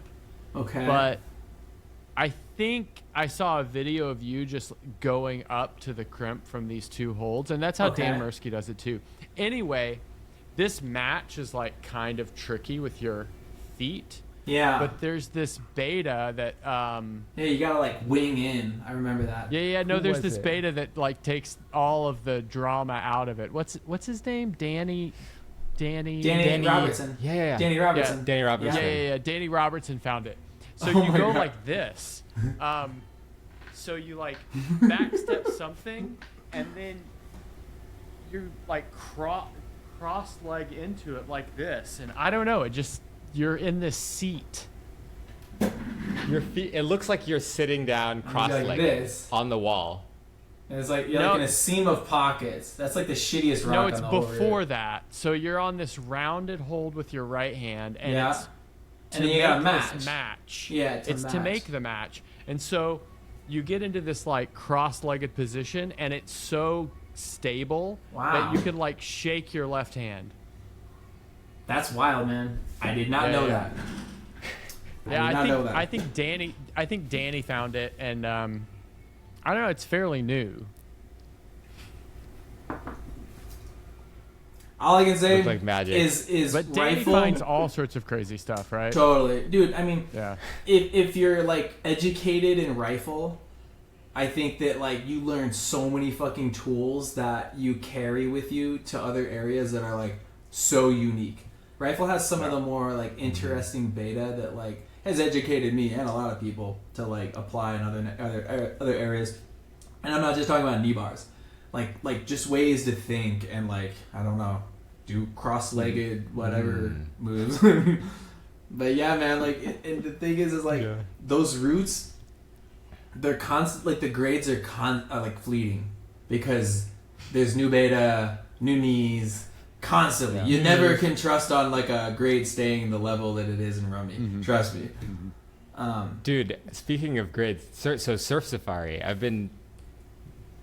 Okay. But I think I saw a video of you just going up to the crimp from these two holds, and that's how Dan Mirsky does it too. Anyway, this match is like kind of tricky with your feet. Yeah. But there's this beta that yeah, you gotta like wing in. I remember that. Yeah. No, there's this beta that like takes all of the drama out of it. What's his name? Danny Robertson. Yeah. Danny Robertson. Yeah. Danny Robertson. Yeah. Danny Robertson found it. So you go like this. So you like backstep something, and then you like cross leg into it like this, and I don't know, it just, you're in this seat. Your feet. It looks like you're sitting down cross-legged like this. on the wall. And it's like you're like in a seam of pockets. That's like the shittiest rock. No, it's on the whole before rig. that. So you're on this rounded hold with your right hand, and Yeah. it's And then you gotta this match. Yeah, it's to make the match. And so you get into this like cross-legged position, and it's so stable that you can like shake your left hand. That's wild, man. I did not know that. I think Danny found it, and I don't know. It's fairly new. All I can say like magic. is But Danny rifle. finds all sorts of crazy stuff, right? Totally, dude. I mean, Yeah. if you're like educated in rifle, I think that like you learn so many fucking tools that you carry with you to other areas that are like so unique. Rifle has some of the more like interesting beta that like has educated me and a lot of people to like apply in other areas. And I'm not just talking about knee bars, like just ways to think and like I don't know, do cross-legged whatever moves. But yeah, man, like and the thing is like those roots, they're constant. Like the grades are like fleeting because there's new beta, new knees. Constantly. You never can trust on like a grade staying the level that it is in Rumney. Trust me. Dude, speaking of grades, so Surf Safari, I've been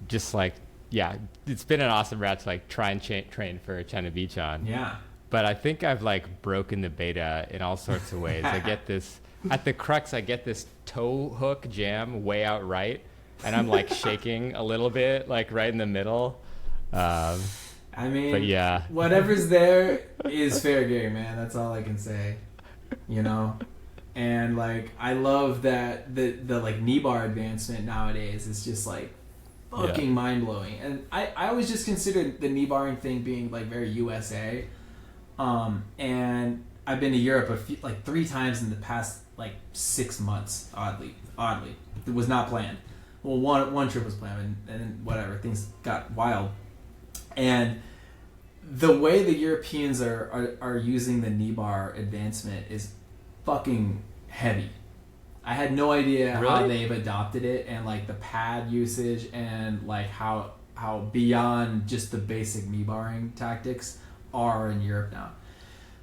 just like, it's been an awesome route to like try and train for China Beach on. Yeah. But I think I've like broken the beta in all sorts of ways. I get this, at the crux, I get this toe hook jam way out right, and I'm like shaking a little bit, like right in the middle. I mean, but yeah, whatever's there is fair game, man. That's all I can say, you know. And like, I love that the like knee bar advancement nowadays is just like fucking mind blowing. And I always just considered the knee barring thing being like very USA. And I've been to Europe like 3 times in the past like 6 months. Oddly, it was not planned. Well, one trip was planned, and then whatever, things got wild. And the way the Europeans are using the knee bar advancement is fucking heavy. I had no idea how they've adopted it, and like the pad usage and like how beyond just the basic knee barring tactics are in Europe now.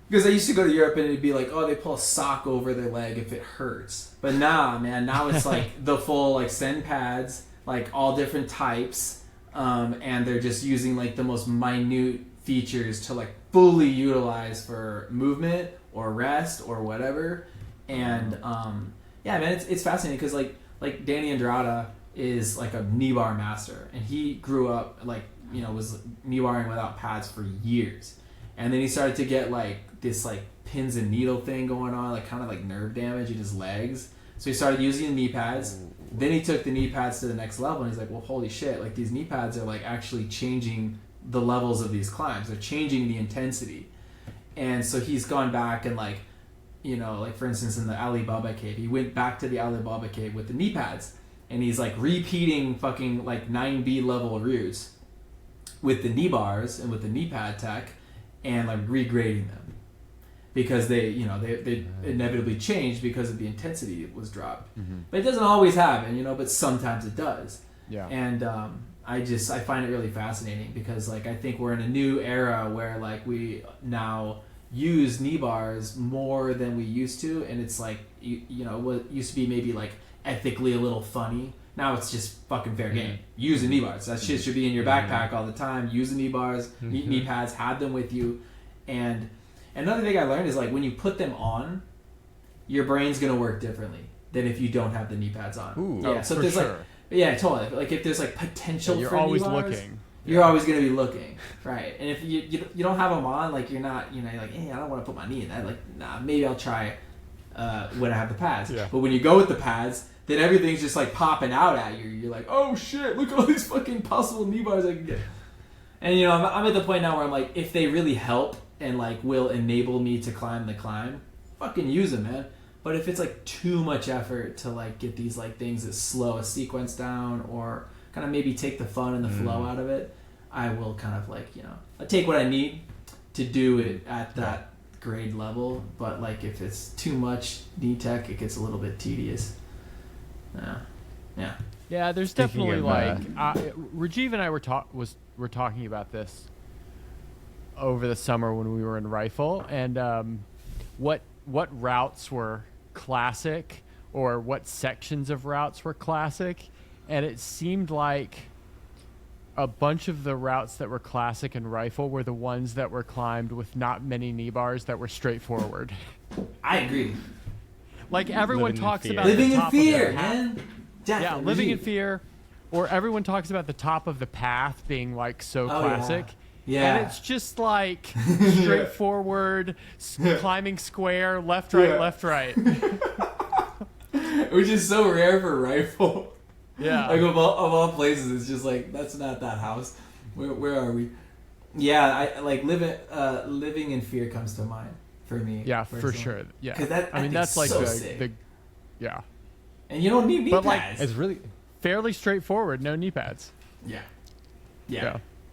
Because I used to go to Europe and it'd be like, oh, they pull a sock over their leg if it hurts. But nah, man, now it's like the full like send pads, like all different types. And they're just using like the most minute features to like fully utilize for movement or rest or whatever. And yeah, man, it's fascinating because like Danny Andrada is like a knee bar master, and he grew up like, you know, was knee barring without pads for years, and then he started to get like this like pins and needle thing going on, like kind of like nerve damage in his legs. So he started using the knee pads. Then he took the knee pads to the next level, and he's like, well, holy shit, like these knee pads are like actually changing the levels of these climbs. They're changing the intensity. And so he's gone back and like, you know, like for instance in the Alibaba cave, he went back to the Alibaba cave with the knee pads, and he's like repeating fucking like 9B level routes with the knee bars and with the knee pad tech and like regrading them. Because they inevitably changed because of the intensity was dropped. But it doesn't always happen, you know, but sometimes it does. Yeah. And I find it really fascinating because like I think we're in a new era where like we now use knee bars more than we used to, and it's like you know what used to be maybe like ethically a little funny. Now it's just fucking fair game. Use the knee bars. That shit should be in your backpack all the time. Use the knee bars, knee pads, have them with you. And another thing I learned is like when you put them on, your brain's gonna work differently than if you don't have the knee pads on. Ooh, yeah, so there's like totally. Like if there's like potential you're for always knee bars, looking. You're always gonna be looking, right? And if you don't have them on, like you're not, you know, you're like, hey, I don't want to put my knee in that. Like, nah, maybe I'll try when I have the pads. Yeah. But when you go with the pads, then everything's just like popping out at you. You're like, oh shit, look at all these fucking possible knee bars I can get. And you know, I'm at the point now where I'm like, if they really help and like will enable me to climb the climb, fucking use them, man. But if it's like too much effort to like get these like things that slow a sequence down or kind of maybe take the fun and the flow out of it, I will kind of like, you know, I take what I need to do it at that grade level, but like if it's too much knee tech, it gets a little bit tedious. Yeah. Yeah, there's Speaking definitely of, Rajiv and I were talking about this over the summer when we were in rifle, and what routes were classic or what sections of routes were classic, and it seemed like a bunch of the routes that were classic in rifle were the ones that were climbed with not many knee bars that were straightforward. I agree. Like everyone Living in talks fear. about Living the in top fear, of the path. man. Yeah, Definitely. living in fear, or everyone talks about the top of the path being like so classic. Yeah. And it's just like straightforward, climbing square, left, right, left, right. Which is so rare for rifle. Yeah. Like of all places, it's just like that's not that house. Where are we? Yeah, I like living in fear comes to mind for me. Yeah, for personally. sure. Yeah. 'Cause that, I mean, that's like so the sick. yeah. And you don't need knee But, like, pads. It's really Fairly straightforward, no knee pads. Yeah.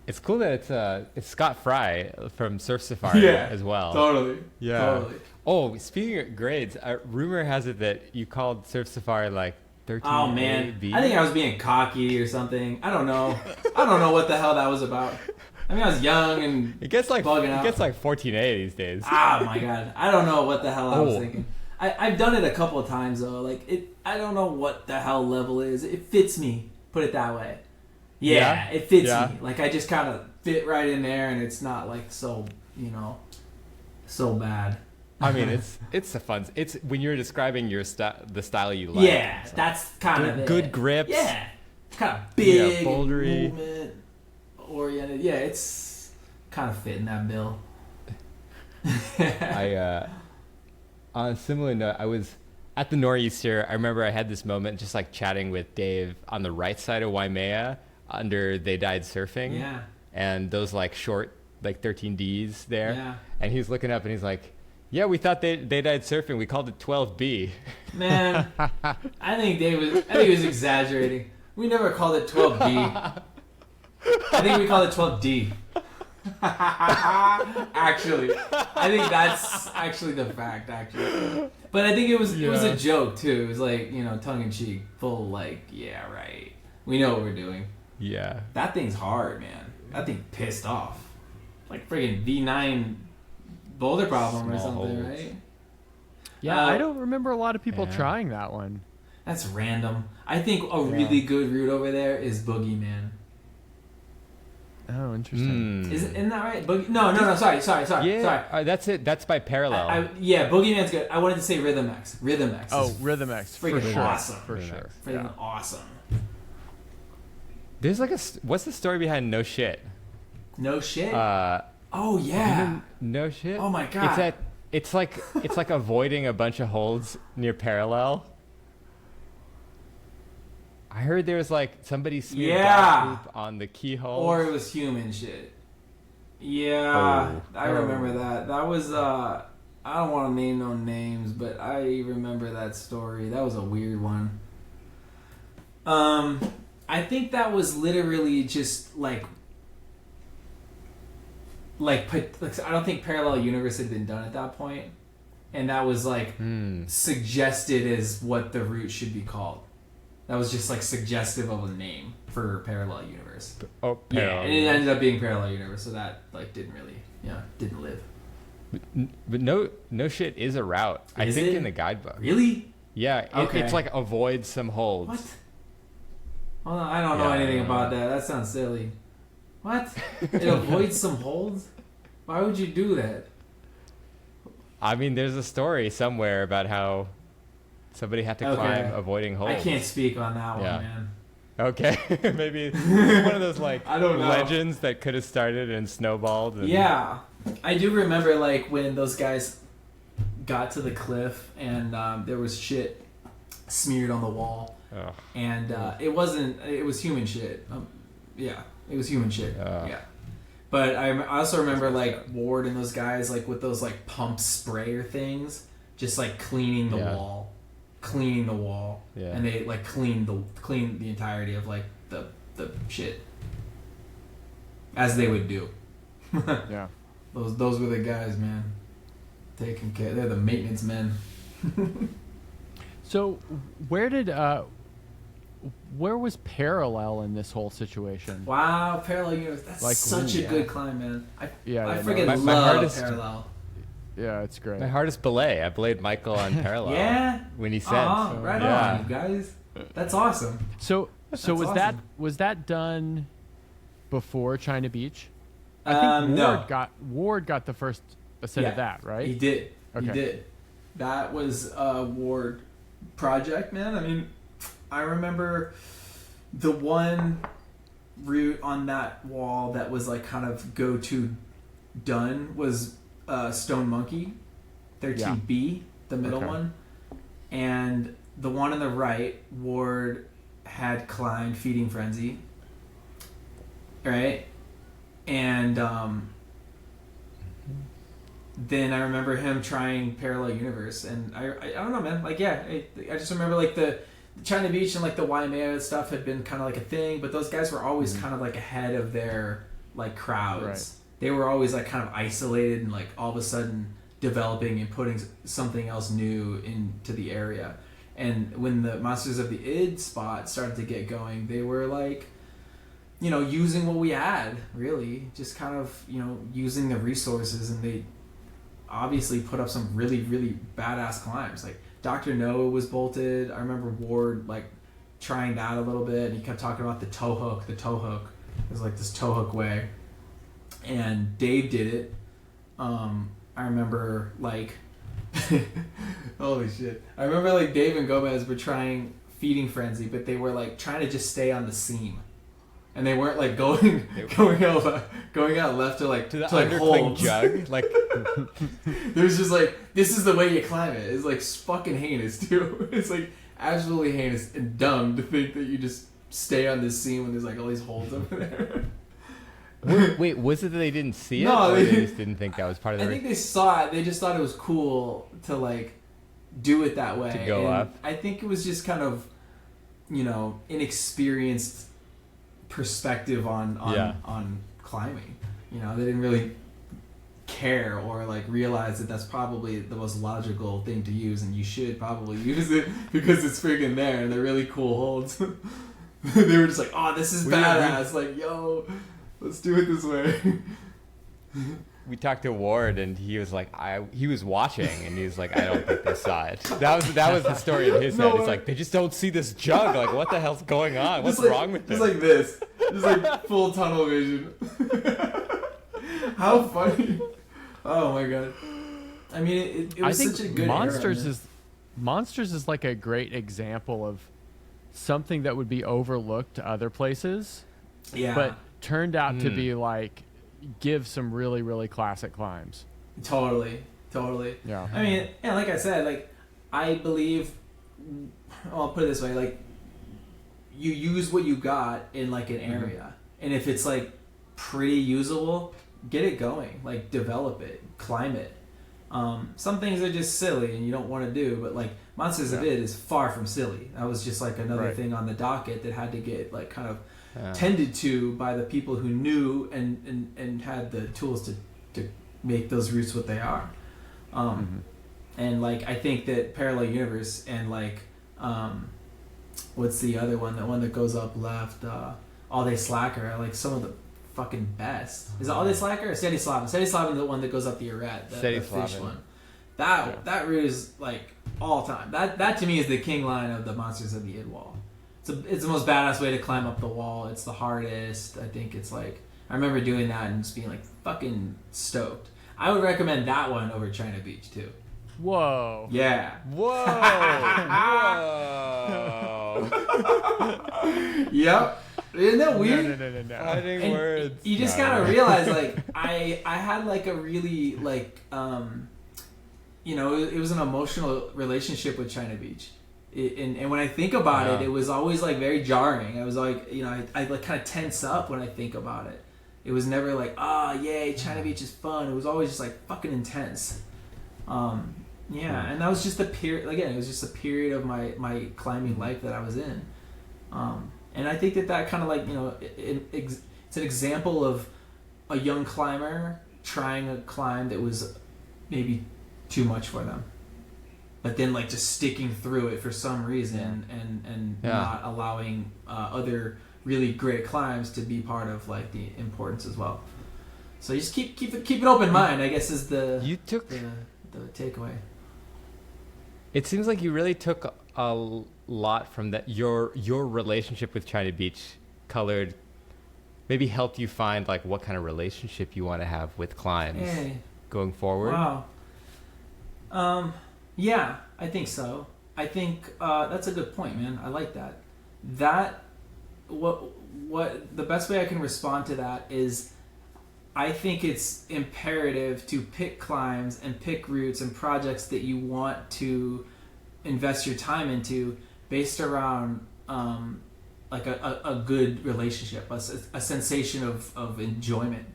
it's cool that it's Scott Fry from Surf Safari as well. Totally. Yeah. Totally. Oh, speaking of grades, rumor has it that you called Surf Safari like 13 Oh man, I think I was being cocky or something. I don't know. I don't know what the hell that was about. I mean, I was young and It gets like bugging out. 14A these days. Ah, my god, I don't know what the hell I was Oh. thinking. I've done it a couple of times though. Like it, I don't know what the hell level is. It fits me. Put it that way. Yeah, it fits me. Like I just kind of fit right in there, and it's not like so so bad. I mean, it's a fun. It's when you're describing your the style you like. Yeah, so. that's kind of it. Good grips. Yeah, kind of big, Yeah, bouldery. movement oriented. Yeah, it's kind of fit in that bill. On a similar note, I was at the Nor'easter. I remember I had this moment just like chatting with Dave on the right side of Waimea under They Died Surfing. Yeah. And those like short, like 13Ds there. Yeah. And he's looking up and he's like, yeah, we thought they died surfing. We called it 12B. Man, I think he was exaggerating. We never called it 12B. I think we called it 12D. Actually, I think that's actually the fact. Actually, but I think it was a joke too. It was like tongue in cheek, full like yeah right. We know what we're doing. Yeah. That thing's hard, man. That thing pissed off, like friggin' V9 boulder problem or Small something, holes. right? Yeah, I don't remember a lot of people Yeah. trying that one. That's random. I think a really good route over there is Boogeyman. Oh, interesting. Isn't that right? No. Sorry. Yeah. That's it. That's by parallel. Yeah, Boogeyman's good. I wanted to say Rhythm X. Oh, is Rhythm X, for freaking sure. awesome. For sure. Freaking awesome. There's like what's the story behind No Shit? No shit. Oh yeah. No Shit. Oh my god. It's like avoiding a bunch of holds near parallel. I heard there was like somebody smeared dog poop on the keyhole. Or it was human shit. Yeah, I remember that. That was I don't want to name no names, but I remember that story. That was a weird one. I think that was literally just like I don't think Parallel Universe had been done at that point, and that was like suggested as what the route should be called. That was just like suggestive of a name for Parallel Universe. Oh, Yeah, and it ended up being Parallel Universe, so that like didn't live. But no Shit is a route. I think in the guidebook. Really? Yeah, Okay. it's like avoid some holds. What? Hold on, I don't know anything about that. That sounds silly. What? It avoids some holds? Why would you do that? I mean, there's a story somewhere about how somebody had to climb avoiding holds. I can't speak on that Yeah. one, man. Okay, maybe it's one of those like I don't know. legends that could have started and snowballed. And Yeah, I do remember like when those guys got to the cliff and there was shit smeared on the wall, Ugh. and it was human shit. Yeah, it was human shit. Yeah, but I also remember like Ward and those guys like with those like pump sprayer things, just like cleaning the wall. Yeah. And they like cleaned the entirety of like the shit as they would do. Yeah. Those were the guys, man. taking care. They're the maintenance men. So, where was Parallel in this whole situation? Wow, Parallel Universe. That's Like, such ooh, a yeah. good climb, man. I Yeah, freaking My love hardest- Parallel. Yeah, it's great. My hardest belay. I belayed Michael on Parallel. Yeah? When he sent. Oh, right Yeah. on, you guys. That's awesome. So That's was awesome. was that done before China Beach? I think No. Ward got the first set of that, right? He did. Okay. He did. That was a Ward project, man. I mean, I remember the one route on that wall that was like kind of go-to done was Stone Monkey, 13B, the middle Okay. one. And the one on the right, Ward had climbed Feeding Frenzy. Right? And then I remember him trying Parallel Universe, and I don't know, man. Like, yeah, I just remember like the China Beach and like the Waimea stuff had been kind of like a thing, but those guys were always kind of like ahead of their like crowds. Right. They were always like kind of isolated and like all of a sudden developing and putting something else new into the area. And when the Monsters of the Id spot started to get going, they were like, you know, using what we had, really, just kind of, you know, using the resources, and they obviously put up some really, really badass climbs. Like Dr. Noah was bolted. I remember Ward like trying that a little bit, and he kept talking about the toe hook. The toe hook was like this toe hook way, and Dave did it. I remember like, holy shit! I remember like Dave and Gomez were trying Feeding Frenzy, but they were like trying to just stay on the seam. And they weren't like going out left to like To the like undercling holds. jug. Like, There was just like, this is the way you climb it. It's like fucking heinous too. It's like absolutely heinous and dumb to think that you just stay on this seam when there's like all these holes over there. wait, was it that they didn't see it? No, or they- they just didn't think that was part of I the. think they saw it. They just thought it was cool to like do it that way. To go And up. I think it was just kind of, you know, inexperienced perspective on climbing. You know, they didn't really care or like realize that that's probably the most logical thing to use, and you should probably use it because it's freaking there and they're really cool holds. They were just like, oh, this is badass. Like, yo, let's do it this way. We talked to Ward, and he was like, he was watching, and he was like, I don't think they saw it. That was the story in his head. It's like, they just don't see this jug. Like, what the hell's going on? What's Just like, wrong with just them? like this, just like full tunnel vision. How funny! Oh my god! I mean, it was I think such a good Monsters era, man. Monsters is like a great example of something that would be overlooked other places, Yeah, but turned out to be like give some really, really classic climbs. totally. Yeah. I mean, yeah, like I said, like I believe. I'll put it this way: like you use what you got in like an area, and if it's like pretty usable, get it going. Like develop it, climb it. Some things are just silly and you don't want to do, but like Monsters of Id is far from silly. That was just like another Right. thing on the docket that had to get like kind of tended to by the people who knew and had the tools to make those routes what they are. And like I think that Parallel Universe and like what's the other one? The one that goes up left, All Day Slacker are like some of the fucking best. Is it All Day Slacker or Steady Slavin? Steady Slavin is the one that goes up the Arete, the Steady fish Slavin. one. That route is like all time. That to me is the king line of the Monsters of the Id wall. It's the most badass way to climb up the wall. It's the hardest. I think it's like I remember doing that and just being like fucking stoked. I would recommend that one over China Beach too. Whoa. Yeah. Whoa! Yep. Isn't that weird? No. Fighting And words. you just gotta realize, like, I had like a really like, you know, it was an emotional relationship with China Beach, and when I think about it, it was always like very jarring. I was like, you know, I like kind of tense up when I think about it. It was never like, yay, China Beach is fun. It was always just like fucking intense. Yeah, and that was just the period. Again, it was just a period of my climbing life that I was in. And I think that kind of like, you know, it's an example of a young climber trying a climb that was maybe too much for them. But then like just sticking through it for some reason and not allowing other really great climbs to be part of like the importance as well. So you just keep an open mind, I guess, is the takeaway. It seems like you really took a lot from that. Your relationship with China Beach colored, maybe helped you find like what kind of relationship you want to have with climbs going forward. Wow. Yeah, I think so. I think that's a good point, man. I like that. What the best way I can respond to that is, I think it's imperative to pick climbs and pick routes and projects that you want to invest your time into based around like a good relationship, a sensation of enjoyment,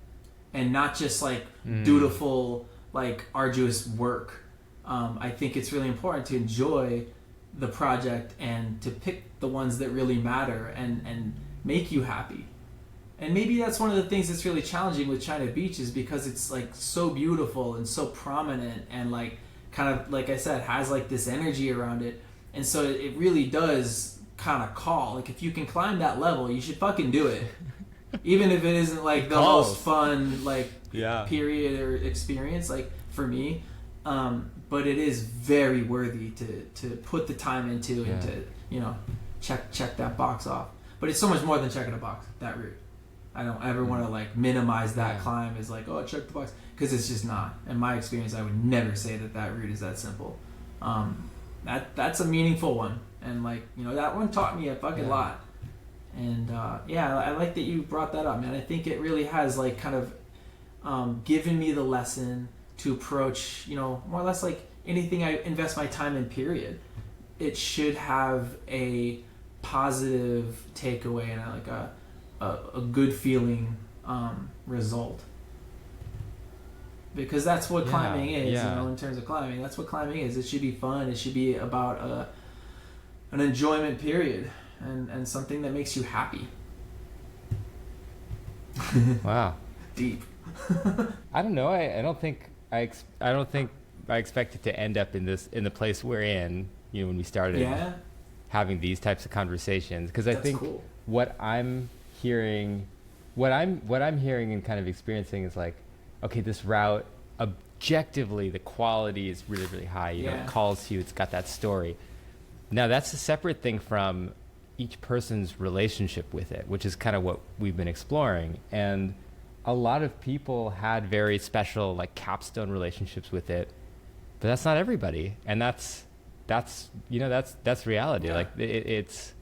and not just like dutiful, like arduous work. I think it's really important to enjoy the project and to pick the ones that really matter and make you happy. And maybe that's one of the things that's really challenging with China Beach, is because it's like so beautiful and so prominent and like kind of, like I said, has like this energy around it. And so it really does kind of call. Like if you can climb that level, you should fucking do it. Even if it isn't like the most fun like period or experience, like for me. But it is very worthy to put the time into and to, you know, check that box off. But it's so much more than checking a box, that route. I don't ever want to like minimize that climb as like, oh, check the box, because it's just not. In my experience, I would never say that route is that simple. That's a meaningful one, and like, you know, that one taught me a fucking lot. And I like that you brought that up, man. I think it really has like kind of given me the lesson to approach, you know, more or less like anything I invest my time in, period. It should have a positive takeaway and like a good feeling result, because that's what climbing is. You know, in terms of climbing, that's what climbing is. It should be fun. It should be about an enjoyment period and something that makes you happy. Wow. Deep. I don't know. I don't think I expect it to end up in the place we're in, you know, when we started having these types of conversations, because I think what I'm hearing and kind of experiencing is like, okay, this route, objectively the quality is really, really high. You know, it calls to you, it's got that story. Now that's a separate thing from each person's relationship with it, which is kind of what we've been exploring. And a lot of people had very special like capstone relationships with it, but that's not everybody. And that's reality. Like it's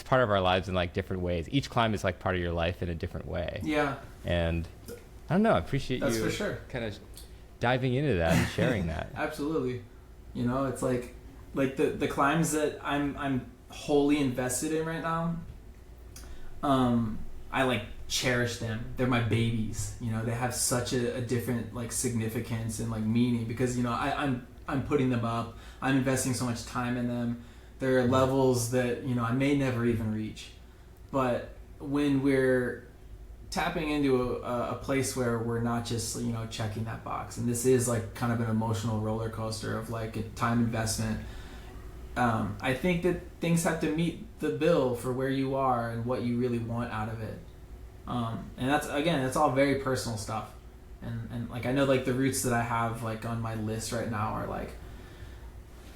part of our lives in like different ways. Each climb is like part of your life in a different way. Yeah. And I don't know, I appreciate you for sure kind of diving into that and sharing that. Absolutely. You know, it's like the climbs that I'm wholly invested in right now, I like cherish them. They're my babies. You know, they have such a different like significance and like meaning, because, you know, I'm putting them up. I'm investing so much time in them. There are levels that, you know, I may never even reach. But when we're tapping into a place where we're not just, you know, checking that box, and this is like kind of an emotional roller coaster of like a time investment, I think that things have to meet the bill for where you are and what you really want out of it. And that's all very personal stuff. And like, I know like the routes that I have like on my list right now are like,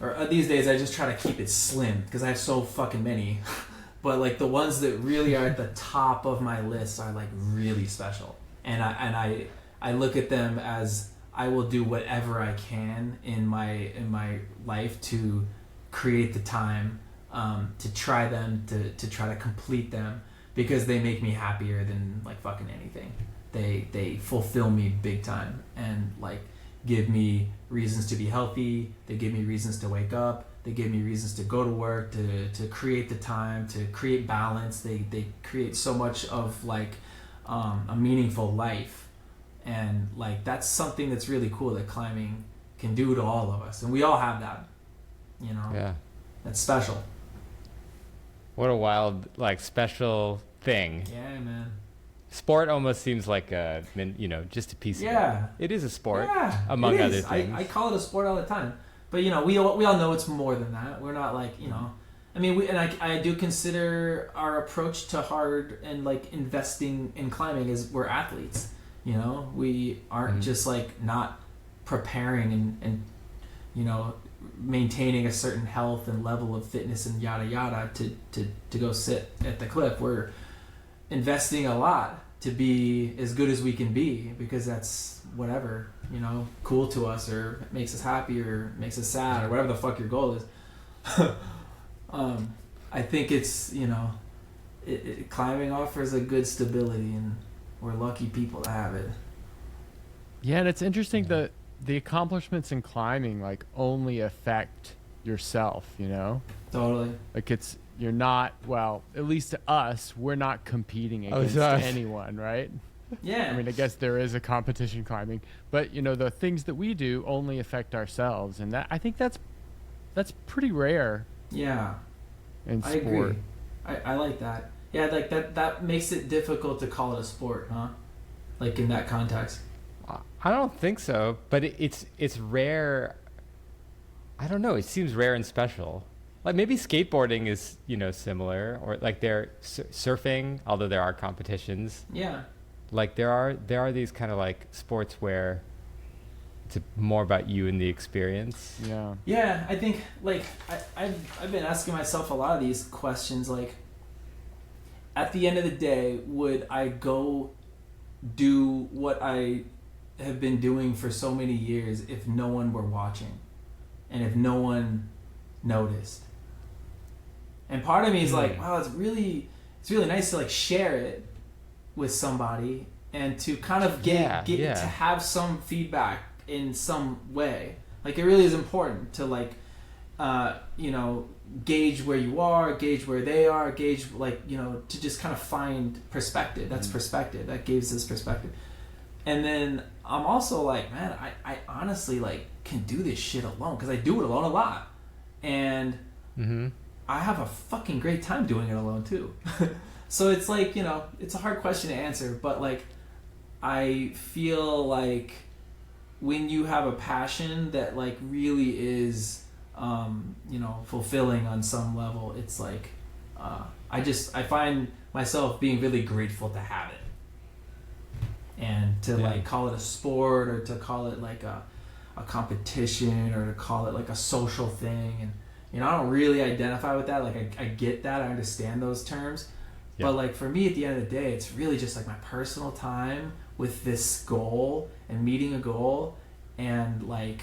or these days I just try to keep it slim because I have so fucking many. But like the ones that really are at the top of my list are like really special. And I look at them as I will do whatever I can in my life to create the time to try them, to try to complete them, because they make me happier than like fucking anything. They fulfill me big time and like give me reasons to be healthy. They give me reasons to wake up. They give me reasons to go to work, to create the time, to create balance. They create so much of like a meaningful life. And like that's something that's really cool that climbing can do to all of us. And we all have that, you know? Yeah. That's special. What a wild, like, special thing. Yeah, man. sport almost seems like just a piece of it. It is a sport, among other things. I call it a sport all the time. But, we all know it's more than that. We're not like, I mean, I do consider our approach to hard and, like, investing in climbing is we're athletes. We aren't just, like, not preparing and maintaining a certain health and level of fitness and yada yada to go sit at the cliff. We're investing a lot to be as good as we can be, because that's whatever, cool to us, or makes us happy, or makes us sad, or whatever the fuck your goal is. I think it's, climbing offers a good stability, and we're lucky people to have it. Yeah, and it's interesting that the accomplishments in climbing, like, only affect yourself, Totally. Like, you're not, well, at least to us, we're not competing against anyone, right? Yeah. I mean, I guess there is a competition climbing, but the things that we do only affect ourselves, and I think that's pretty rare. Yeah. In sport. I agree. I like that. Yeah, like that makes it difficult to call it a sport, huh? Like, in that context. I don't think so, but it's rare. I don't know. It seems rare and special. Like, maybe skateboarding is, similar, or like they're surfing, although there are competitions. Yeah. Like, there are these kind of, like, sports where it's more about you and the experience. Yeah. Yeah, I think, like, I've been asking myself a lot of these questions, like, at the end of the day, would I go do what I have been doing for so many years if no one were watching, and if no one noticed? And part of me is like, wow, it's really nice to, like, share it with somebody, and to kind of get to have some feedback in some way. Like, it really is important to, like, gauge where you are, gauge where they are, gauge, like, to just kind of find perspective. That's perspective. That gives us perspective. And then I'm also like, man, I honestly, like, can do this shit alone, because I do it alone a lot. And I have a fucking great time doing it alone too. So it's like, it's a hard question to answer, but, like, I feel like when you have a passion that, like, really is, fulfilling on some level, it's like, I find myself being really grateful to have it. And to like call it a sport, or to call it like a competition, or to call it like a social thing. And, I don't really identify with that. Like, I get that. I understand those terms. Yeah. But, like, for me, at the end of the day, it's really just, like, my personal time with this goal, and meeting a goal, and, like,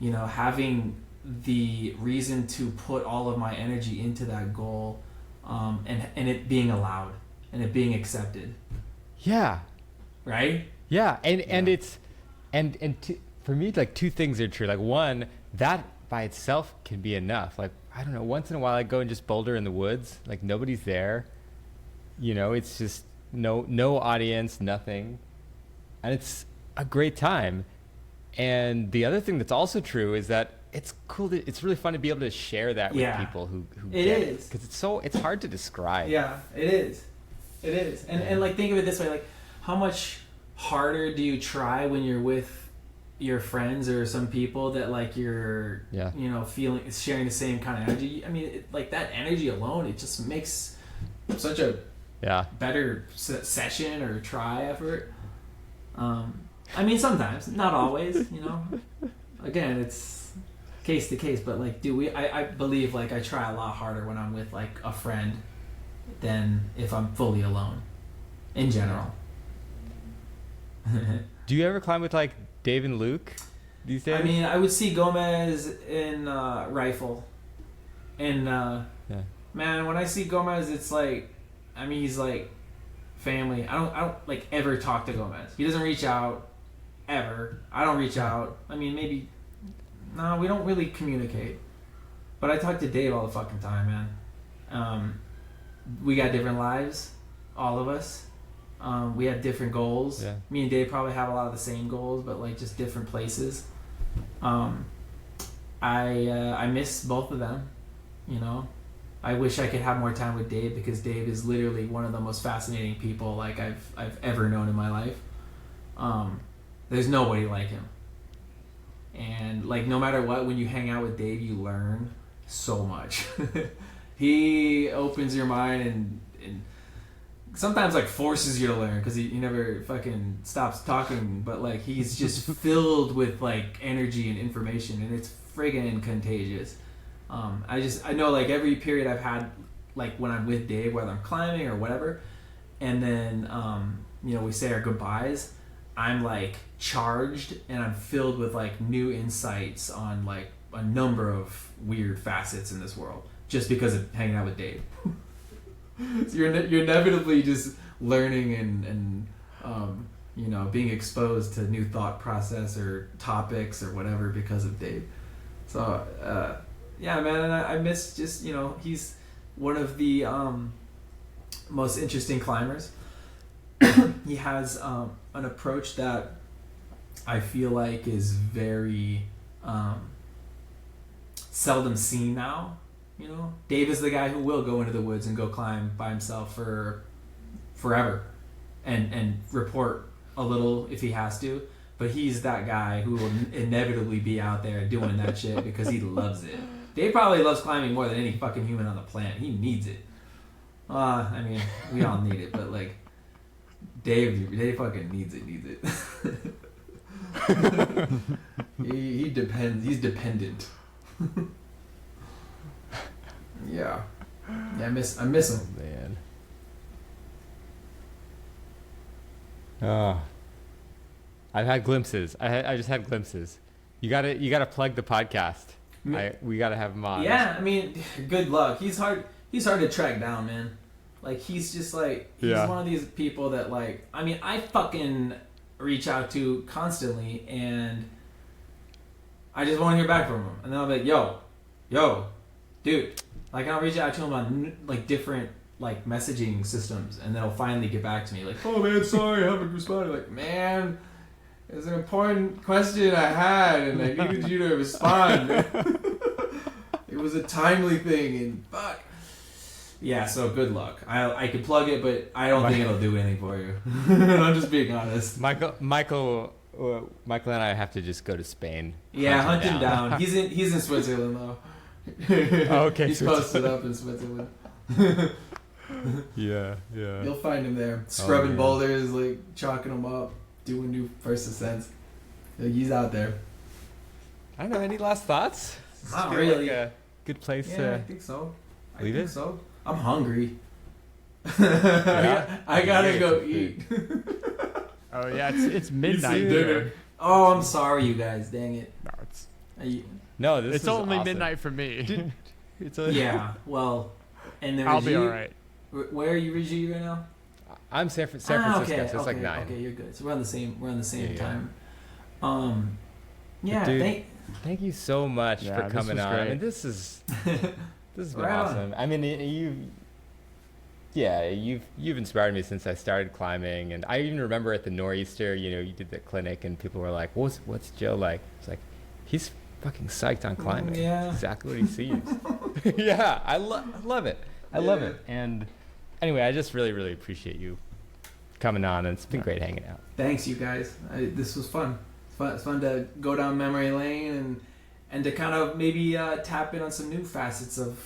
having the reason to put all of my energy into that goal, and it being allowed, and it being accepted. Yeah. Right? Yeah. And it's, for me, like, two things are true. Like, one, that by itself can be enough. Like, I don't know, once in a while I go and just boulder in the woods, like, nobody's there. It's just no audience, nothing. And it's a great time. And the other thing that's also true is that it's cool. It's really fun to be able to share that with people who get it. Because it's hard to describe. Yeah, it is. It is. And like, think of it this way, like, how much harder do you try when you're with your friends or some people that, like, you're feeling, sharing the same kind of energy? I mean, like, that energy alone, it just makes such a better session or try effort. I mean, sometimes, not always, again, it's case to case, but, like, I believe, like, I try a lot harder when I'm with, like, a friend than if I'm fully alone, in general. Do you ever climb with, like, Dave and Luke these days? I mean, I would see Gomez in Rifle, and man, when I see Gomez, it's like, I mean, he's like family. I don't like ever talk to Gomez. He doesn't reach out ever. I don't reach out. I mean, maybe no, we don't really communicate. But I talk to Dave all the fucking time, man. We got different lives, all of us. We have different goals. Yeah. Me and Dave probably have a lot of the same goals, but, like, just different places. I miss both of them, I wish I could have more time with Dave, because Dave is literally one of the most fascinating people like I've ever known in my life. There's nobody like him. And like no matter what, when you hang out with Dave, you learn so much. He opens your mind and sometimes like forces you to learn, because he never fucking stops talking, but like he's just filled with like energy and information, and it's friggin' contagious. I know like every period I've had, like when I'm with Dave, whether I'm climbing or whatever, and then we say our goodbyes, I'm like charged and I'm filled with like new insights on like a number of weird facets in this world, just because of hanging out with Dave. So you're inevitably just learning and being exposed to new thought process or topics or whatever because of Dave. So yeah, man, and I miss just, he's one of the most interesting climbers. He has an approach that I feel like is very seldom seen now. Dave is the guy who will go into the woods and go climb by himself for forever and report a little if he has to. But he's that guy who will inevitably be out there doing that shit because he loves it. Dave probably loves climbing more than any fucking human on the planet. He needs it. I mean, we all need it, but like, Dave fucking needs it. He depends. He's dependent. Yeah, I miss him. Oh, man. I've had glimpses. I just had glimpses. You gotta plug the podcast. We gotta have him on. Yeah, I mean, good luck. He's hard to track down, man. Like he's just like he's one of these people that like, I mean, I fucking reach out to constantly, and I just won't hear back from him, and then I'll be like, yo, dude. Like I'll reach out to him on like different like messaging systems, and they'll finally get back to me like, oh man, sorry, I haven't responded. Like, man, it's an important question I had, and I needed you to respond. It was a timely thing, and fuck. Yeah, so good luck. I could plug it, but I don't think it'll do anything for you. I'm just being honest. Michael and I have to just go to Spain. Yeah, hunt him down. He's in Switzerland though. Oh, okay. He's posted up in Switzerland. Yeah. You'll find him there, scrubbing boulders, like chalking them up, doing new first ascents. He's out there. I don't know. Any last thoughts? Not really. Like a good place Yeah, to I think so. leave it. So I'm hungry. Yeah? I gotta go eat. Oh yeah, it's midnight dinner. here. Oh, I'm sorry, you guys. Dang it. No, this It's is only awesome. midnight for me. Yeah. Well, and then I'll be all right. Where are you, Rajiv, right now? I'm San Francisco, Okay, so it's like 9. Okay, you're good. So we're on the same Yeah. time. Yeah. Dude, thank you so much Yeah, for coming this was on. great. I mean, this has been Right on. awesome. I mean, you've inspired me since I started climbing, and I even remember at the Nor'easter, you did the clinic, and people were like, "What's Joe like?" It's like, he's fucking psyched on climbing. Yeah. That's exactly what he sees. Yeah, I love it. I love it. And anyway, I just really, really appreciate you coming on, and it's been great hanging out. Thanks, you guys. This was fun. It's fun to go down memory lane and to kind of maybe tap in on some new facets of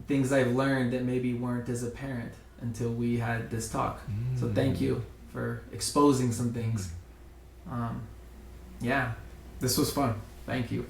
things I've learned that maybe weren't as apparent until we had this talk. So thank you for exposing some things. Yeah, this was fun. Thank you.